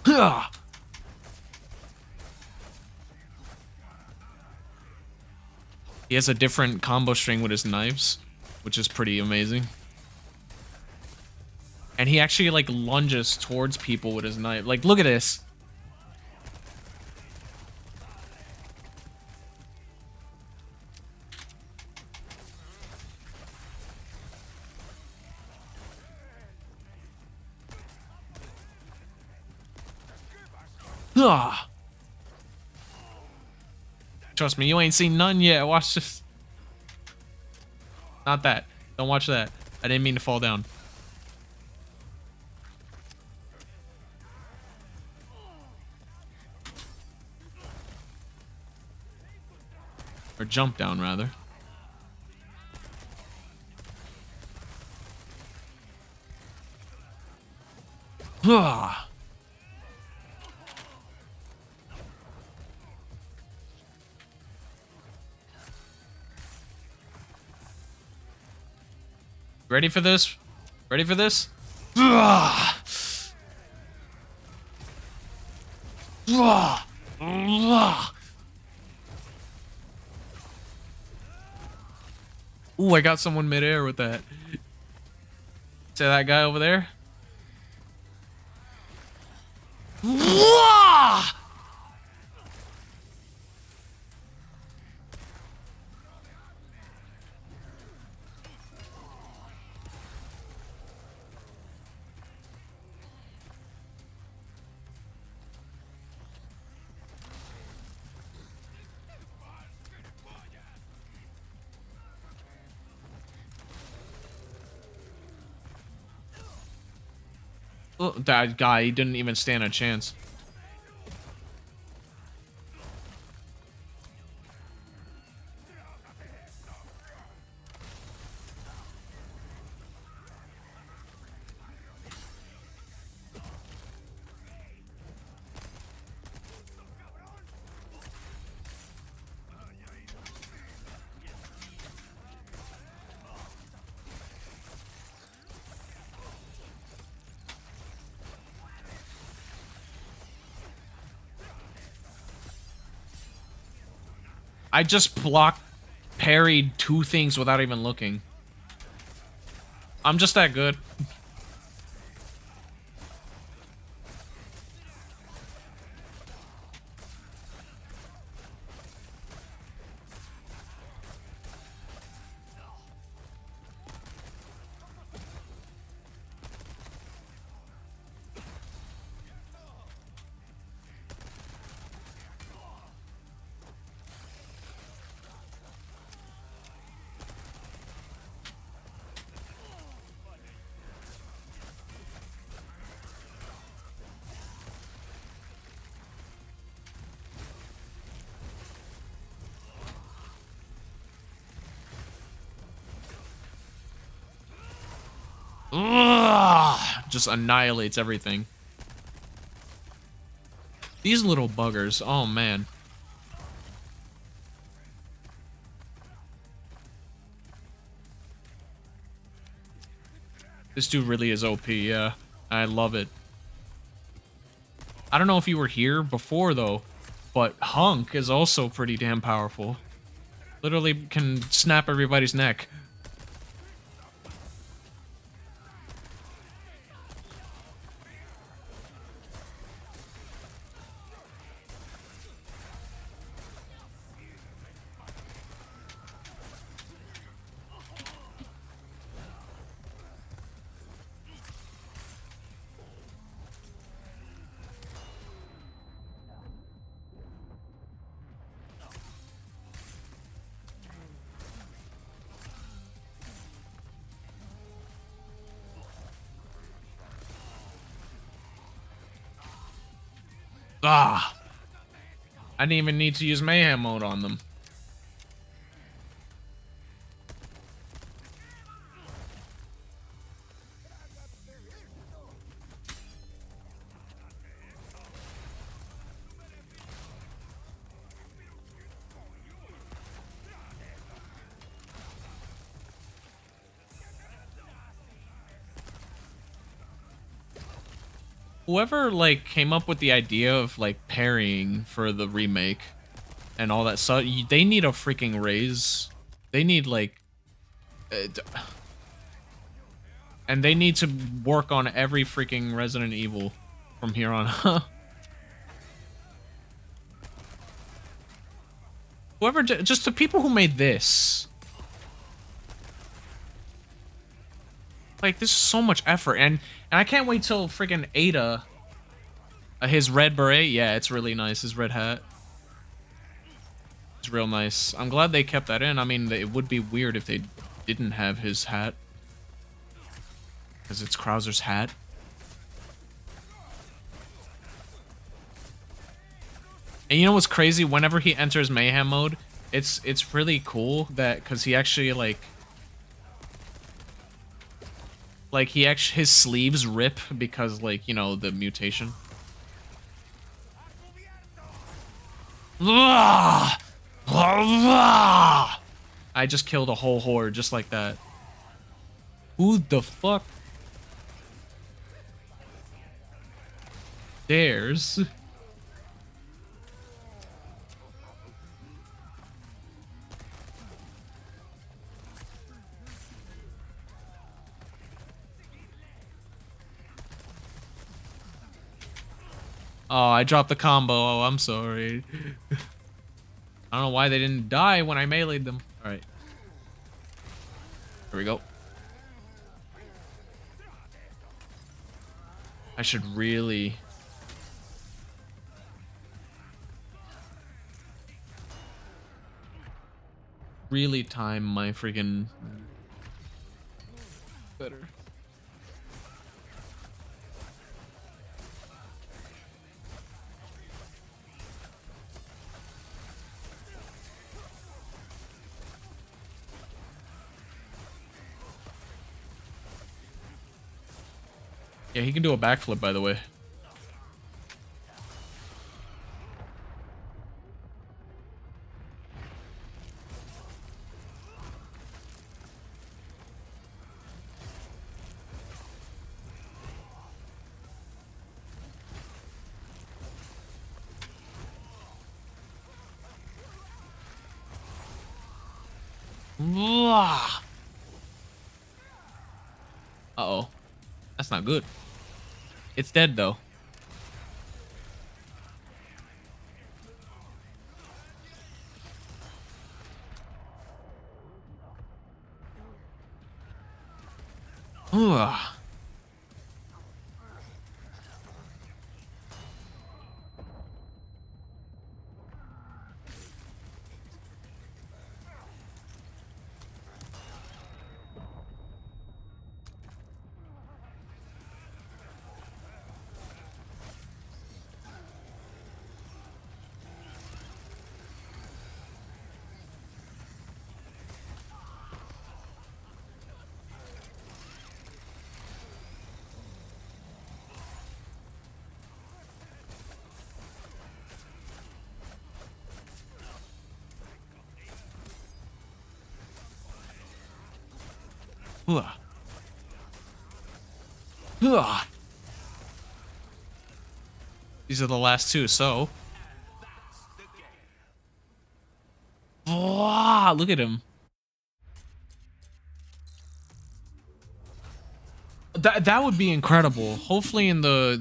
Ugh. He has a different combo string with his knives, which is pretty amazing. And he actually like lunges towards people with his knife. Like, look at this. Ah. Trust me, you ain't seen none yet. Watch this. Not that. Don't watch that. I didn't mean to fall down. Or jump down, rather. Ah. Ready for this? Ready for this? Ah. Ah. Ah. Ooh, I got someone midair with that. See that guy over there? Ah. Oh, that guy, he didn't even stand a chance. I just blocked, parried 2 things without even looking. I'm just that good. Ugh, just annihilates everything. These little buggers, oh man. This dude really is OP, yeah. I love it. I don't know if you were here before though, but Hunk is also pretty damn powerful. Literally can snap everybody's neck. Ah! I didn't even need to use mayhem mode on them. Whoever, like, came up with the idea of, like, parrying for the remake and all that stuff, they need a freaking raise. They need, like... and they need to work on every freaking Resident Evil from here on. Whoever... just the people who made this. Like, this is so much effort, and I can't wait till freaking Ada His red beret, yeah, it's really nice. His red hat. It's real nice. I'm glad they kept that in. I mean, it would be weird if they didn't have his hat. Because it's Krauser's hat. And you know what's crazy? Whenever he enters mayhem mode, it's really cool that because he actually his sleeves rip because like, you know, the mutation. I just killed a whole horde just like that. Who the fuck dares? Oh, I dropped the combo. Oh, I'm sorry. I don't know why they didn't die when I meleeed them. Alright. Here we go. I should really... time my freaking... better. Yeah, he can do a backflip, by the way. Uh-oh. That's not good. It's dead, though. Ugh. Ugh. Ugh. These are the last two, so... Look at him. That would be incredible. Hopefully in the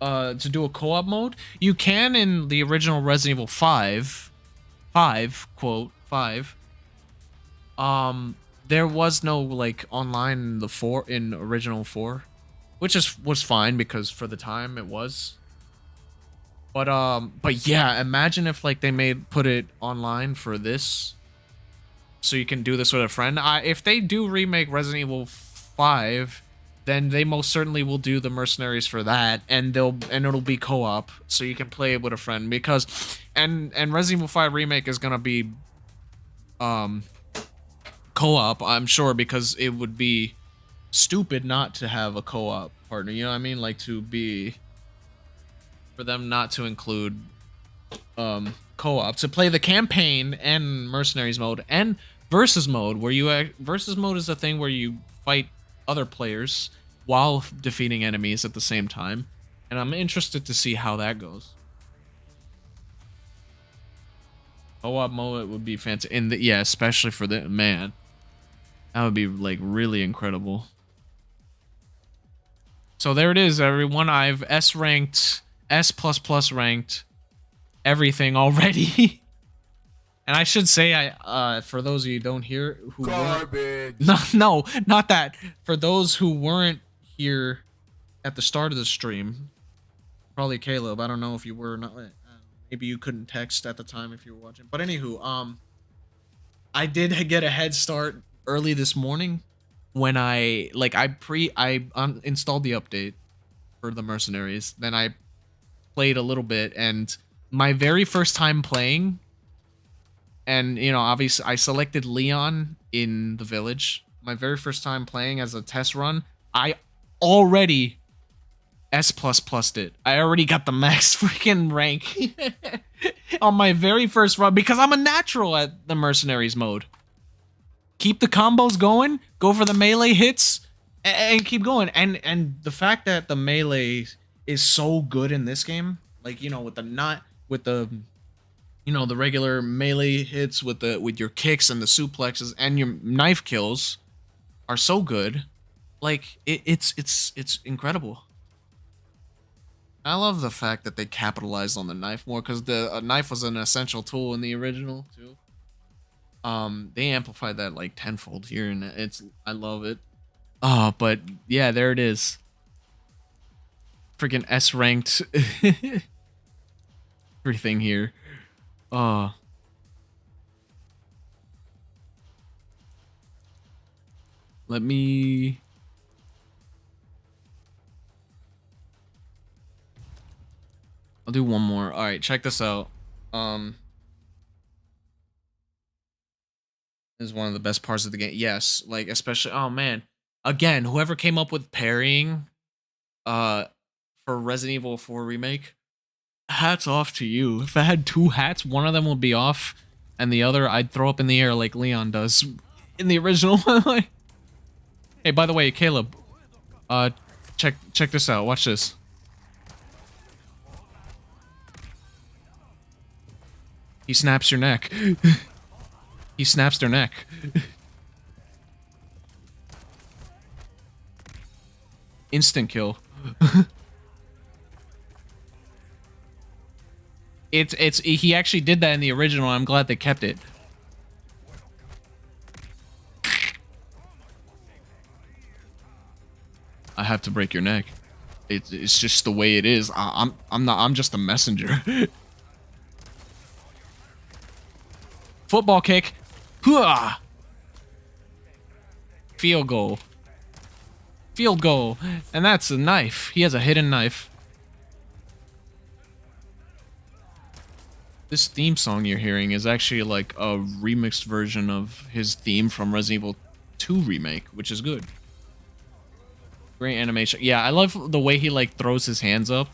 to do a co-op mode. You can in the original Resident Evil 5, quote, 5. There was no like online in the original 4, which was fine because for the time it was. But yeah, imagine if like they put it online for this, so you can do this with a friend. If they do remake Resident Evil 5, then they most certainly will do the Mercenaries for that, and it'll be co-op, so you can play it with a friend because, and Resident Evil 5 remake is gonna be, co-op, I'm sure, because it would be stupid not to have a co-op partner. You know what I mean? Like for them not to include co-op to play the campaign and Mercenaries mode and versus mode, where versus mode is a thing where you fight other players while defeating enemies at the same time, and I'm interested to see how that goes. Co-op mode would be fantastic, yeah, especially for the man. That would be like really incredible. So there it is, everyone. I've S ranked, S++ ranked everything already. And I should say, for those of you who don't hear, who Garbage. no, not that. For those who weren't here at the start of the stream, Probably Caleb. I don't know if you were or not. Maybe you couldn't text at the time if you were watching. But anywho, I did get a head start early this morning when I installed the update for the Mercenaries. Then I played a little bit, and my very first time playing, and you know, obviously I selected Leon in the village. My very first time playing as a test run, I already S++'d it. I already got the max freaking rank on my very first run because I'm a natural at the Mercenaries mode. Keep the combos going, go for the melee hits, and keep going. And the fact that the melee is so good in this game, like, you know, with the you know, the regular melee hits with your kicks and the suplexes and your knife kills are so good. Like it's incredible. I love the fact that they capitalized on the knife more because the knife was an essential tool in the original too. They amplified that like tenfold here, and I love it. But yeah, there it is. Freaking S ranked everything here. Let me. I'll do one more. All right, check this out. This is one of the best parts of the game. Yes, like especially. Oh man, again, whoever came up with parrying, for Resident Evil 4 remake, hats off to you. If I had two hats, one of them would be off, and the other I'd throw up in the air like Leon does in the original. Hey, by the way, Caleb, check this out. Watch this. He snaps your neck. He snaps their neck. Instant kill. He actually did that in the original. I'm glad they kept it. I have to break your neck. It's just the way it is. I'm just a messenger. Football kick. Hooah! Field goal. Field goal. And that's a knife. He has a hidden knife. This theme song you're hearing is actually like a remixed version of his theme from Resident Evil 2 Remake, which is good. Great animation. Yeah, I love the way he like throws his hands up.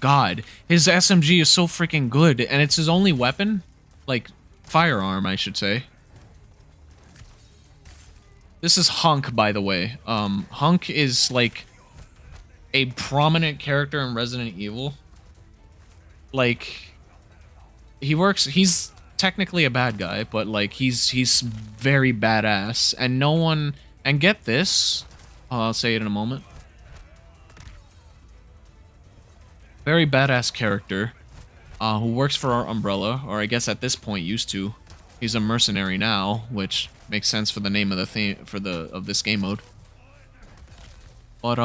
God, his SMG is so freaking good, and it's his only weapon, like firearm, I should say. This is Hunk, by the way. Hunk is like a prominent character in Resident Evil. Like, he's technically a bad guy, but like he's very badass, and no one. And get this, I'll say it in a moment. Very badass character, who works for our Umbrella, or I guess at this point used to. He's a mercenary now, which makes sense for the name of the thing of this game mode. But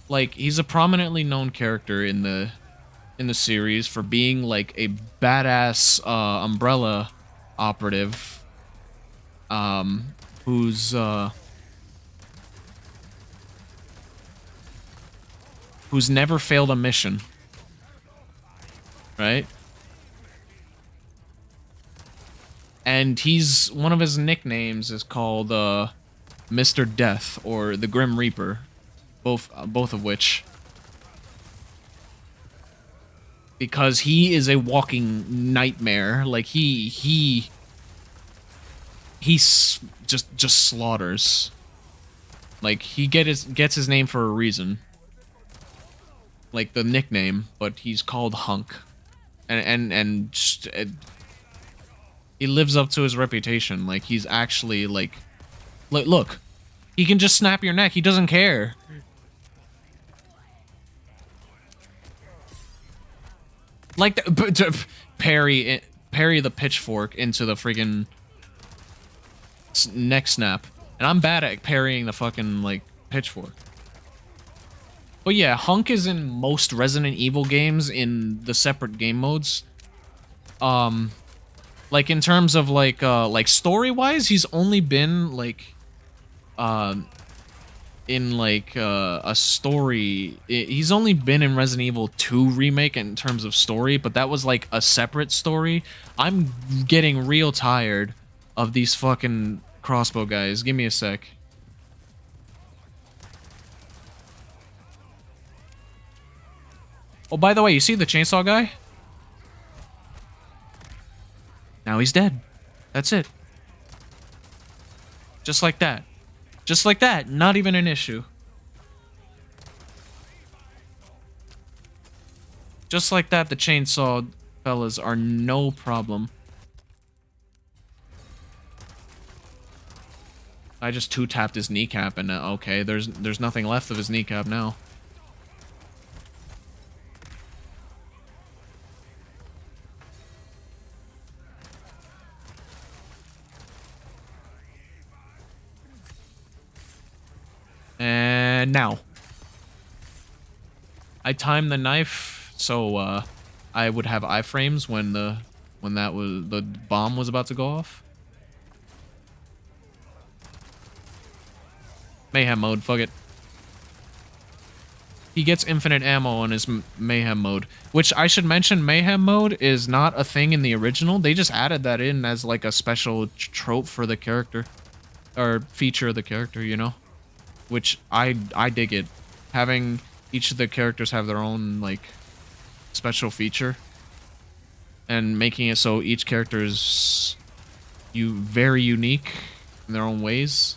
like he's a prominently known character in the series for being like a badass Umbrella operative, who's never failed a mission, right? And he's one of his nicknames is called Mr. Death or the Grim Reaper, both of which, because he is a walking nightmare. Like he's just slaughters. Like he gets his name for a reason. Like the nickname, but he's called Hunk, and just, he lives up to his reputation. Like he's actually like, look, he can just snap your neck. He doesn't care. Like to parry the pitchfork into the friggin' neck snap, and I'm bad at parrying the fucking like pitchfork. But yeah, Hunk is in most Resident Evil games in the separate game modes. Like in terms of like story wise, he's only been like in like a story. He's only been in Resident Evil 2 remake in terms of story, but that was like a separate story. I'm getting real tired of these fucking crossbow guys. Give me a sec. Oh, by the way, you see the chainsaw guy? Now he's dead. That's it. Just like that. Just like that. Not even an issue. Just like that, the chainsaw fellas are no problem. I just two-tapped his kneecap and okay, there's nothing left of his kneecap now. And now. I timed the knife so I would have iframes when the bomb was about to go off. Mayhem mode, fuck it. He gets infinite ammo on his mayhem mode, which I should mention, mayhem mode is not a thing in the original. They just added that in as like a special trope for the character, or feature of the character, you know, which I dig it. Having each of the characters have their own like special feature and making it so each character is very unique in their own ways.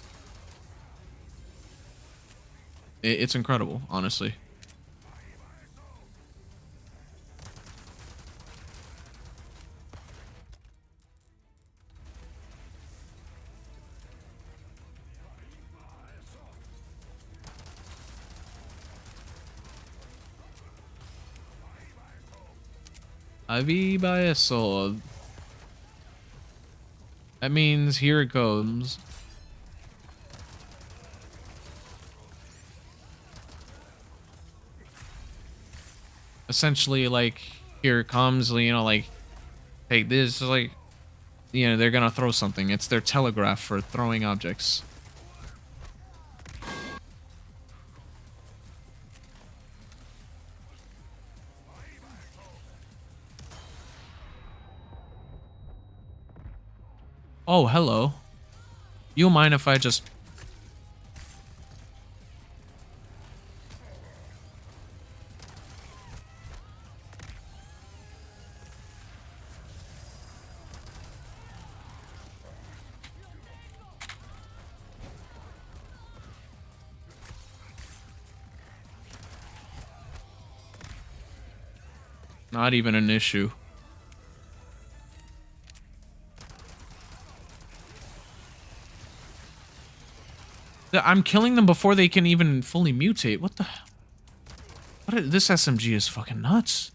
It's incredible, honestly. IV by a sword. That means here it comes. Essentially, like, here it comes, you know, like, take this, like, you know, they're gonna throw something. It's their telegraph for throwing objects. Oh, hello. You mind if I just... Not even an issue. I'm killing them before they can even fully mutate. What the... This SMG is fucking nuts.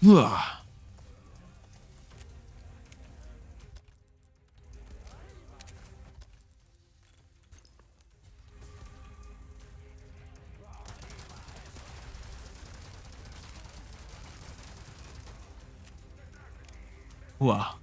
Ugh. Wow.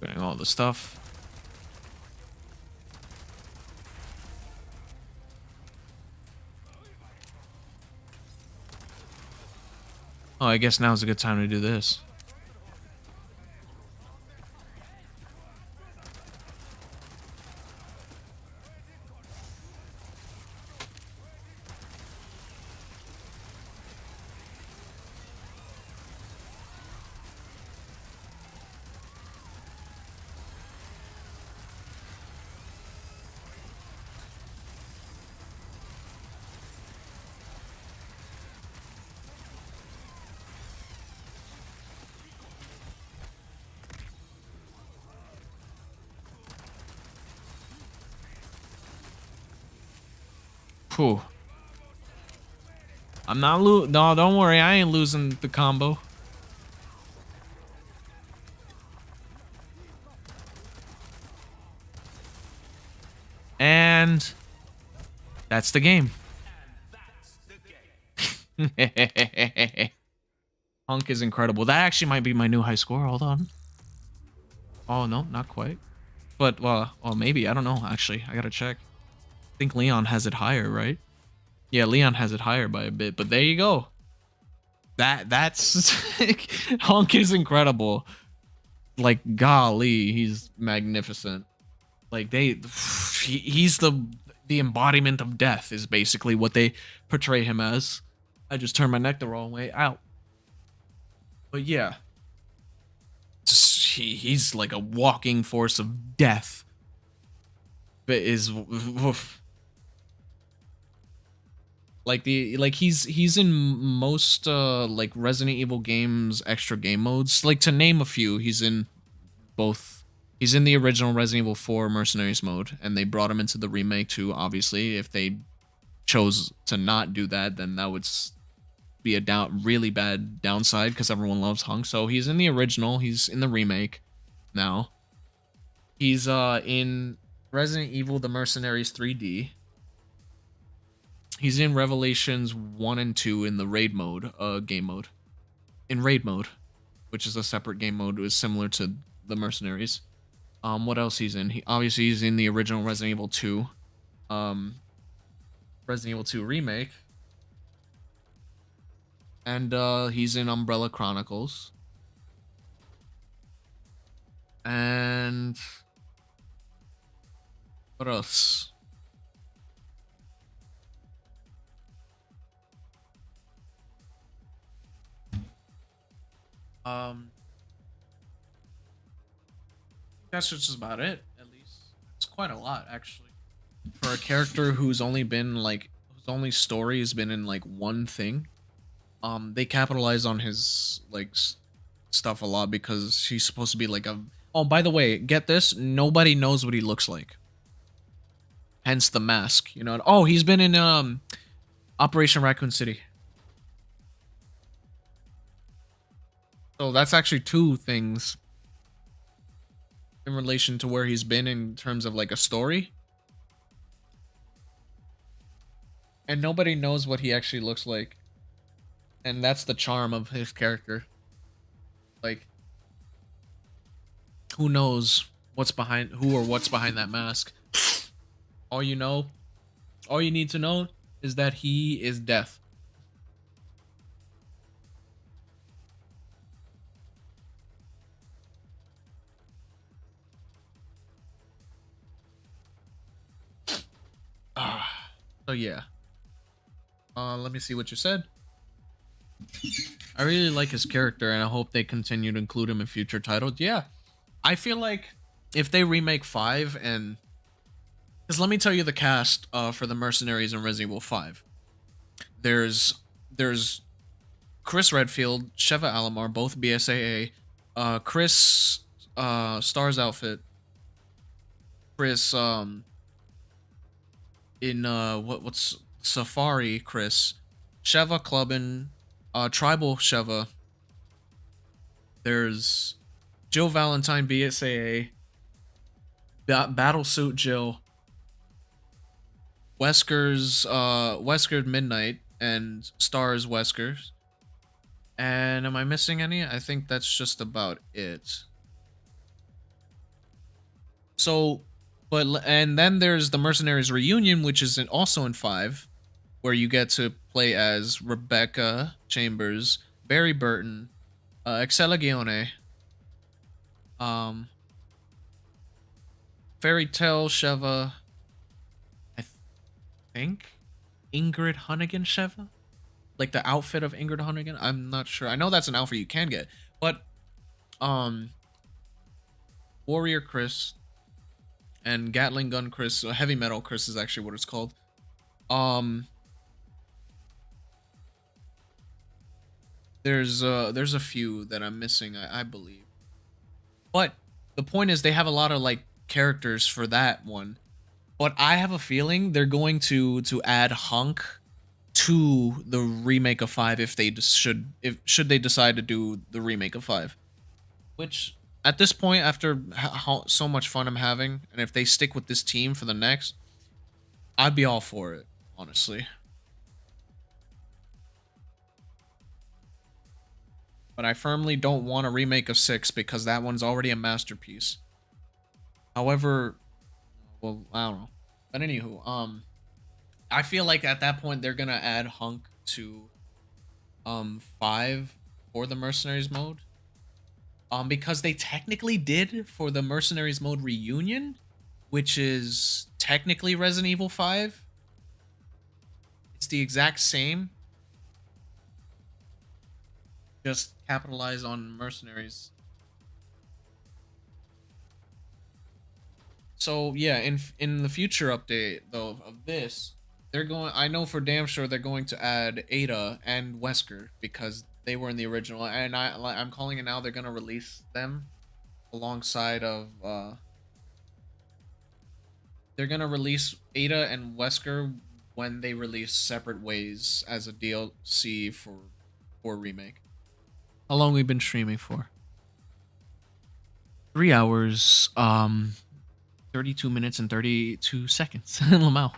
Getting all the stuff. Oh, I guess now's a good time to do this. Whew. I'm not no, don't worry, I ain't losing the combo. And that's the game. Hunk is incredible. That actually might be my new high score. Hold on. Oh, no, not quite. But, well, maybe. I don't know, actually. I gotta check. I think Leon has it higher, right? Yeah, Leon has it higher by a bit. But there you go. That's... Hunk is incredible. Like, golly, he's magnificent. Like, he's the embodiment of death is basically what they portray him as. I just turned my neck the wrong way. Out. But yeah. He's like a walking force of death. But is like he's in most like Resident Evil games extra game modes. Like to name a few, he's in both. He's in the original Resident Evil 4 Mercenaries mode, and they brought him into the remake too. Obviously, if they chose to not do that, then that would be a really bad downside because everyone loves Hunk. So he's in the original. He's in the remake now. He's in Resident Evil the Mercenaries 3D. He's in Revelations 1 and 2 in the raid mode, game mode. In raid mode, which is a separate game mode, is similar to the Mercenaries. What else he's in? Obviously he's in the original Resident Evil 2. Resident Evil 2 remake. And he's in Umbrella Chronicles. And what else? That's just about it, at least. It's quite a lot, actually. For a character who's only been like whose only story has been in like one thing. They capitalize on his like stuff a lot because he's supposed to be like a... Oh, by the way, get this, nobody knows what he looks like. Hence the mask, you know. Oh, he's been in Operation Raccoon City. So that's actually two things in relation to where he's been in terms of like a story. And nobody knows what he actually looks like. And that's the charm of his character. Like, who knows what's behind what's behind that mask? All you need to know is that he is death. So yeah. Let me see what you said. I really like his character, and I hope they continue to include him in future titles. Yeah, I feel like if they remake 5 and... Because let me tell you the cast for the Mercenaries in Resident Evil 5. There's Chris Redfield, Sheva Alomar, both BSAA. Chris Star's outfit. Chris in what's Safari Chris. Sheva Clubbin, Tribal Sheva. There's Jill Valentine BSAA. Battlesuit Jill. Wesker's Wesker Midnight and Stars Weskers. And am I missing any? I think that's just about it. So, and then there's the Mercenaries Reunion, which is also in 5, where you get to play as Rebecca Chambers, Barry Burton, Excella Gione, um, Fairy Tale Sheva, I think Ingrid Hunnigan Sheva, like the outfit of Ingrid Hunnigan. I'm not sure. I know that's an outfit you can get, but um, Warrior Chris and Gatling Gun Chris, Heavy Metal Chris is actually what it's called. Um, there's a few that I'm missing, I believe, but the point is they have a lot of like characters for that one. But I have a feeling they're going to add Hunk to the remake of 5 if they should they decide to do the remake of 5. Which at this point, after how so much fun I'm having, and if they stick with this team for the next, I'd be all for it, honestly. But I firmly don't want a remake of 6 because that one's already a masterpiece. However, well, I don't know. But anywho, I feel like at that point they're gonna add Hunk to 5 for the Mercenaries mode. Because they technically did for the Mercenaries mode reunion, which is technically Resident Evil 5. It's the exact same, just capitalize on Mercenaries. So yeah, in the future update though of this, they're going. I know for damn sure they're going to add Ada and Wesker because they were in the original, and I'm calling it now. They're gonna release them alongside of. They're gonna release Ada and Wesker when they release Separate Ways as a DLC for remake. How long we been streaming for? 3 hours. 32 minutes and 32 seconds. Lamau.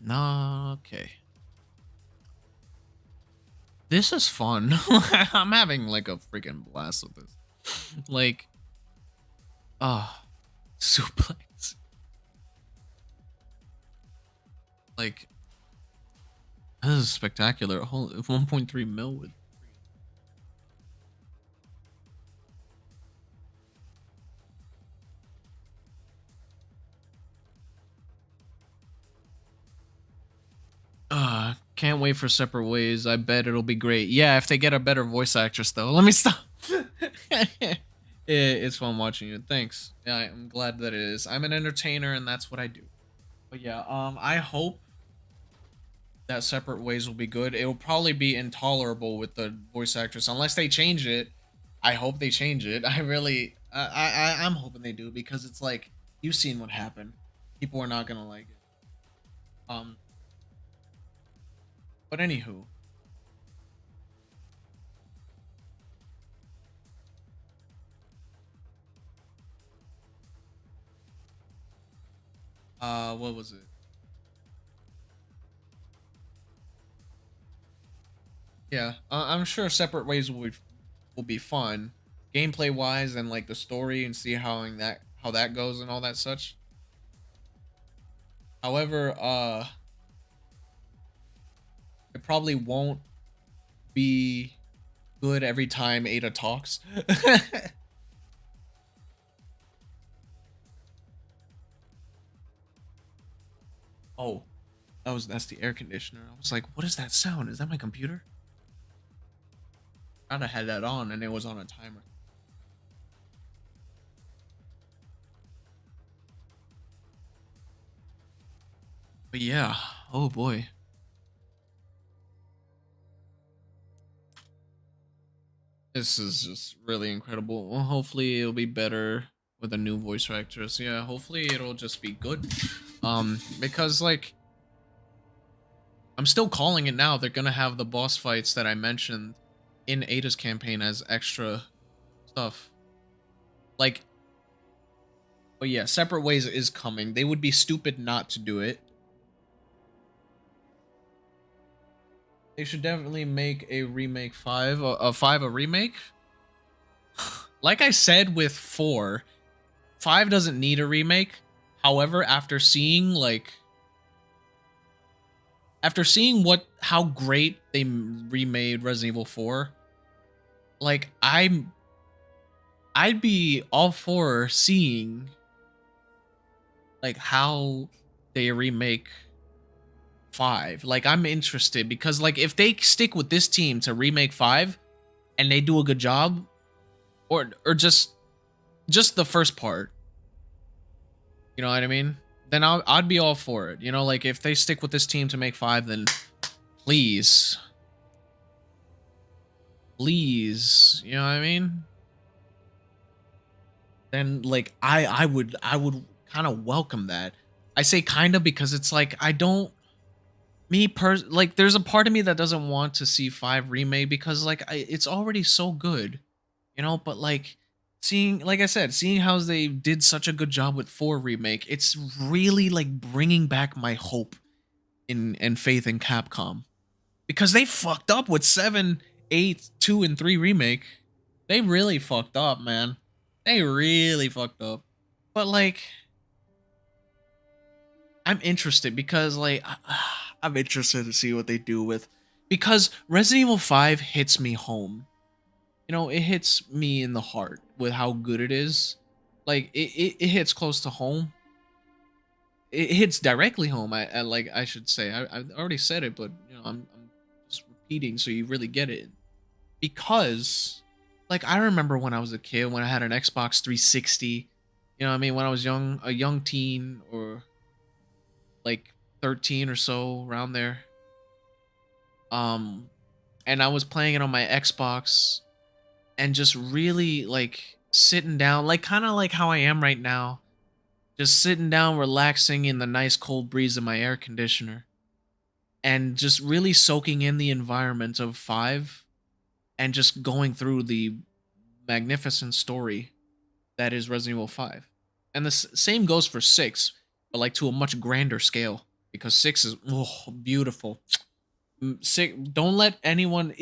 No, okay. This is fun. I'm having like a freaking blast with this. Like, suplex. Like, this is spectacular. A whole 1.3 mil with. Can't wait for Separate Ways. I bet it'll be great. Yeah, if they get a better voice actress though. Let me stop. It's fun watching you. Thanks. Yeah, I'm glad that it is. I'm an entertainer and that's what I do. But yeah, I hope that Separate Ways will be good. It will probably be intolerable with the voice actress unless they change it. I hope they change it. I really I'm hoping they do because it's like you've seen what happened. People are not going to like it. But anywho, what was it? Yeah, I'm sure Separate Ways will be fun, gameplay wise, and like the story, and see how that goes and all that such. However, it probably won't be good every time Ada talks. Oh, that's the air conditioner. I was like, what is that sound? Is that my computer? I had that on and it was on a timer. But yeah, oh boy. This is just really incredible. Well, hopefully it'll be better with a new voice actress. Yeah, hopefully it'll just be good. Because like I'm still calling it now. They're gonna have the boss fights that I mentioned in Ada's campaign as extra stuff. Like, but yeah, Separate Ways is coming. They would be stupid not to do it. They should definitely make a remake 5, a 5 a remake. like I said with 4, 5 doesn't need a remake. However, after seeing how great they remade Resident Evil 4, like I'd be all for seeing like how they remake 5. Like I'm interested because like if they stick with this team to remake 5 and they do a good job, or just the first part, you know what I mean? Then I'd be all for it. You know, like if they stick with this team to make 5, then please, please, you know what I mean? Then like I would kind of welcome that. I say kind of because it's like I don't like there's a part of me that doesn't want to see 5 remake because like it's already so good, you know, but like seeing, like I said, seeing how they did such a good job with 4 remake, it's really like bringing back my hope in and faith in Capcom, because they fucked up with 7, 8, 2 and 3 remake. They really fucked up, man. They really fucked up. But like I'm interested because like I'm interested to see what they do with, because Resident Evil 5 hits me home. You know, it hits me in the heart with how good it is. Like it hits close to home. It hits directly home. I should say. I already said it, but you know, I'm just repeating so you really get it. Because like I remember when I was a kid, when I had an Xbox 360, you know what I mean, when I was a young teen, or like 13 or so, around there. Um and I was playing it on my Xbox and just really like sitting down, like kind of like how I am right now, just sitting down relaxing in the nice cold breeze of my air conditioner and just really soaking in the environment of 5 and just going through the magnificent story that is Resident Evil 5. And the same goes for 6, but like to a much grander scale, because 6 is beautiful. 6, don't let anyone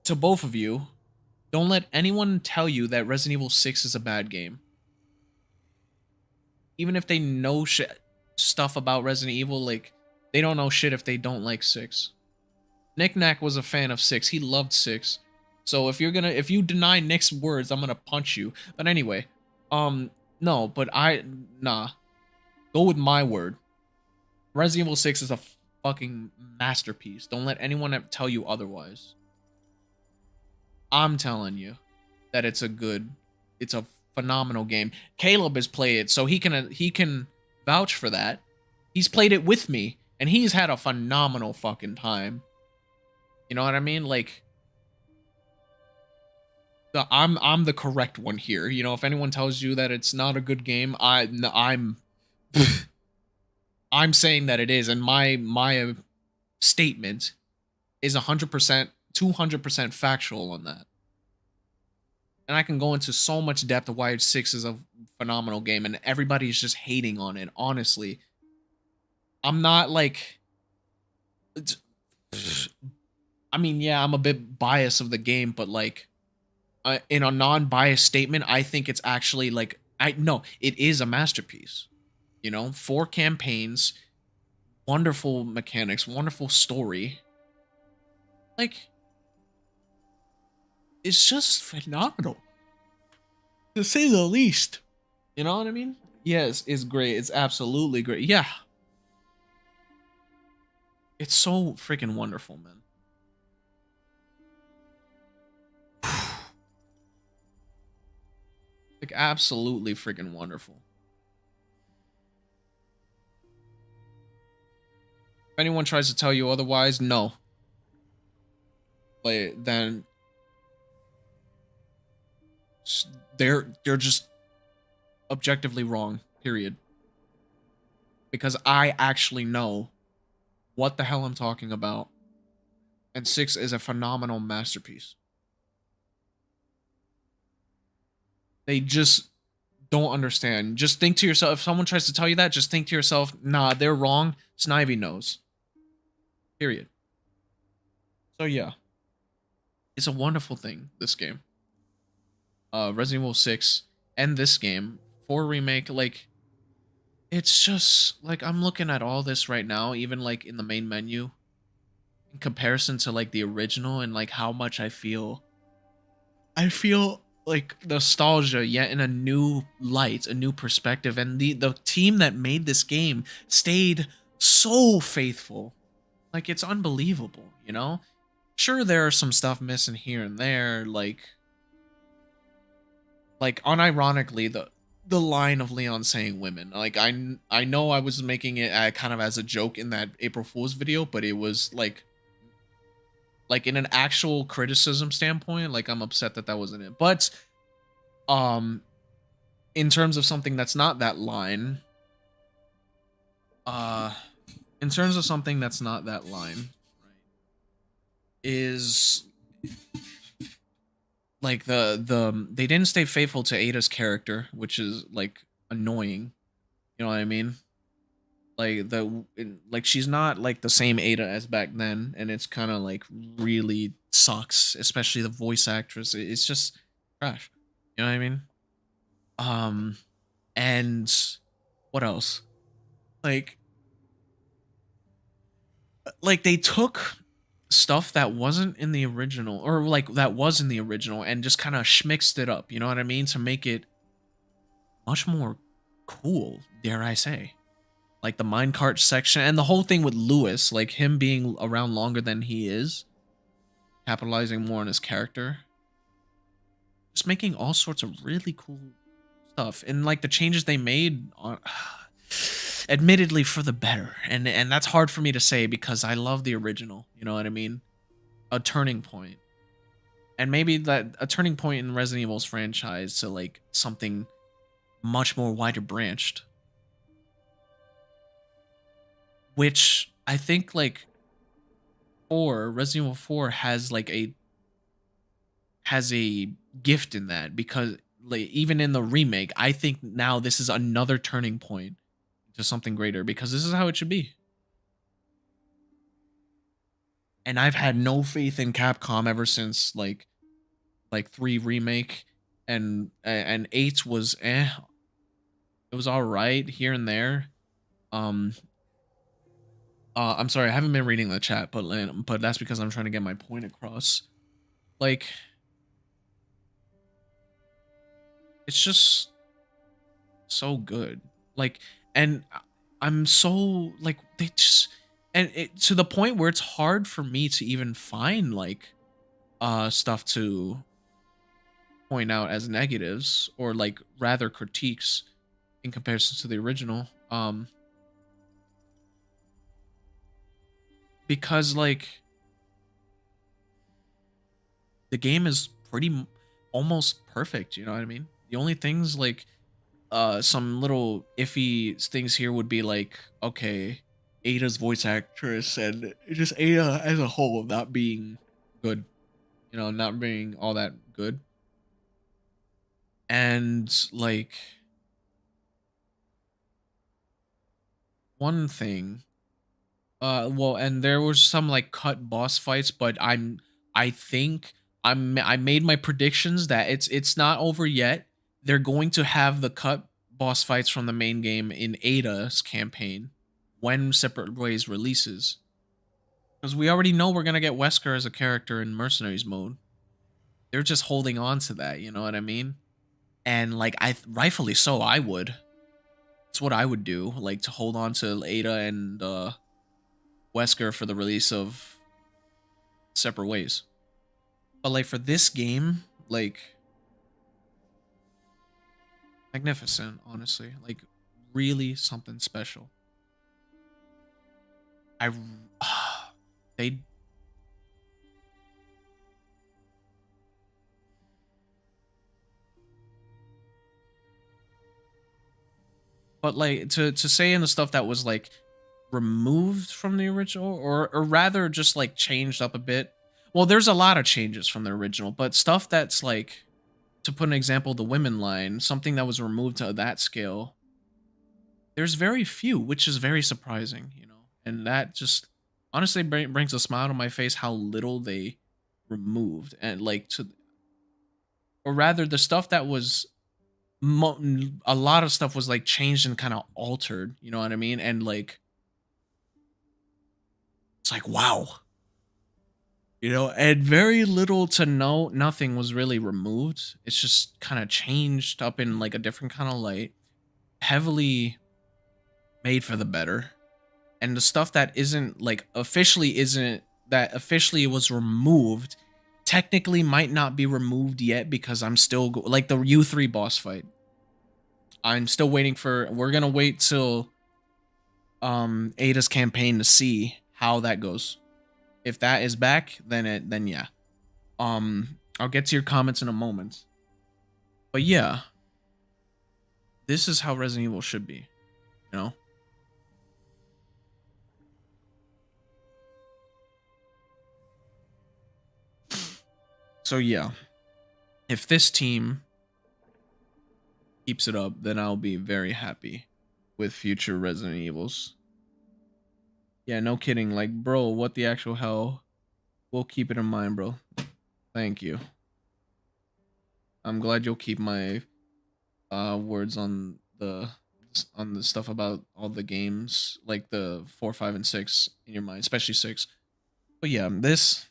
to both of you, don't let anyone tell you that Resident Evil 6 is a bad game. Even if they know stuff about Resident Evil, like they don't know shit if they don't like 6. Nick Nack was a fan of 6. He loved 6. So if you deny Nick's words, I'm gonna punch you. But anyway, no, but nah. Go with my word. Resident Evil 6 is a fucking masterpiece. Don't let anyone tell you otherwise. I'm telling you that it's a phenomenal game. Caleb has played it, so he can vouch for that. He's played it with me, and he's had a phenomenal fucking time. You know what I mean? Like, I'm the correct one here. You know, if anyone tells you that it's not a good game, I'm I'm saying that it is, and my statement is 100%, 200% factual on that. And I can go into so much depth of why 6 is a phenomenal game, and everybody's just hating on it. Honestly, I'm not like, I mean, yeah, I'm a bit biased of the game, but like, in a non-biased statement, I think it's actually like, it is a masterpiece. You know, 4 campaigns, wonderful mechanics, wonderful story. Like, it's just phenomenal, to say the least. You know what I mean? Yes, it's great. It's absolutely great. Yeah. It's so freaking wonderful, man. Like, absolutely freaking wonderful. If anyone tries to tell you otherwise, no. Like, then they're just objectively wrong, period. Because I actually know what the hell I'm talking about. And 6 is a phenomenal masterpiece. They just don't understand. Just think to yourself, if someone tries to tell you that, just think to yourself, nah, they're wrong. Snivy knows. Period. So yeah. It's a wonderful thing, this game. Resident Evil 6 and this game, 4 remake, like it's just like I'm looking at all this right now, even like in the main menu, in comparison to like the original and like how much I feel like nostalgia yet in a new light, a new perspective. And the team that made this game stayed so faithful. Like it's unbelievable, you know? Sure there are some stuff missing here and there, like unironically the line of Leon saying women. Like I know I was making it kind of as a joke in that April Fool's video, but it was like in an actual criticism standpoint, like I'm upset that that wasn't it. But um in terms of something that's not that line, uh in terms of something that's not that line, right, is like they didn't stay faithful to Ada's character, which is like annoying. You know what I mean? Like she's not like the same Ada as back then, and it's kind of like really sucks, especially the voice actress. It's just trash. You know what I mean? Um, and what else? Like like they took stuff that wasn't in the original, or like that was in the original, and just kind of schmixed it up. You know what I mean? To make it much more cool, dare I say? Like the minecart section and the whole thing with Lewis, like him being around longer than he is, capitalizing more on his character, just making all sorts of really cool stuff. And like the changes they made on admittedly for the better. And that's hard for me to say because I love the original, you know what I mean? A turning point. And maybe that a turning point in Resident Evil's franchise to like something much more wider branched, which I think like 4 Resident Evil 4 has a gift in that, because like even in the remake, I think now this is another turning point to something greater, because this is how it should be. And I've had no faith in Capcom ever since like 3 remake, and 8 was it was all right here and there. Um I'm sorry, I haven't been reading the chat, but that's because I'm trying to get my point across. Like it's just so good. Like, and I'm so like they just, and it to the point where it's hard for me to even find like stuff to point out as negatives, or like rather critiques in comparison to the original. Because like the game is almost perfect, you know what I mean? The only things like some little iffy things here would be like, okay, Ada's voice actress and just Ada as a whole not being good, you know, not being all that good. And like one thing, well, and there was some like cut boss fights, but I think I made my predictions that it's not over yet. They're going to have the cut boss fights from the main game in Ada's campaign when Separate Ways releases. Because we already know we're gonna get Wesker as a character in Mercenaries mode. They're just holding on to that, you know what I mean? And like I rightfully so, I would. It's what I would do, like to hold on to Ada and Wesker for the release of Separate Ways. But like for this game, like magnificent, honestly. Like really something special. I they but like to say in the stuff that was like removed from the original, or rather just like changed up a bit. Well, there's a lot of changes from the original, but stuff that's like, to put an example, the women line, something that was removed to that scale, there's very few, which is very surprising, you know. And that just honestly brings a smile to my face how little they removed, and like to, or rather, the stuff that was a lot of stuff was like changed and kind of altered. You know what I mean? And like it's like wow, and very little to no nothing was really removed. It's just kind of changed up in like a different kind of light, heavily made for the better. And the stuff that isn't like officially isn't that officially was removed technically might not be removed yet because I'm still like the U3 boss fight. I'm still waiting for, we're going to wait till Ada's campaign to see how that goes. If that is back, then yeah. I'll get to your comments in a moment. But yeah, this is how Resident Evil should be, you know? So yeah, if this team keeps it up, then I'll be very happy with future Resident Evils. Yeah, no kidding. Like, bro, what the actual hell? We'll keep it in mind, bro. Thank you. I'm glad you'll keep my words on the stuff about all the games, like the 4, 5, and 6 in your mind, especially 6. But yeah, this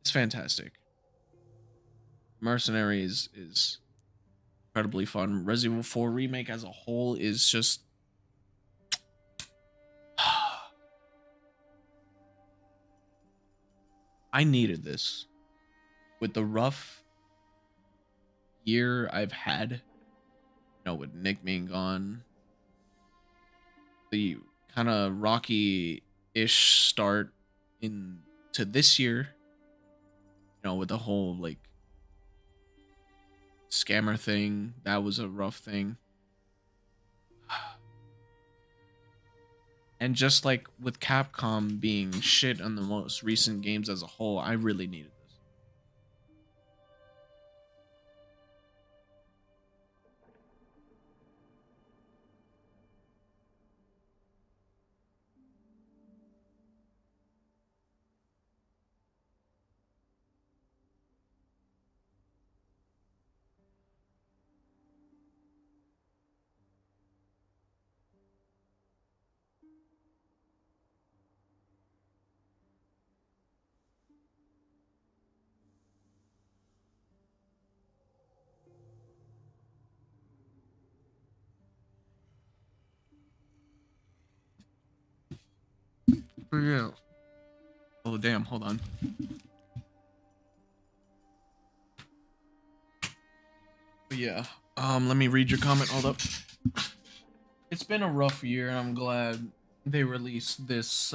is fantastic. Mercenaries is incredibly fun. Resident Evil 4 remake as a whole is just I needed this with the rough year I've had, with Nick being gone, the kind of rocky-ish start into this year, with the whole like scammer thing. That was a rough thing. And just like with Capcom being shit on the most recent games as a whole, I really needed this. Yeah. Oh damn, hold on. But yeah. Let me read your comment. Hold up. It's been a rough year, and I'm glad they released this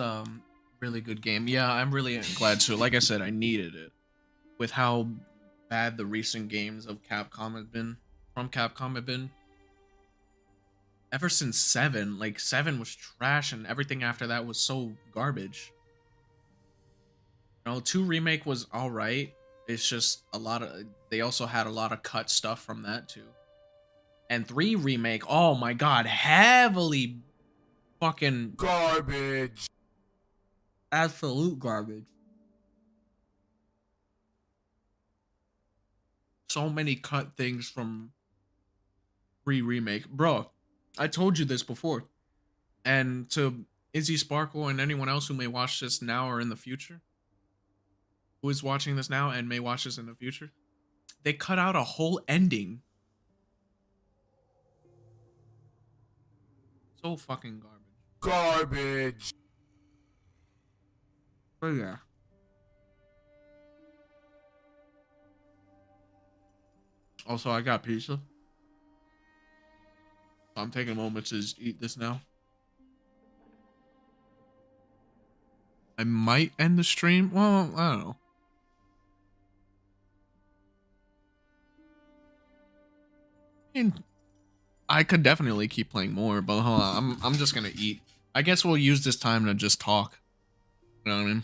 really good game. Yeah, I'm really glad to. Like I said, I needed it with how bad the recent games of Capcom have been from Capcom have been. Ever since 7, like 7 was trash, and everything after that was so garbage. 2 remake was all right. It's just a lot of, they also had a lot of cut stuff from that too. And 3 remake, oh my god, heavily fucking Garbage. absolute garbage. So many cut things from 3 remake. Bro, I told you this before. And to Izzy Sparkle and anyone else who may watch this now or in the future, who is watching this now and may watch this in the future, they cut out a whole ending. So fucking garbage. Garbage. But yeah. Also, I got pizza. I'm taking a moment to just eat this now. I might end the stream. Well, I don't know. I mean, I could definitely keep playing more, but hold on. I'm just gonna eat. I guess we'll use this time to just talk. You know what I mean?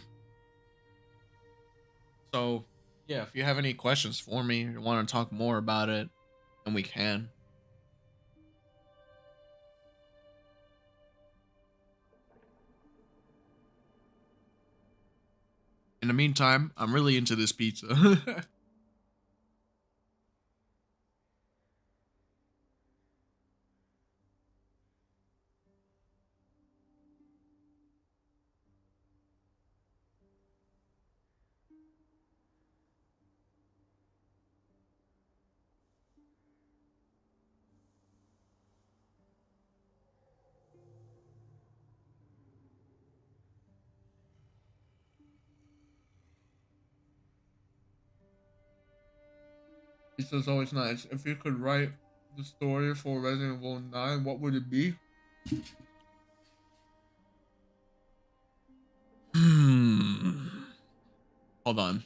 So, yeah, if you have any questions for me or want to talk more about it, then we can. In the meantime, I'm really into this pizza. Pizza's always nice. If you could write the story for Resident Evil 9, what would it be? Hmm. Hold on.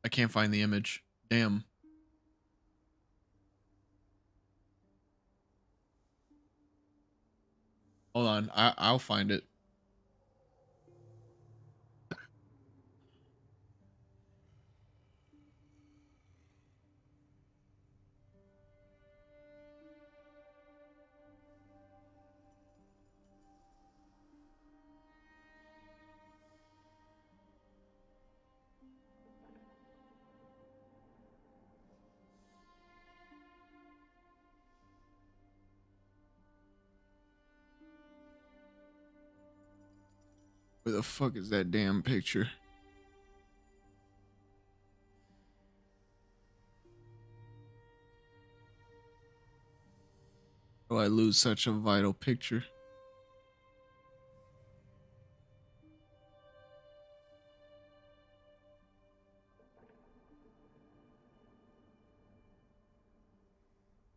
I can't find the image. Damn. Hold on. I'll find it. Where the fuck is that damn picture? How do I lose such a vital picture?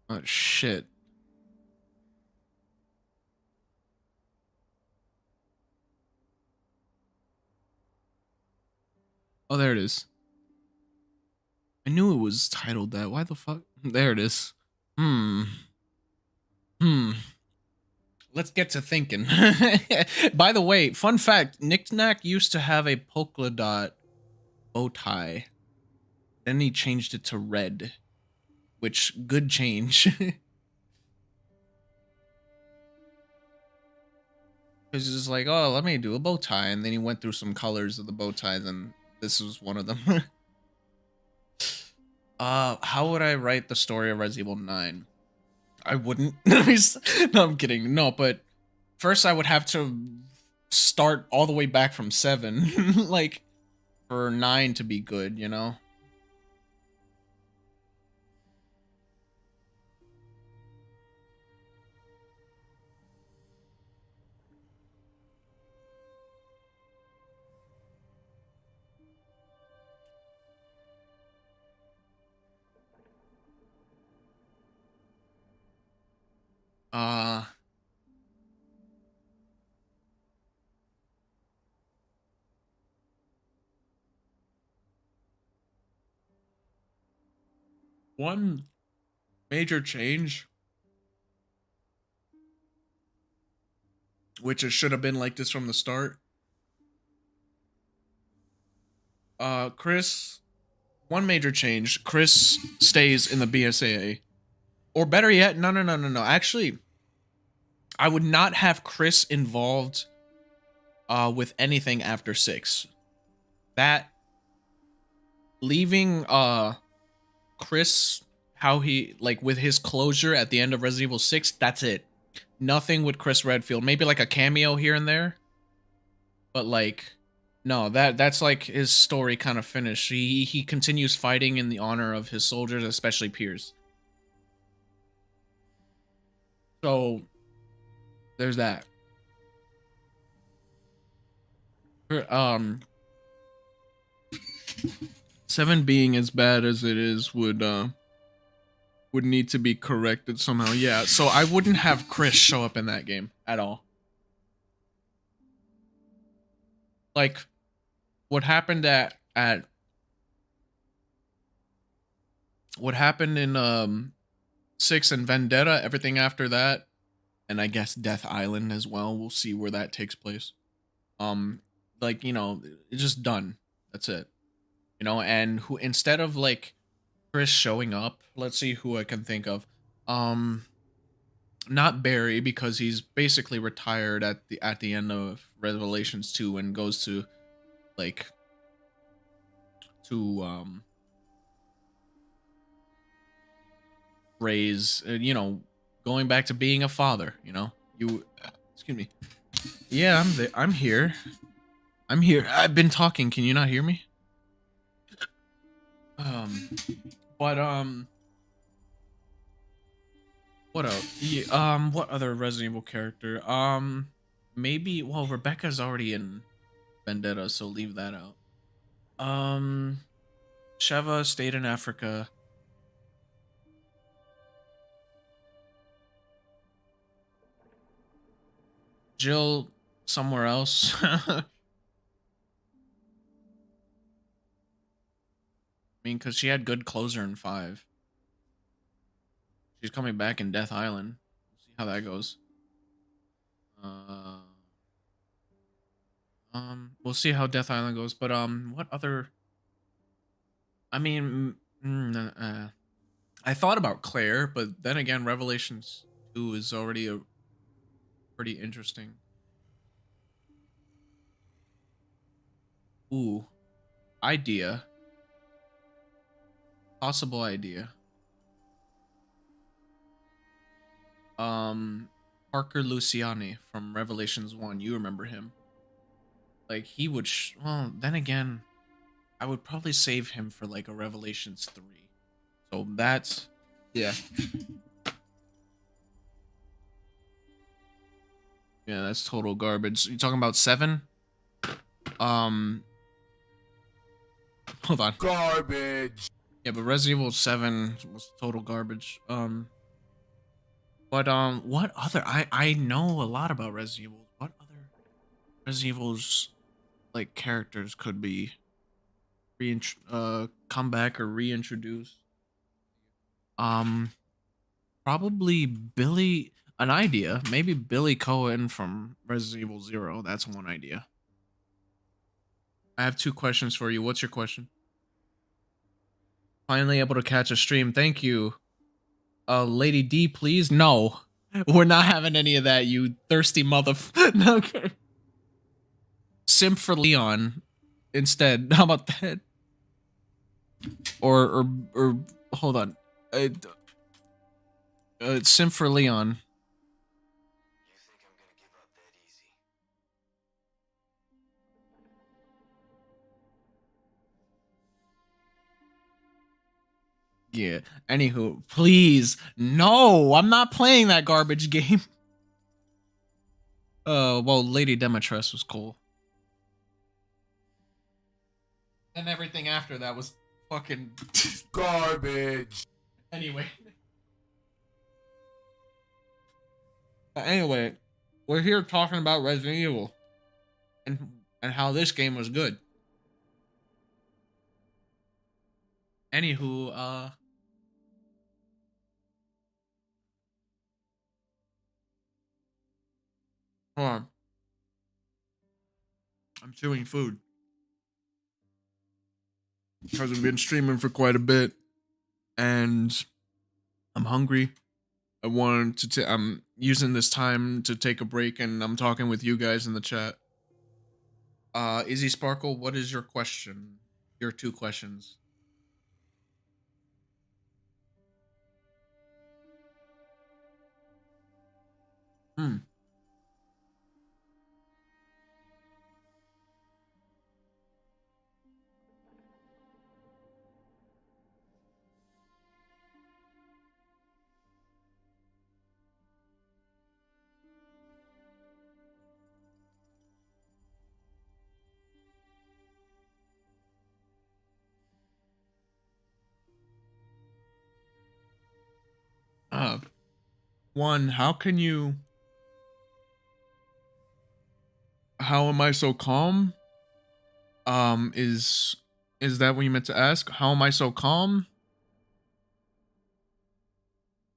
Oh shit. Oh, there it is. I knew it was titled that. Why the fuck? There it is. Hmm. Hmm. Let's get to thinking. By the way, fun fact, Knick-Knack used to have a polka dot bow tie. Then he changed it to red, which good change. Because he's just like, oh, let me do a bow tie. And then he went through some colors of the bow ties, and this was one of them. How would I write the story of Resident Evil 9? I wouldn't. No, I'm kidding. No, but first I would have to start all the way back from 7. Like, for 9 to be good, you know? Uh, One major change, which it should have been like this from the start. Chris, one major change, Chris stays in the BSAA. Or better yet, no. Actually, I would not have Chris involved with anything after 6. That leaving Chris, how he, like, with his closure at the end of Resident Evil 6, that's it. Nothing with Chris Redfield. Maybe like a cameo here and there. But like, no, that's like his story kind of finished. He continues fighting in the honor of his soldiers, especially Piers. So there's that. Um 7 being as bad as it is would need to be corrected somehow. Yeah, so I wouldn't have Chris show up in that game at all. Like what happened at what happened in 6 and Vendetta, everything after that, and I guess Death Island as well. We'll see where that takes place. Um like, it's just done. That's it. And who instead of like Chris showing up, let's see who I can think of. Um Not Barry because he's basically retired at the end of Revelations 2 and goes to like to raise going back to being a father, You excuse me. Yeah, I'm here. I'm here. I've been talking. Can you not hear me? Um but what else? Yeah, what other Resident Evil character? Maybe well Rebecca's already in Vendetta, so leave that out. Um Sheva stayed in Africa. Jill somewhere else. I mean, because she had good closer in 5. She's coming back in Death Island. We'll see how that goes. Uh, we'll see how Death Island goes. But what other? I mean, I thought about Claire, but then again, Revelations 2 is already a pretty interesting. Ooh, idea, possible idea. Um, Parker Luciani from Revelations 1. You remember him? Like he would. Well, then again, I would probably save him for like a Revelations 3. So that's yeah. Yeah, that's total garbage. You talking about 7? Um Hold on. Garbage. Yeah, but Resident Evil 7 was total garbage. But what other I know a lot about Resident Evil. What other Resident Evil's like characters could be come back or reintroduced? Um Probably Billy. An idea. Maybe Billy Cohen from Resident Evil 0. That's one idea. I have 2 questions for you. What's your question? Finally able to catch a stream. Thank you. Lady D, please. No. We're not having any of that, you thirsty mother. Okay. Simp for Leon instead. How about that? Or hold on. Uh, Simp for Leon. Yeah. Anywho, please. No, I'm not playing that garbage game. Well, Lady Demetress was cool. And everything after that was fucking Garbage. anyway. Anyway, we're here talking about Resident Evil and how this game was good. Anywho, hold on. I'm chewing food because I've been streaming for quite a bit, and I'm hungry. I wanted to. I'm using this time to take a break, and I'm talking with you guys in the chat. Izzy Sparkle, what is your question? Your 2 questions. Hmm. Uh, one, how am I so calm? Is that what you meant to ask? How am I so calm?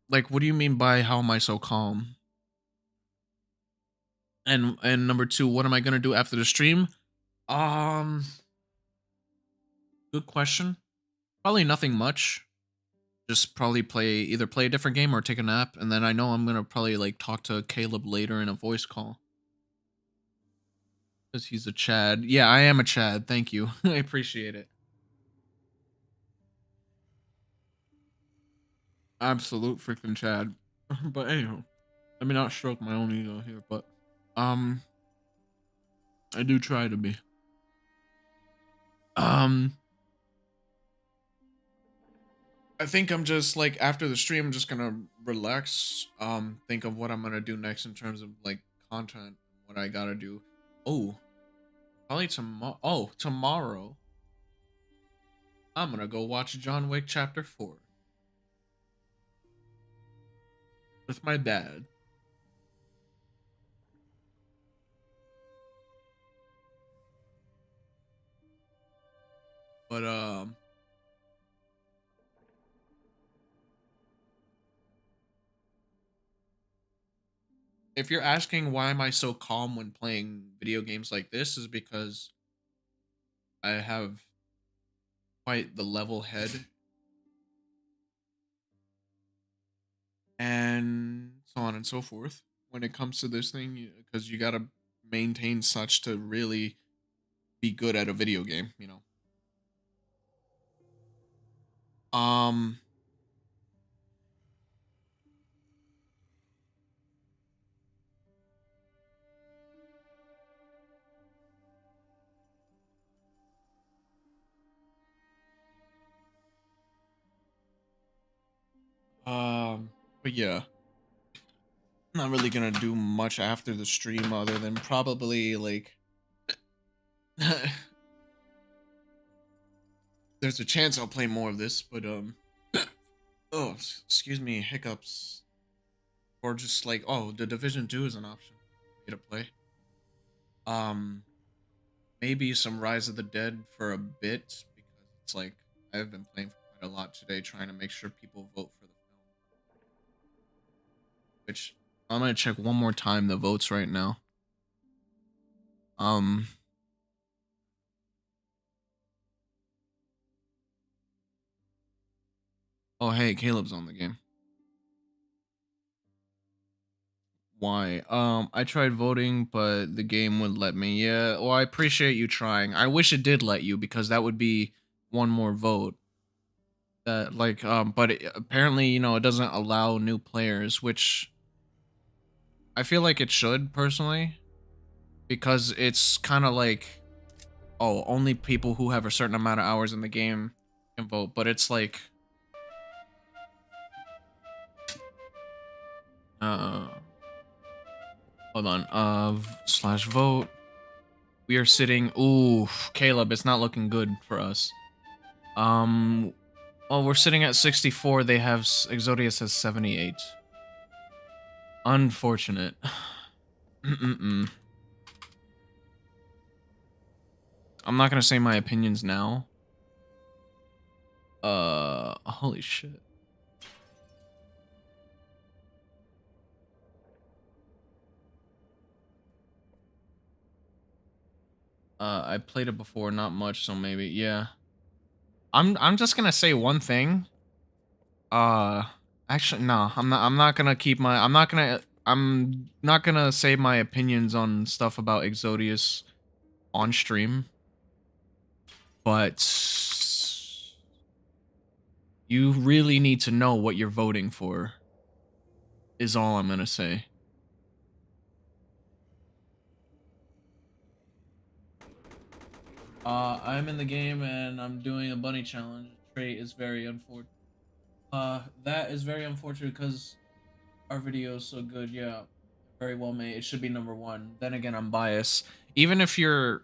Like, what do you mean by how am I so calm? And number two, what am I gonna do after the stream? Um, Good question. Probably nothing much. Just probably either play a different game or take a nap, and then I know I'm gonna probably like talk to Caleb later in a voice call because he's a Chad. Yeah, I am a Chad. Thank you. I appreciate it. Absolute freaking Chad. But anyhow, let me not stroke my own ego here, but um, I do try to be. Um, I think I'm just like after the stream, I'm just gonna relax. Think of what I'm gonna do next in terms of like content, what I gotta do. Oh, probably tomorrow. Oh, tomorrow I'm gonna go watch John Wick Chapter 4 with my dad. But if you're asking why am I so calm when playing video games like this, is because I have quite the level head and so on and so forth when it comes to this thing, because you gotta maintain such to really be good at a video game, you know. Um, but yeah, not really gonna do much after the stream other than probably like there's a chance I'll play more of this, but oh, excuse me, hiccups, or just like oh, the Division 2 is an option for me to play. Um, Maybe some Rise of the Dead for a bit because it's like I've been playing for quite a lot today, trying to make sure people vote for the film. Which I'm gonna check one more time the votes right now. Um, oh hey, Caleb's on the game. Why? I tried voting, but the game wouldn't let me. Yeah, well, I appreciate you trying. I wish it did let you because that would be one more vote. That like, but apparently, you know, it doesn't allow new players, which I feel like it should personally, because it's kind of like, oh, only people who have a certain amount of hours in the game can vote. But it's like, uh, hold on, slash vote. We are sitting. Ooh, Caleb, it's not looking good for us. Well, we're sitting at 64. They have Exodius has 78. Unfortunate. Mm-mm-mm. I'm not gonna say my opinions now. Holy shit. I played it before, not much, so maybe yeah. I'm just gonna say one thing. Uh, Actually, no, I'm not gonna keep my. I'm not gonna say my opinions on stuff about Exodius on stream. But you really need to know what you're voting for. Is all I'm gonna say. I'm in the game and I'm doing a bunny challenge. Trait is very unfortunate. That is very unfortunate because our video is so good. Yeah, very well made. It should be number one. Then again, I'm biased. Even if you're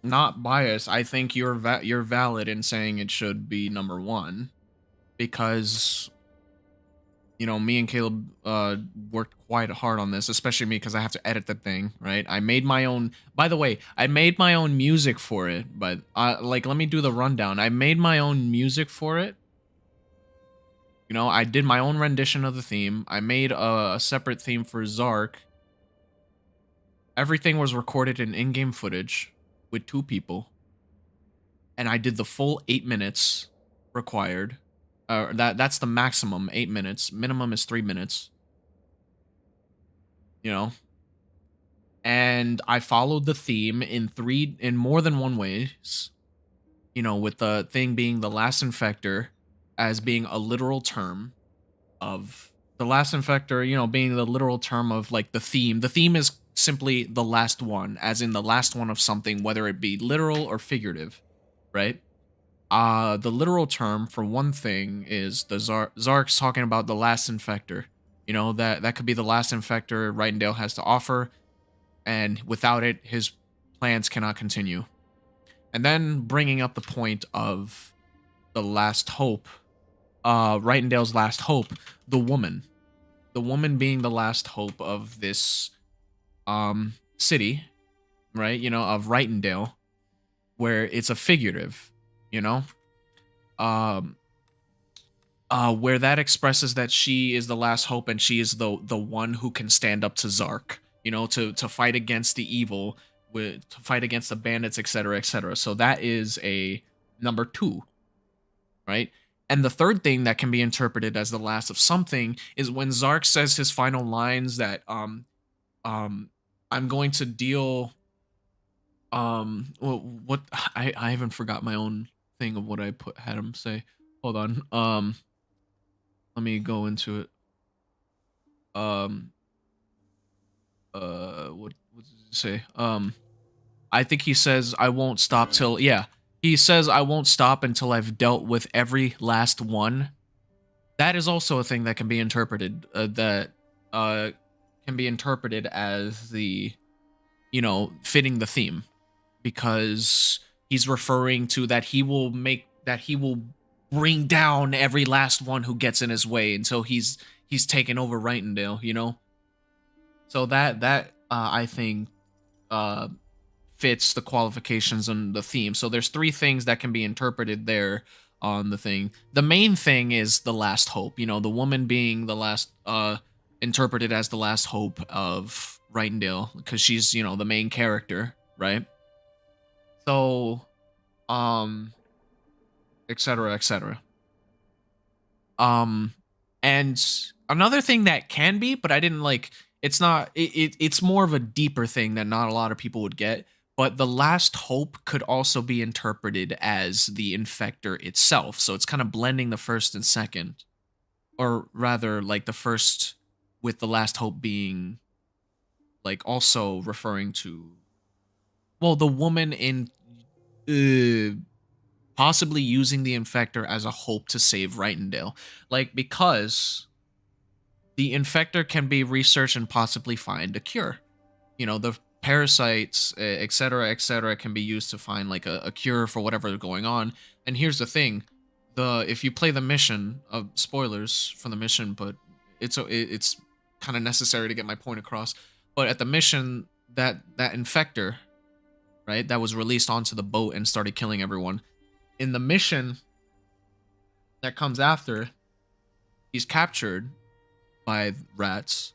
not biased, I think you're valid in saying it should be number one because me and Caleb worked quite hard on this, especially me because I have to edit the thing, right? I made my own. By the way, I made my own music for it, but like, let me do the rundown. I made my own music for it. I did my own rendition of the theme. I made a separate theme for Zark. Everything was recorded in in-game footage with 2 people, and I did the full 8 minutes required. That's the maximum, 8 minutes. Minimum is 3 minutes. You know, and I followed the theme in more than one ways. With the thing being the last infector as being a literal term of the last infector, being the literal term of like the theme. The theme is simply the last one, as in the last one of something, whether it be literal or figurative, right? The literal term for one thing is the Zark's talking about the last infector. That could be the last infector Rightendale has to offer, and without it, his plans cannot continue. And then bringing up the point of the last hope, Rightendale's last hope, the woman. The woman being the last hope of this city, right? Of Rightendale, where it's a figurative, you know? Um where that expresses that she is the last hope and she is the one who can stand up to Zark, to fight against the evil, to fight against the bandits, etc., etc. So that is a number 2, right? And the third thing that can be interpreted as the last of something is when Zark says his final lines that um I'm going to deal what I even forgot my own thing of what I had him say. Hold on. Let me go into it. Um what does it say? I think he says I won't stop till, yeah. He says I won't stop until I've dealt with every last one. That is also a thing that can be interpreted can be interpreted as the fitting the theme, because he's referring to that he will bring down every last one who gets in his way until he's taken over Rightendale. So that I think uh fits the qualifications and the theme. So there's 3 things that can be interpreted there on the thing. The main thing is the last hope, the woman being the last interpreted as the last hope of Rightendale, because she's, the main character, right? So etc., etc. And another thing that can be, but I didn't like, it's not it's more of a deeper thing that not a lot of people would get, but the last hope could also be interpreted as the infector itself. So it's kind of blending the first and second, or rather like the first with the last hope being like also referring to, well, the woman in possibly using the infector as a hope to save Rightendale. Like, because the infector can be researched and possibly find a cure. The parasites, etc., can be used to find like a cure for whatever is going on. And here's the thing: if you play the mission, of spoilers for the mission, but it's kind of necessary to get my point across. But at the mission, that infector, right, that was released onto the boat and started killing everyone. In the mission that comes after, he's captured by rats,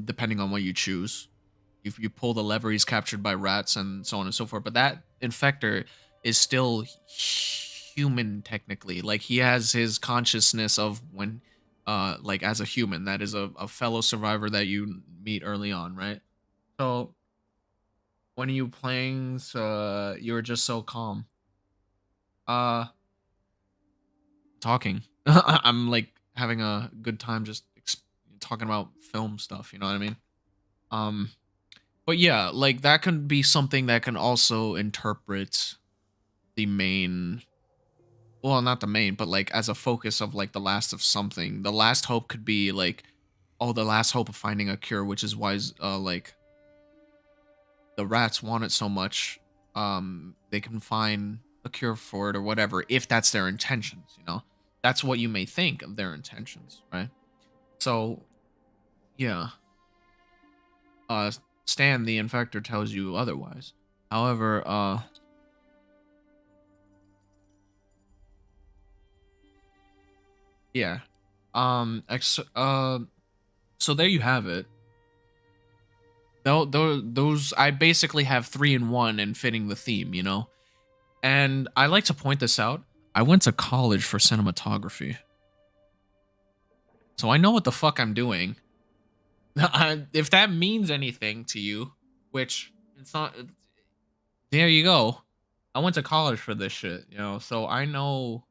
depending on what you choose. If you pull the lever, he's captured by rats and so on and so forth. But that infector is still human technically. Like, he has his consciousness of when, like, as a human. That is a fellow survivor that you meet early on, right? So when are you playing? So you're just so calm. Talking. I'm like having a good time just talking about film stuff. You know what I mean? Um, but yeah, like that can be something that can also interpret the main. Well, not the main, but like as a focus of like the last of something. The last hope could be like, oh, the last hope of finding a cure, which is why, like, the rats want it so much. They can find a cure for it or whatever, if that's their intentions. That's what you may think of their intentions, right? So yeah, uh, Stan the Infector tells you otherwise. However, yeah, so there you have it. Those I basically have 3 in 1 in fitting the theme, you know. And I like to point this out. I went to college for cinematography, so I know what the fuck I'm doing. If that means anything to you, which it's not, there you go. I went to college for this shit, you know, so I know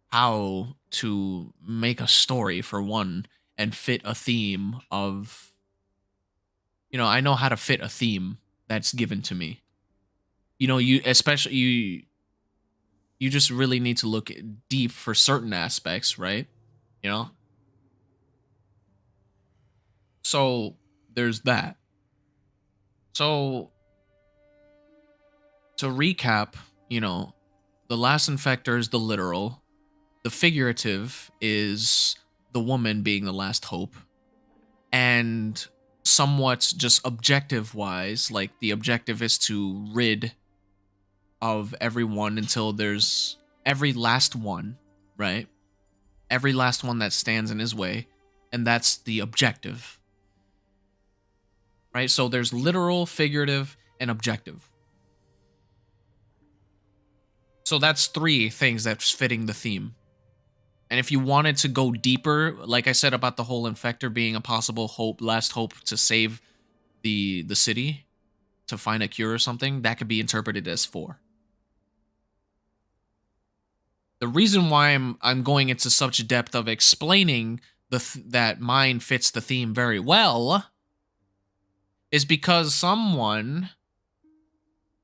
how to make a story for one and fit a theme of, you know, I know how to fit a theme that's given to me. You know, you just really need to look deep for certain aspects, right? You know? So there's that. So to recap, you know, the last infector is the literal, the figurative is the woman being the last hope, and somewhat just objective wise, like the objective is to rid of everyone until there's every last one, right? Every last one that stands in his way, and that's the objective, right? So there's literal, figurative, and objective. So that's 3 things that's fitting the theme. And if you wanted to go deeper, like I said about the whole infector being a possible hope, last hope to save the city, to find a cure or something, that could be interpreted as 4. The reason why I'm going into such depth of explaining that mine fits the theme very well is because someone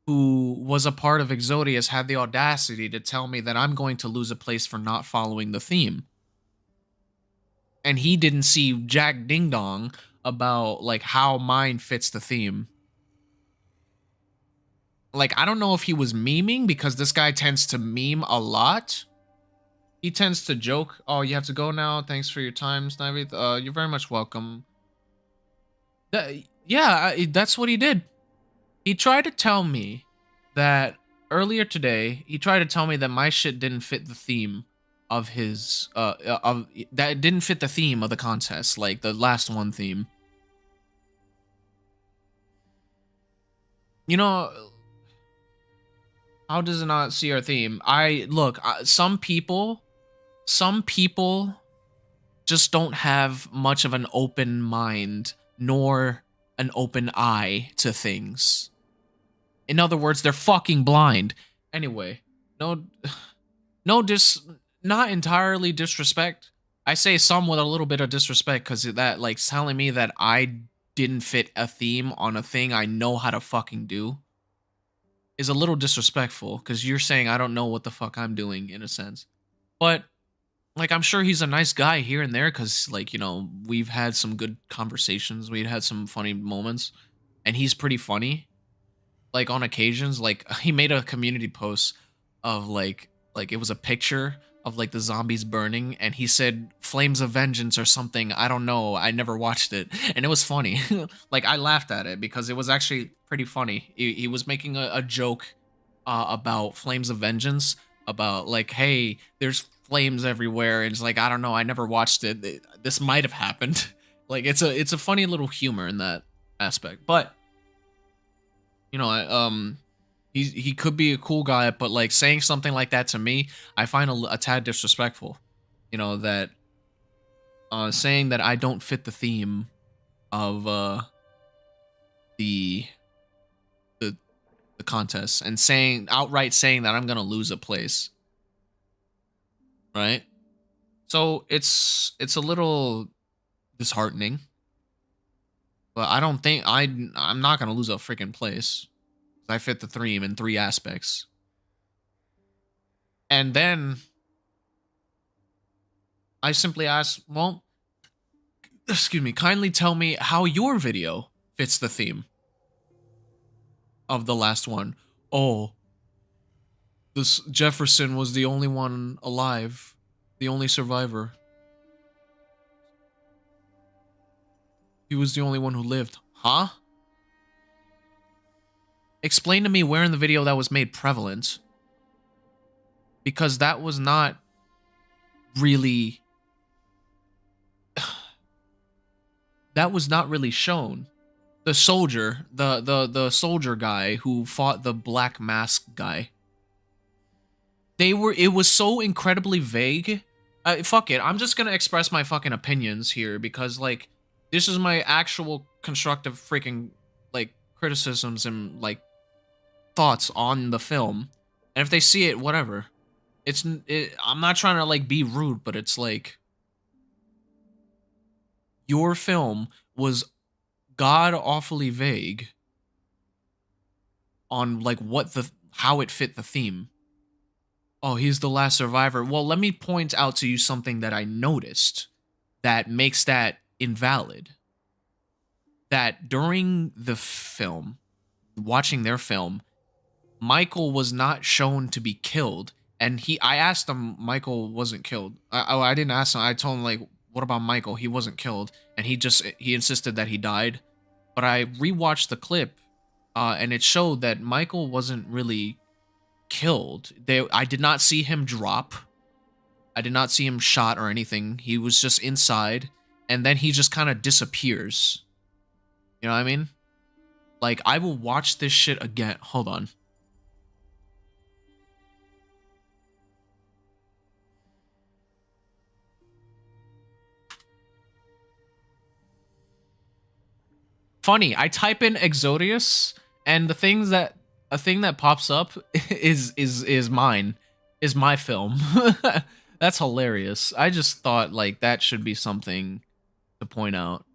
who was a part of Exodius had the audacity to tell me that I'm going to lose a place for not following the theme. And he didn't see Jack Ding Dong about like how mine fits the theme. Like, I don't know if he was memeing, because this guy tends to meme a lot. He tends to joke, oh, you have to go now. Thanks for your time, Snivy. You're very much welcome. Yeah, that's what he did. He tried to tell me that earlier today, he tried to tell me that my shit didn't fit the theme of his, of that it didn't fit the theme of the contest, like the last one theme. You know, how does it not see our theme? Look, some people just don't have much of an open mind nor an open eye to things. In other words, they're fucking blind. Anyway, no, not entirely disrespect. I say some with a little bit of disrespect, because that, like, telling me that I didn't fit a theme on a thing I know how to fucking do is a little disrespectful, because you're saying I don't know what the fuck I'm doing, in a sense. But, like, I'm sure he's a nice guy here and there, because, like, you know, we've had some good conversations. We've had some funny moments. And he's pretty funny. Like, on occasions, like, he made a community post of, like it was a picture of, like, the zombies burning, and he said Flames of Vengeance or something. I don't know. I never watched it. And it was funny. Like, I laughed at it because it was actually pretty funny. He was making a joke about Flames of Vengeance, about, like, hey, there's flames everywhere, and it's like, I don't know, I never watched it. This might have happened. Like, it's a funny little humor in that aspect. But, you know, he could be a cool guy, but, like, saying something like that to me, I find a tad disrespectful. You know, that saying that I don't fit the theme of the the the contest, and outright saying that I'm gonna lose a place, right? So it's a little disheartening, but I don't think I'm not gonna lose a freaking place. I fit the theme in 3 aspects. And then I simply ask, well, excuse me, kindly tell me how your video fits the theme of the last one. Oh, this Jefferson was the only one alive, the only survivor. He was the only one who lived. Huh? Explain to me where in the video that was made prevalent. Because that was not really... that was not really shown. The soldier, the soldier guy who fought the black mask guy. It was so incredibly vague. Fuck it, I'm just gonna express my fucking opinions here because, like, this is my actual constructive freaking, like, criticisms and, like, thoughts on the film. And if they see it, whatever. I'm not trying to, like, be rude, but it's like, your film was god awfully vague on, like, how it fit the theme. Oh, he's the last survivor. Well, let me point out to you something that I noticed that makes that invalid. That during the film, watching their film, Michael was not shown to be killed. And I asked him, Michael wasn't killed. I didn't ask him. I told him, like, what about Michael? He wasn't killed. And he insisted that he died. But I rewatched the clip, and it showed that Michael wasn't really killed. I did not see him drop. I did not see him shot or anything. He was just inside, and then he just kind of disappears. You know what I mean? Like, I will watch this shit again. Hold on. Funny, I type in Exodius, and a thing that pops up is mine. Is my film. That's hilarious. I just thought, like, that should be something to point out.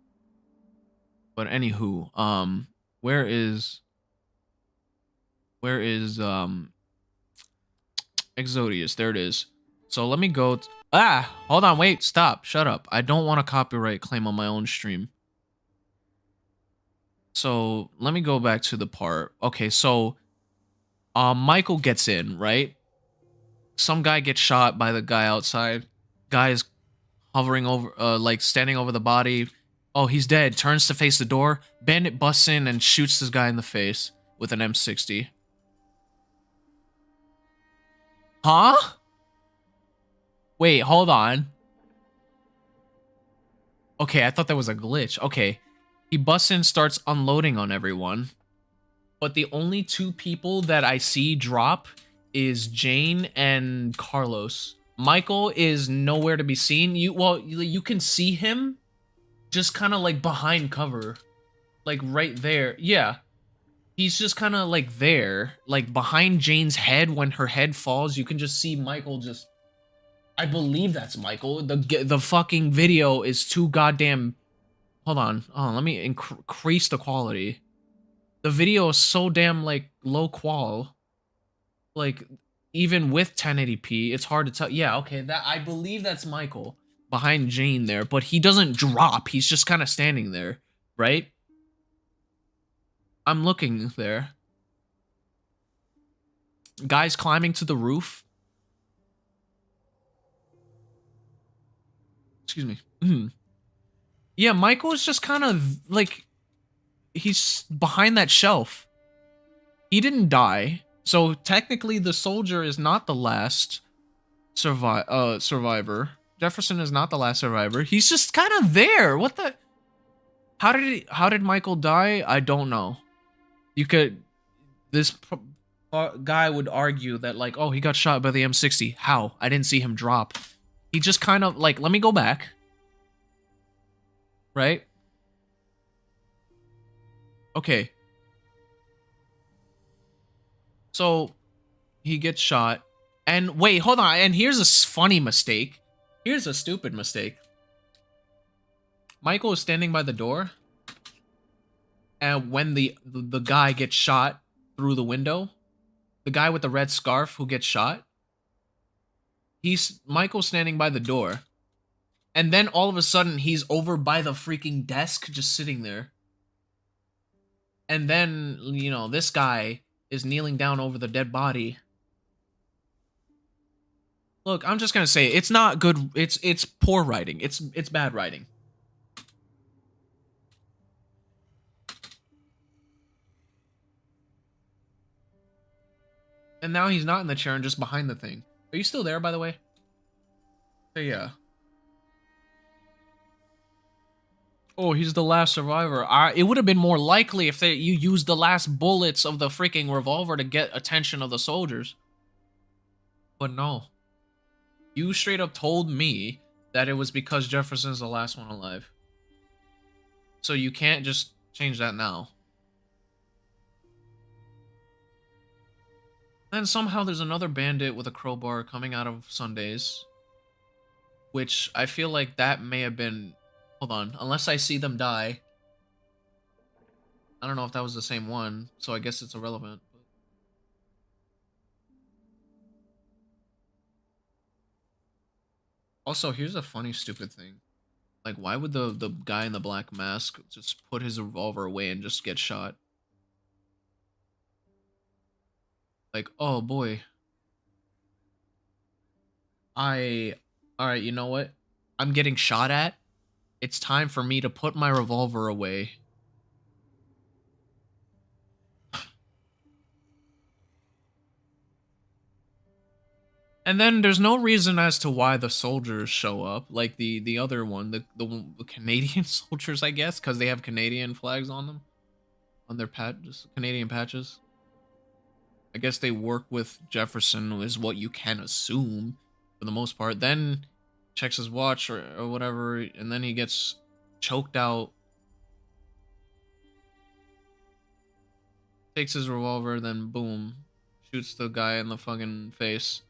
But anywho, where is Exodius? There it is. So let me go. Hold on, wait, stop, shut up. I don't want a copyright claim on my own stream. So let me go back to the part. Okay, so Michael gets in, right? Some guy gets shot by the guy outside. Guy is hovering over, like, standing over the body. Oh, he's dead. Turns to face the door. Bandit busts in and shoots this guy in the face with an M60. Huh? Wait, hold on. Okay, I thought that was a glitch. Okay. He busts in, starts unloading on everyone. But the only two people that I see drop is Jane and Carlos. Michael is nowhere to be seen. You can see him just kind of, like, behind cover. Like, right there. Yeah. He's just kind of, like, there. Like, behind Jane's head. When her head falls, you can just see Michael just... I believe that's Michael. The fucking video is too goddamn... Hold on. Oh, let me increase the quality. The video is so damn, like, low qual. Like, even with 1080p, it's hard to tell. Yeah, okay, I believe that's Michael behind Jane there, but he doesn't drop. He's just kind of standing there, right? I'm looking there. Guys climbing to the roof. Excuse me. Yeah, Michael is just kind of, like, he's behind that shelf. He didn't die. So technically the soldier is not the last survivor. Jefferson is not the last survivor. He's just kind of there. What the... How did Michael die? I don't know. You could... This guy would argue that, like, oh, he got shot by the M60. How? I didn't see him drop. He just kind of, like, let me go back. Right? Okay. So, he gets shot. And wait, hold on. And here's a funny mistake. Here's a stupid mistake. Michael is standing by the door. And when the guy gets shot through the window, the guy with the red scarf who gets shot, Michael's standing by the door. And then all of a sudden, he's over by the freaking desk, just sitting there. And then, you know, this guy is kneeling down over the dead body. Look, I'm just gonna say, it's not good. It's poor writing. It's bad writing. And now he's not in the chair and just behind the thing. Are you still there, by the way? So yeah. Oh, he's the last survivor. It would have been more likely if you used the last bullets of the freaking revolver to get attention of the soldiers. But no. You straight up told me that it was because Jefferson's the last one alive. So you can't just change that now. Then somehow there's another bandit with a crowbar coming out of Sundays. Which I feel like that may have been... Hold on. Unless I see them die. I don't know if that was the same one, so I guess it's irrelevant. Also, here's a funny, stupid thing. Like, why would the guy in the black mask just put his revolver away and just get shot? Like, oh boy. Alright, you know what? I'm getting shot at. It's time for me to put my revolver away. And then there's no reason as to why the soldiers show up, like the other one, the Canadian soldiers, I guess, because they have Canadian flags on them, on their Canadian patches. I guess they work with Jefferson, is what you can assume for the most part. Then checks his watch or whatever, and then he gets choked out. Takes his revolver, then boom, shoots the guy in the fucking face.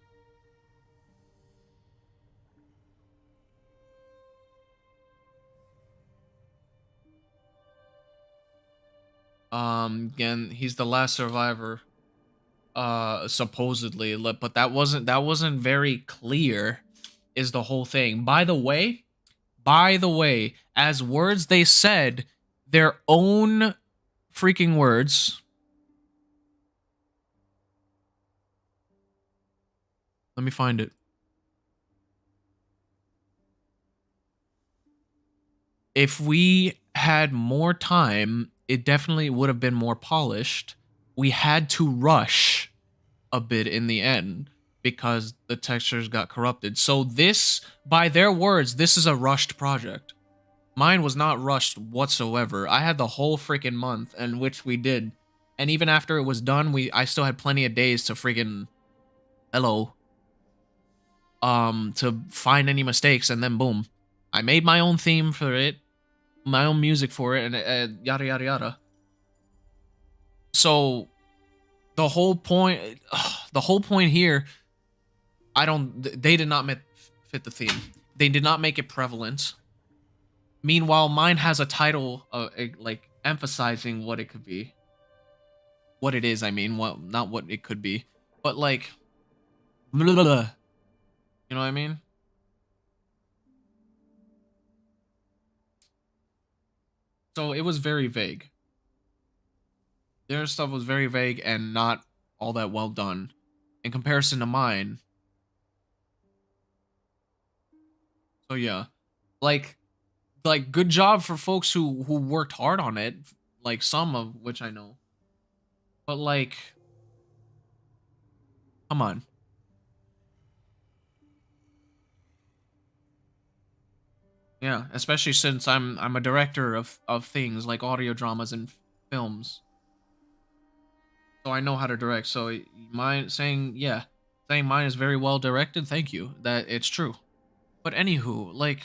Again, he's the last survivor, supposedly, but that wasn't very clear, is the whole thing. By the way, as words they said, their own freaking words. Let me find it. If we had more time, it definitely would have been more polished. We had to rush a bit in the end because the textures got corrupted. So this, by their words, this is a rushed project. Mine was not rushed whatsoever. I had the whole freaking month, and which we did. And even after it was done, I still had plenty of days to freaking to find any mistakes, and then boom. I made my own theme for it, my own music for it, and yada yada yada. So the whole point here, they did not fit the theme. They did not make it prevalent. Meanwhile, mine has a title, like emphasizing what it could be, what it is. I mean, not what it could be, but like, blah, blah, blah. You know what I mean? So it was very vague. Their stuff was very vague and not all that well done in comparison to mine. So yeah, like good job for folks who worked hard on it, like some of which I know. But like, come on. Yeah, especially since I'm a director of things like audio dramas and films. So I know how to direct. So saying mine is very well directed. Thank you. That it's true. But anywho, like,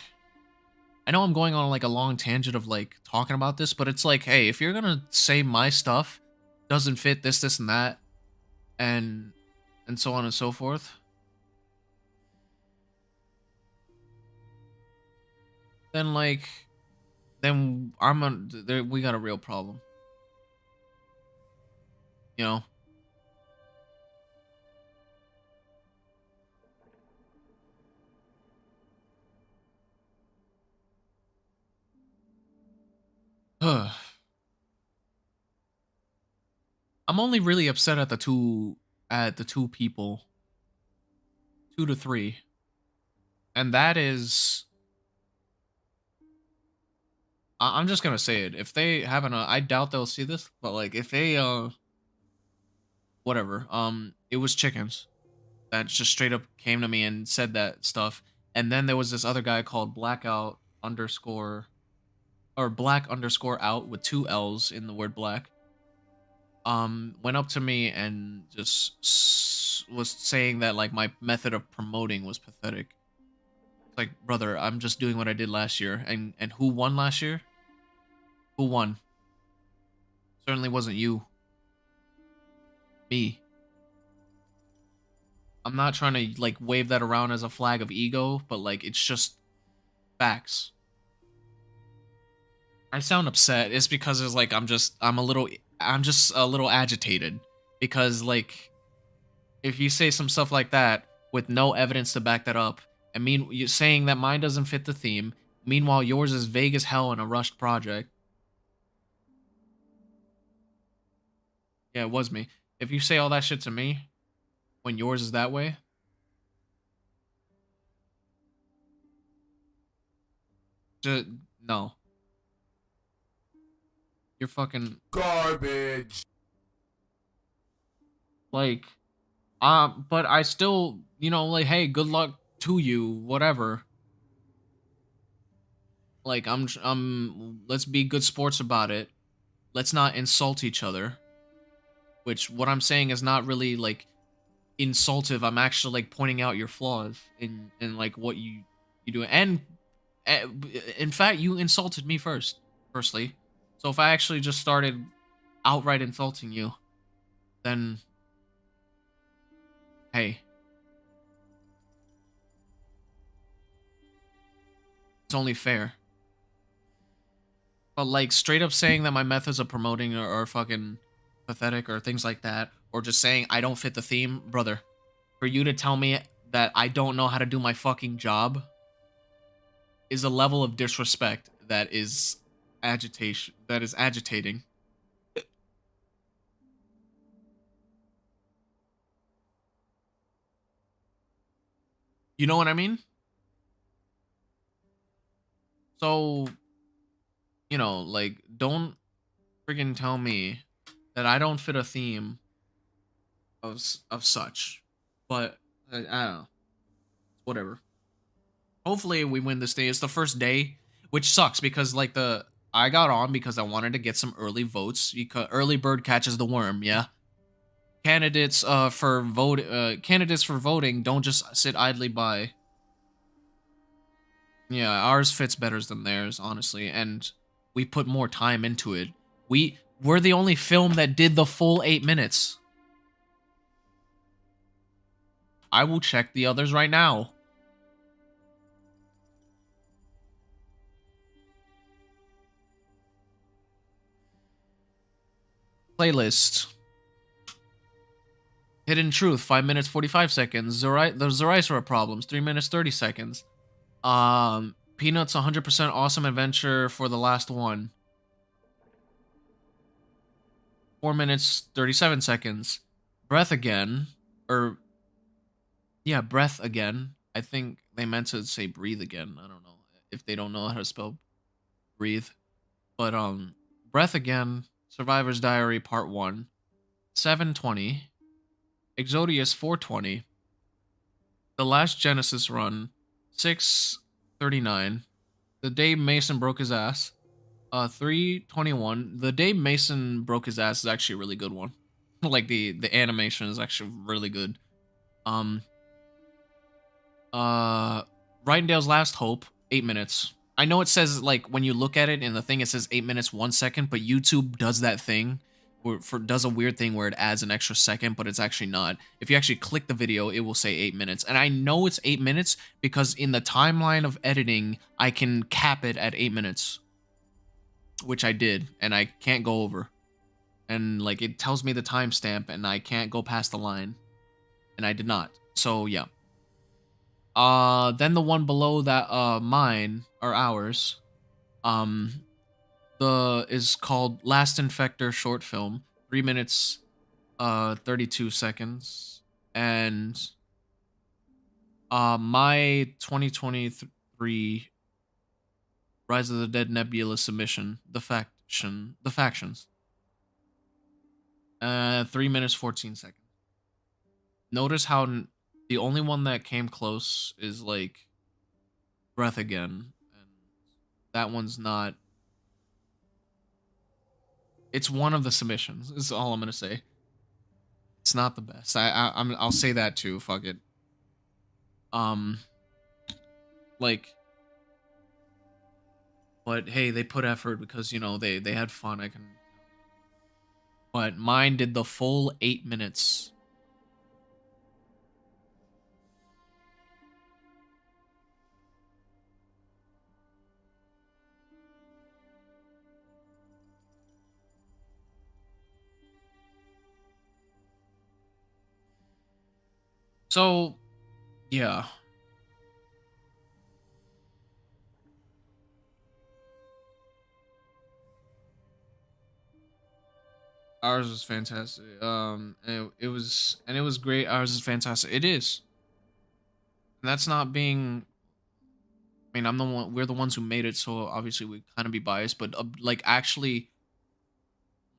I know I'm going on like a long tangent of like talking about this, but it's like, hey, if you're gonna say my stuff doesn't fit this and that, and so on and so forth, then like, we got a real problem, you know. I'm only really upset at the two people, 2 to 3, and that is, I'm just gonna say it. If they haven't, I doubt they'll see this, but like if they whatever. It was chickens that just straight up came to me and said that stuff. And then there was this other guy called blackout underscore or black underscore out with two L's in the word black. Went up to me and just was saying that like my method of promoting was pathetic. It's like, brother, I'm just doing what I did last year. And who won last year? Who won? Certainly wasn't you. Me. I'm not trying to like wave that around as a flag of ego, but like it's just facts. I sound upset. It's because it's like I'm just a little agitated because like if you say some stuff like that with no evidence to back that up, and mean you saying that mine doesn't fit the theme, meanwhile yours is vague as hell in a rushed project. Yeah, it was me. If you say all that shit to me when yours is that way, just no. You're fucking Garbage. like but I still, like hey, good luck to you, whatever. Like let's be good sports about it. Let's not insult each other. Which what I'm saying is not really like insultive. I'm actually like pointing out your flaws in like what you do. And uh, in fact, you insulted me firstly. So if I actually just started outright insulting you, then hey, it's only fair. But like straight up saying that my methods of promoting are fucking pathetic or things like that, or just saying I don't fit the theme, brother. For you to tell me that I don't know how to do my fucking job is a level of disrespect that is agitating. You know what I mean? So, like don't freaking tell me that I don't fit a theme of such. But I don't know. Whatever. Hopefully we win this day. It's the first day, which sucks because like I got on because I wanted to get some early votes because early bird catches the worm, yeah. Candidates for voting don't just sit idly by. Yeah, ours fits better than theirs, honestly, and we put more time into it. We're the only film that did the full 8 minutes. I will check the others right now. Playlist. Hidden Truth, 5 minutes 45 seconds. The Zoraisra Problems, 3 minutes 30 seconds. Peanuts 100% Awesome Adventure for the last one. 4 minutes 37 seconds. Breath Again, or yeah, Breath Again. I think they meant to say breathe again. I don't know if they don't know how to spell breathe. But Breath Again, Survivor's Diary Part 1, 720. Exodius 420. The Last Genesis Run, 639. The Day Mason Broke His Ass, 321. The Day Mason Broke His Ass is actually a really good one. Like the animation is actually really good. Um Rydendale's Last Hope, 8 minutes. I know it says like when you look at it in the thing it says 8 minutes 1 second, but YouTube does that thing does a weird thing where it adds an extra second, but it's actually not. If you actually click the video, it will say 8 minutes. And I know it's 8 minutes because in the timeline of editing, I can cap it at 8 minutes, which I did, and I can't go over. And like it tells me the timestamp and I can't go past the line, and I did not. So yeah. Then the one below that, mine or ours, is called Last Infector short film, 3 minutes, 32 seconds, and my 2023 Rise of the Dead Nebula submission, the factions, 3 minutes 14 seconds. Notice how the only one that came close is like Breath Again, and that one's not. It's one of the submissions. Is all I'm gonna say. It's not the best. I'll say that too. Fuck it. Um, like, but hey, they put effort because they had fun. I can. But mine did the full 8 minutes. So, yeah. Ours was fantastic. It was great. Ours is fantastic. It is. And that's not being. I mean, I'm the one. We're the ones who made it, so obviously we kind of be biased. But like, actually,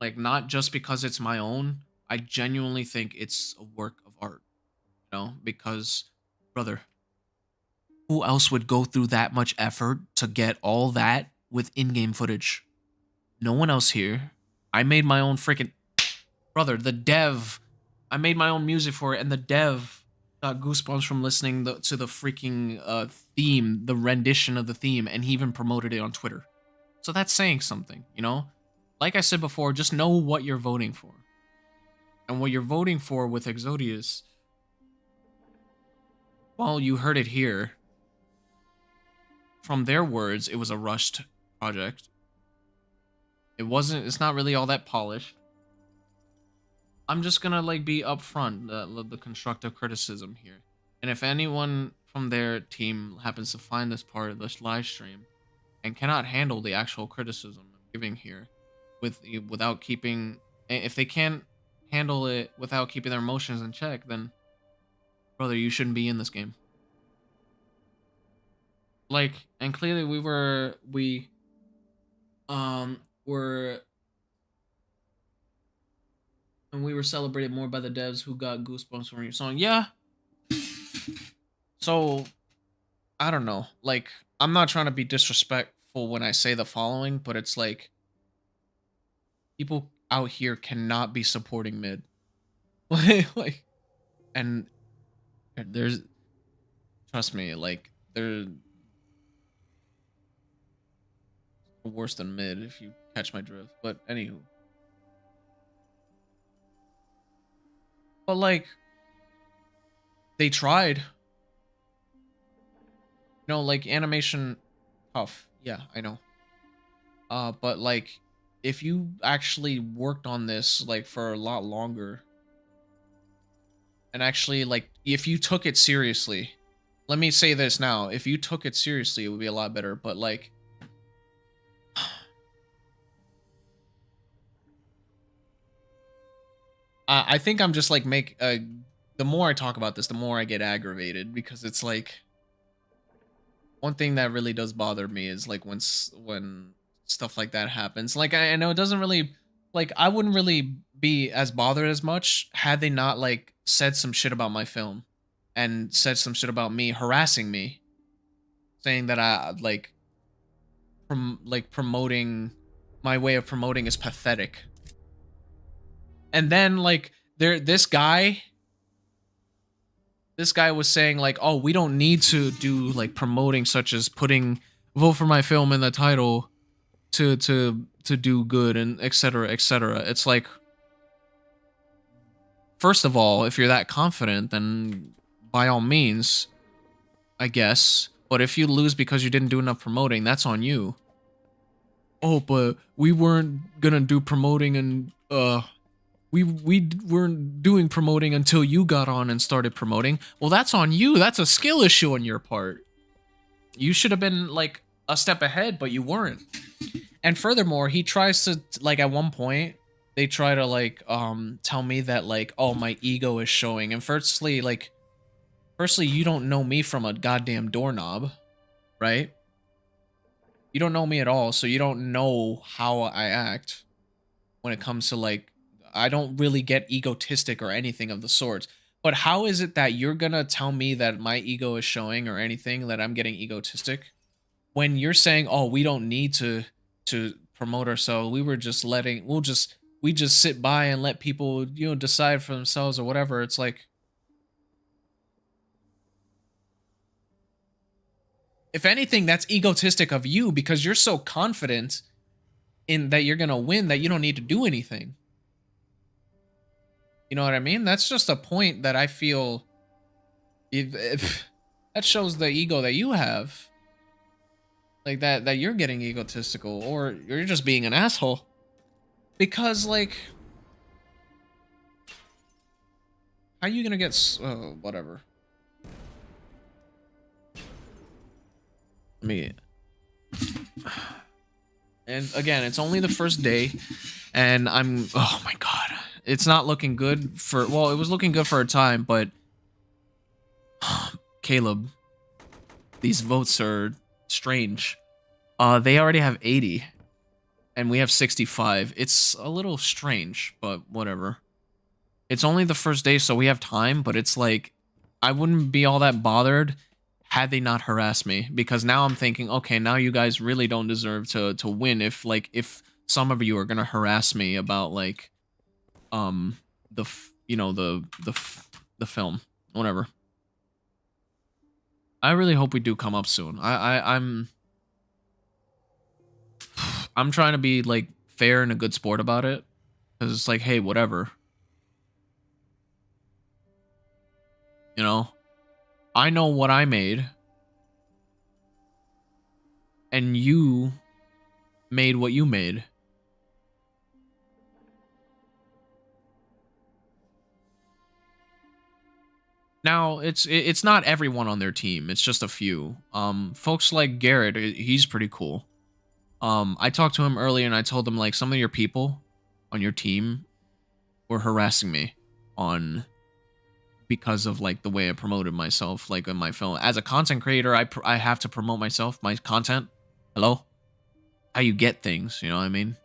like, not just because it's my own. I genuinely think it's a work of art. Because, brother, who else would go through that much effort to get all that with in-game footage? No one else here. I made my own freaking brother. The dev, I made my own music for it, and the dev got goosebumps from listening to the freaking theme, the rendition of the theme, and he even promoted it on Twitter. So that's saying something. Like I said before, just know what you're voting for, and what you're voting for with Exodius. Well, you heard it here. From their words, it was a rushed project. It's not really all that polished. I'm just gonna like be upfront, the constructive criticism here. And if anyone from their team happens to find this part of this live stream and cannot handle the actual criticism I'm giving here without keeping, if they can't handle it without keeping their emotions in check, then brother, you shouldn't be in this game. Like, and clearly we were and we were celebrated more by the devs who got goosebumps from your song. Yeah. So, I don't know. Like, I'm not trying to be disrespectful when I say the following, but it's like people out here cannot be supporting mid. like, and there's, trust me, like, they're worse than mid if you catch my drift. But anywho. But like, they tried. Like animation, tough. Yeah, I know. But like, if you actually worked on this like for a lot longer, and actually like, if you took it seriously, let me say this now: if you took it seriously, it would be a lot better. But like, I think I'm just like the more I talk about this, the more I get aggravated because it's like one thing that really does bother me is like when stuff like that happens. Like I know it doesn't really like I wouldn't really be as bothered as much had they not like said some shit about my film and said some shit about me harassing me, saying that I like promoting my way of promoting is pathetic. And then like this guy was saying like, oh, we don't need to do like promoting such as putting vote for my film in the title to do good and etc etc. It's like, first of all, if you're that confident, then by all means, I guess. But if you lose because you didn't do enough promoting, that's on you. Oh, but we weren't gonna do promoting and we weren't doing promoting until you got on and started promoting. Well, that's on you. That's a skill issue on your part. You should have been like a step ahead, but you weren't. And furthermore, he tries to like at one point they try to like tell me that like, oh, my ego is showing. And firstly, you don't know me from a goddamn doorknob, right? You don't know me at all, so you don't know how I act when it comes to like I don't really get egotistic or anything of the sort. But how is it that you're gonna tell me that my ego is showing or anything that I'm getting egotistic when you're saying, "Oh, we don't need to promote ourselves. We were just letting we just sit by and let people, decide for themselves or whatever." It's like, if anything, that's egotistic of you because you're so confident in that you're gonna win that you don't need to do anything. You know what I mean? That's just a point that I feel if that shows the ego that you have. Like that you're getting egotistical or you're just being an asshole. Because like how you gonna get whatever. I mean, and again, it's only the first day and oh my god. It's not looking good for well, it was looking good for a time, but Caleb, these votes are strange. They already have 80 and we have 65. It's a little strange, but whatever. It's only the first day, so we have time, but it's like I wouldn't be all that bothered had they not harassed me, because now I'm thinking, okay, now you guys really don't deserve to win if some of you are gonna harass me about like the the film, whatever. I really hope we do come up soon. I'm trying to be like fair and a good sport about it, because it's like, hey, whatever. You know, I know what I made, and you made what you made. Now, it's not everyone on their team. It's just a few. Folks like Garrett, he's pretty cool. I talked to him earlier, and I told him like some of your people on your team were harassing me on because of like the way I promoted myself, like in my film. As a content creator, I have to promote myself, my content. Hello, how you get things, you know what I mean?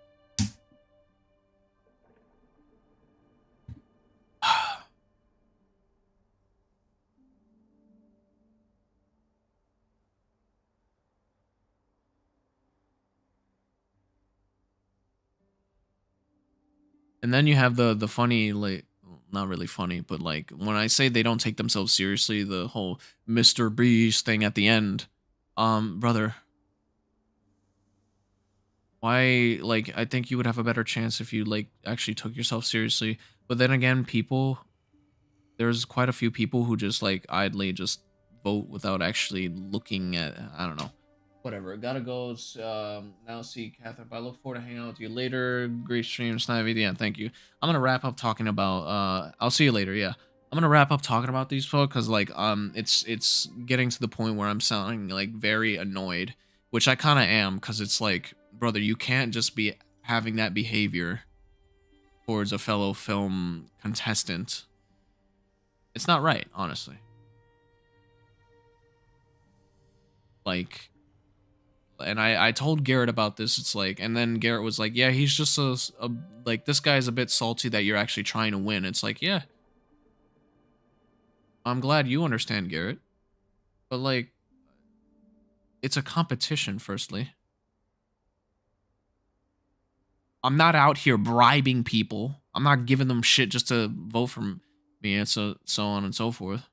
And then you have the funny, like, not really funny, but like when I say they don't take themselves seriously, the whole Mr. Beast thing at the end. Brother, why, like, I think you would have a better chance if you like actually took yourself seriously. But then again, there's quite a few people who just like idly just vote without actually looking at, I don't know. Whatever. Gotta go. Now see Catherine. But I look forward to hanging out with you later. Great stream, SnivyG. Yeah, thank you. I'm gonna wrap up talking about. I'll see you later. Yeah, I'm gonna wrap up talking about these folks because like it's getting to the point where I'm sounding like very annoyed, which I kind of am because it's like, brother, you can't just be having that behavior towards a fellow film contestant. It's not right, honestly. Like, and I told Garrett about this. It's like, and then Garrett was like, yeah, he's just like, this guy's a bit salty that you're actually trying to win. It's like, yeah, I'm glad you understand, Garrett, but like, it's a competition. Firstly, I'm not out here bribing people. I'm not giving them shit just to vote for me, and so on and so forth.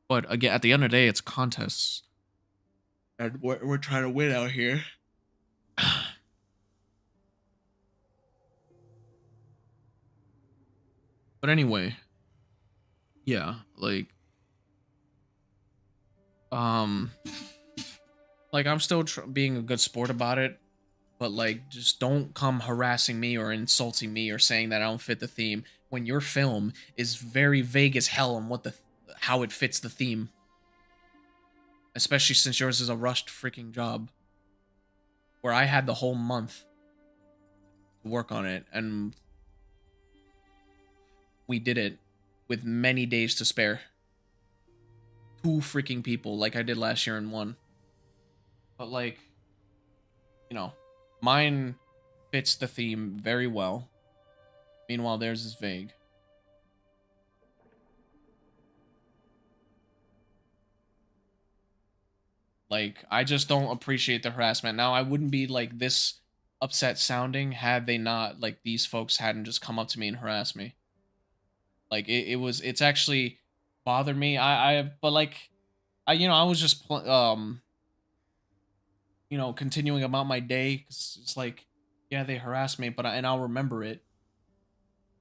But again, at the end of the day, it's contests, and we're trying to win out here. But anyway, yeah, um, like I'm still being a good sport about it, but like, just don't come harassing me or insulting me or saying that I don't fit the theme when your film is very vague as hell on how it fits the theme. Especially since yours is a rushed freaking job, where I had the whole month to work on it, and we did it with many days to spare. 2 freaking people, like I did last year in one. But like, you know, mine fits the theme very well. Meanwhile, theirs is vague. Like, I just don't appreciate the harassment. Now, I wouldn't be like this upset sounding had they not, like, these folks hadn't just come up to me and harassed me. Like, it's actually bothered me. But like, I was just, continuing about my day. 'Cause it's like, yeah, they harassed me, and I'll remember it.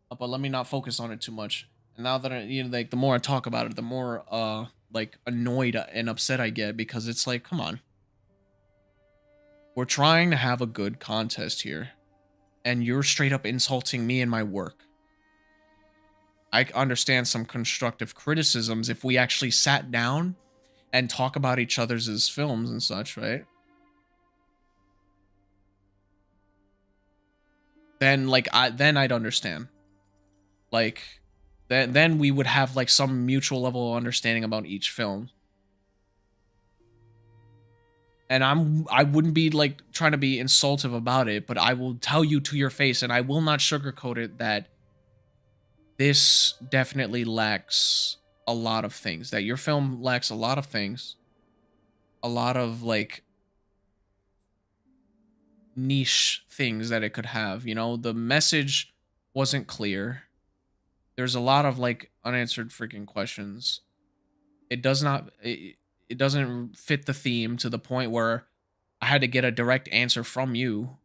But let me not focus on it too much. And now that like, the more I talk about it, the more, like, annoyed and upset I get because it's like, come on. We're trying to have a good contest here, and you're straight up insulting me and my work. I understand some constructive criticisms if we actually sat down and talk about each other's films and such, right? Then then I'd understand. Like then we would have like some mutual level of understanding about each film. And I wouldn't be like trying to be insultive about it, but I will tell you to your face and I will not sugarcoat it that this definitely lacks a lot of things. That your film lacks a lot of things. A lot of like niche things that it could have. The message wasn't clear. There's a lot of like unanswered freaking questions. It does not it doesn't fit the theme to the point where I had to get a direct answer from you,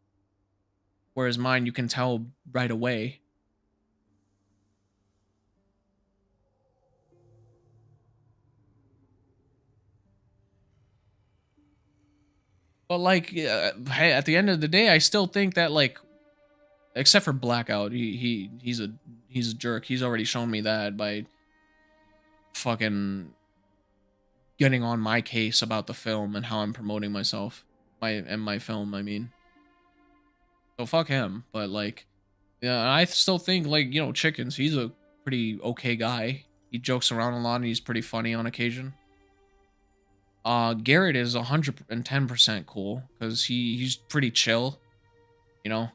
whereas mine you can tell right away. But like, hey, at the end of the day, I still think that, like, except for Blackout, he's a jerk. He's already shown me that by fucking getting on my case about the film and how I'm promoting myself, my film. I mean, so fuck him. But like, yeah, I still think, like, Chickens. He's a pretty okay guy. He jokes around a lot and he's pretty funny on occasion. Garrett is 110% cool because he's pretty chill. You know,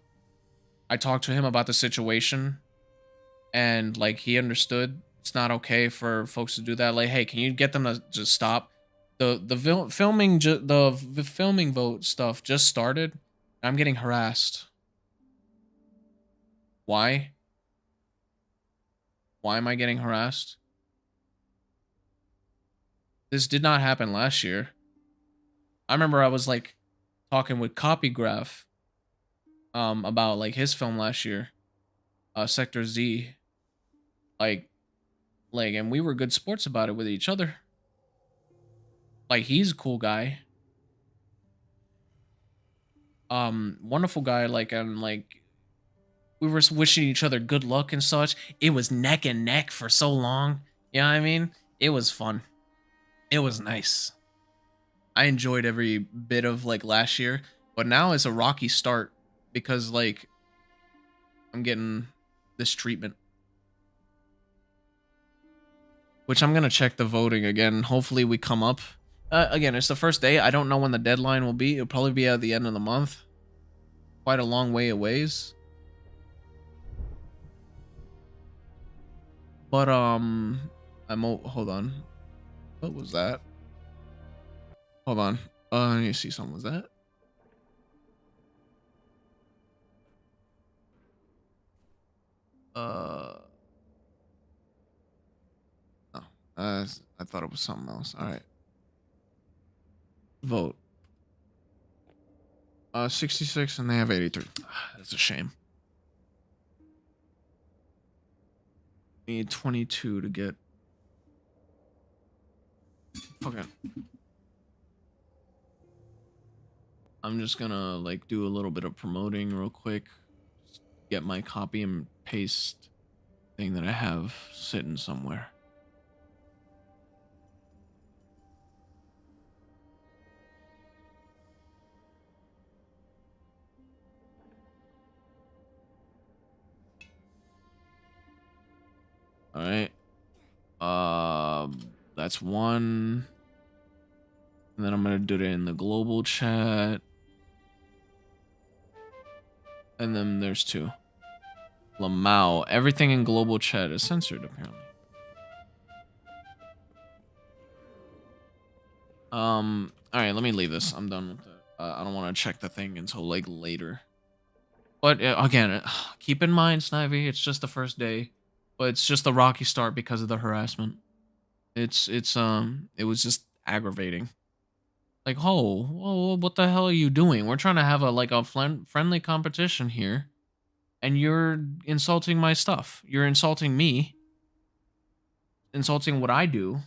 I talked to him about the situation and like he understood it's not okay for folks to do that. Like, hey, can you get them to just stop? The filming vote stuff just started. I'm getting harassed. Why? Why am I getting harassed? This did not happen last year. I remember I was like talking with Copygraph about like his film last year, Sector Z. Like and we were good sports about it with each other. Like, he's a cool guy. Wonderful guy, like, and like we were wishing each other good luck and such. It was neck and neck for so long. You know what I mean? It was fun. It was nice. I enjoyed every bit of like last year, but now it's a rocky start because like I'm getting this treatment. Which I'm gonna check the voting again. Hopefully we come up. Again, it's the first day. I don't know when the deadline will be. It'll probably be at the end of the month. Quite a long way away. But hold on. What was that? Hold on. I need to see something. Was that? No. I thought it was something else. All right. Vote. 66 and they have 83. That's a shame. Need 22 to get. Okay. I'm just gonna like do a little bit of promoting real quick. Just get my copy and paste thing that I have sitting somewhere. All right. That's one. And then I'm gonna do it in the global chat. And then there's two. Lamau. Everything in global chat is censored, apparently. Alright, let me leave this. I'm done with it. I don't want to check the thing until, like, later. But, again, keep in mind, Snivy, it's just the first day. But it's just a rocky start because of the harassment. It was just aggravating. Like, oh, whoa, what the hell are you doing? We're trying to have a friendly competition here, and you're insulting my stuff. You're insulting me, insulting what I do,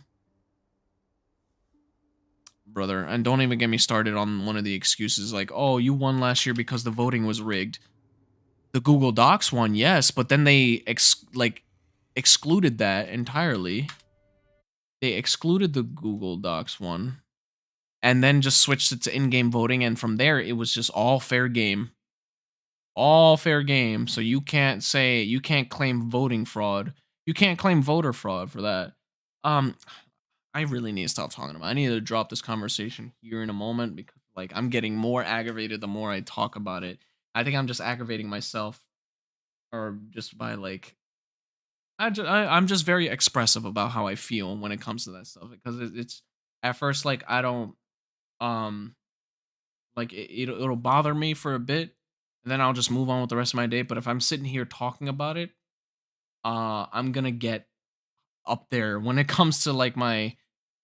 brother. And don't even get me started on one of the excuses like, oh, you won last year because the voting was rigged. The Google Docs one, yes, but then they excluded that entirely. They excluded the Google Docs one, and then just switched it to in-game voting, and from there it was just all fair game. All fair game. So you can't claim voting fraud. You can't claim voter fraud for that. Um I really need to stop talking about it. I need to drop this conversation here in a moment because like I'm getting more aggravated the more I talk about it. I think I'm just aggravating myself or just by like I'm just very expressive about how I feel when it comes to that stuff because it's at first like I don't um like it'll bother me for a bit and then I'll just move on with the rest of my day. But if I'm sitting here talking about it, I'm gonna get up there when it comes to like my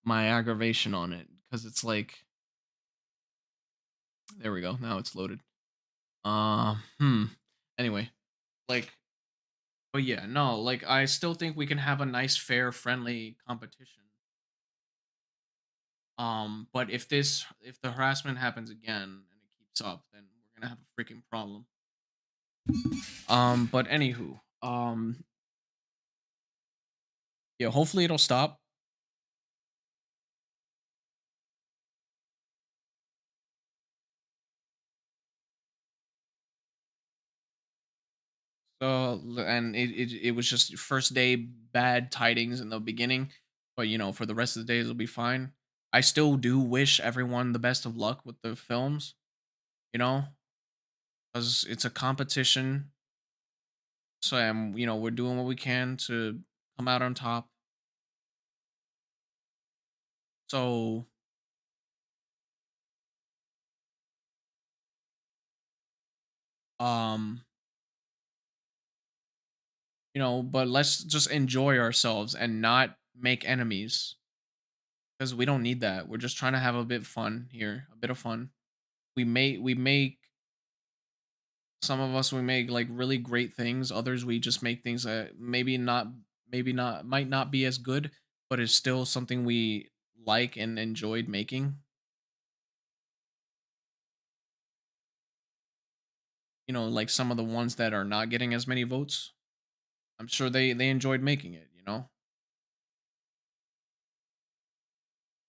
aggravation on it because it's like there we go. Now it's loaded. Uh, hmm. Anyway, like, but yeah, no, like I still think we can have a nice, fair, friendly competition. But if the harassment happens again and it keeps up, then we're gonna have a freaking problem. But anywho, yeah, hopefully it'll stop. So and it was just first day bad tidings in the beginning, but you know for the rest of the days it'll be fine. I still do wish everyone the best of luck with the films, you know, because it's a competition. So you know we're doing what we can to come out on top. So um you know, but let's just enjoy ourselves and not make enemies because we don't need that. We're just trying to have a bit fun here, a bit of fun. We make some of us we make like really great things, others we just make things that maybe not might not be as good, but it's still something we like and enjoyed making. You know, like some of the ones that are not getting as many votes. I'm sure they enjoyed making it, you know?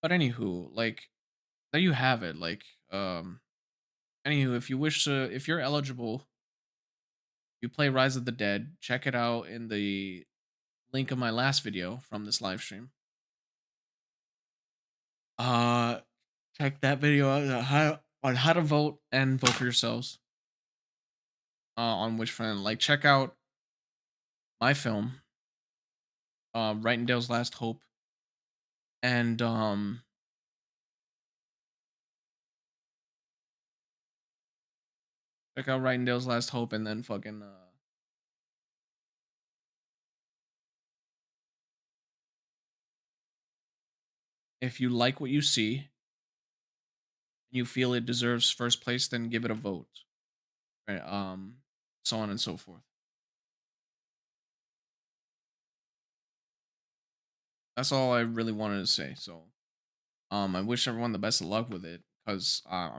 But anywho, like there you have it. Like anywho, if you're eligible, you play Rise of the Dead, check it out in the link of my last video from this live stream. Uh check that video out on how to vote and vote for yourselves. On which friend like check out my film, Dale's Last Hope, and check out Dale's Last Hope, and then fucking if you like what you see and you feel it deserves first place, then give it a vote. Right? So on and so forth. That's all I really wanted to say. So I wish everyone the best of luck with it because I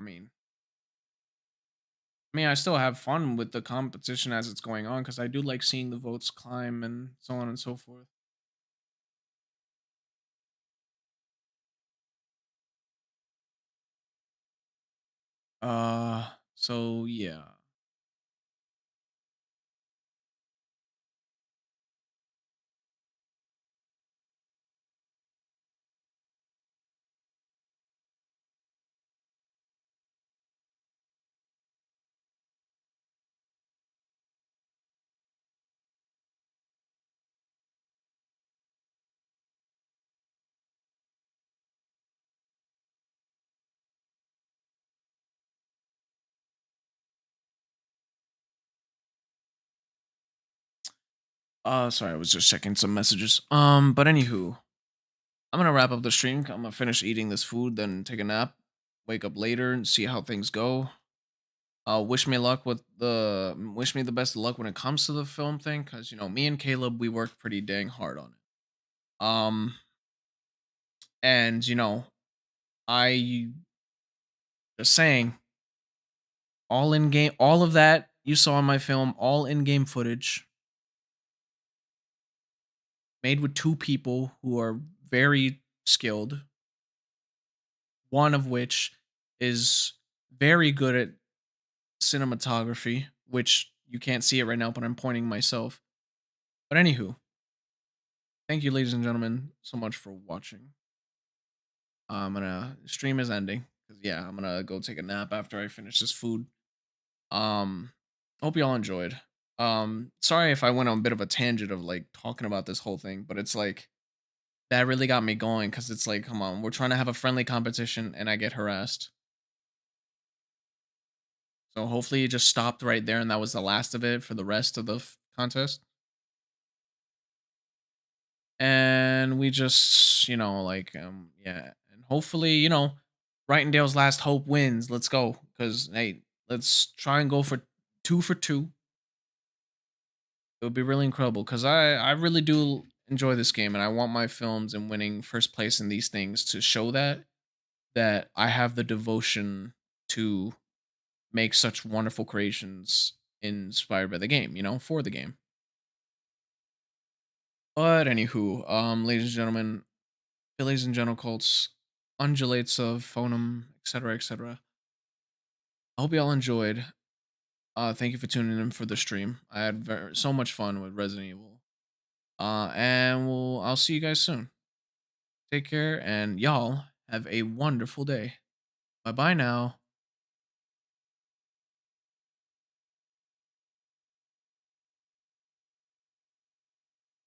still have fun with the competition as it's going on because I do like seeing the votes climb and so on and so forth. So yeah. Sorry, I was just checking some messages. But anywho, I'm gonna wrap up the stream. I'm gonna finish eating this food, then take a nap, wake up later, and see how things go. Wish me the best of luck when it comes to the film thing, because me and Caleb, we worked pretty dang hard on it. And I just saying, all in game, all of that you saw in my film, all in game footage, made with two people who are very skilled. One of which is very good at cinematography, which you can't see it right now, but I'm pointing myself. But anywho, thank you, ladies and gentlemen, so much for watching. I'm gonna stream is ending because yeah, I'm gonna go take a nap after I finish this food. Um, hope you all enjoyed. Sorry if I went on a bit of a tangent of like talking about this whole thing, but it's like that really got me going because it's like, come on, we're trying to have a friendly competition and I get harassed. So hopefully it just stopped right there and that was the last of it for the rest of the contest. And we just, yeah, and hopefully, Wrightingdale's last hope wins. Let's go, cuz hey, let's try and go for 2 for 2. It would be really incredible cuz I really do enjoy this game and I want my films and winning first place in these things to show that I have the devotion to make such wonderful creations inspired by the game, for the game. But anywho, ladies and gentlemen, fillies and genitals, undulates of phonum, etc., etc. I hope you all enjoyed. Thank you for tuning in for the stream. I had so much fun with Resident Evil. And I'll see you guys soon. Take care, and y'all have a wonderful day. Bye bye now.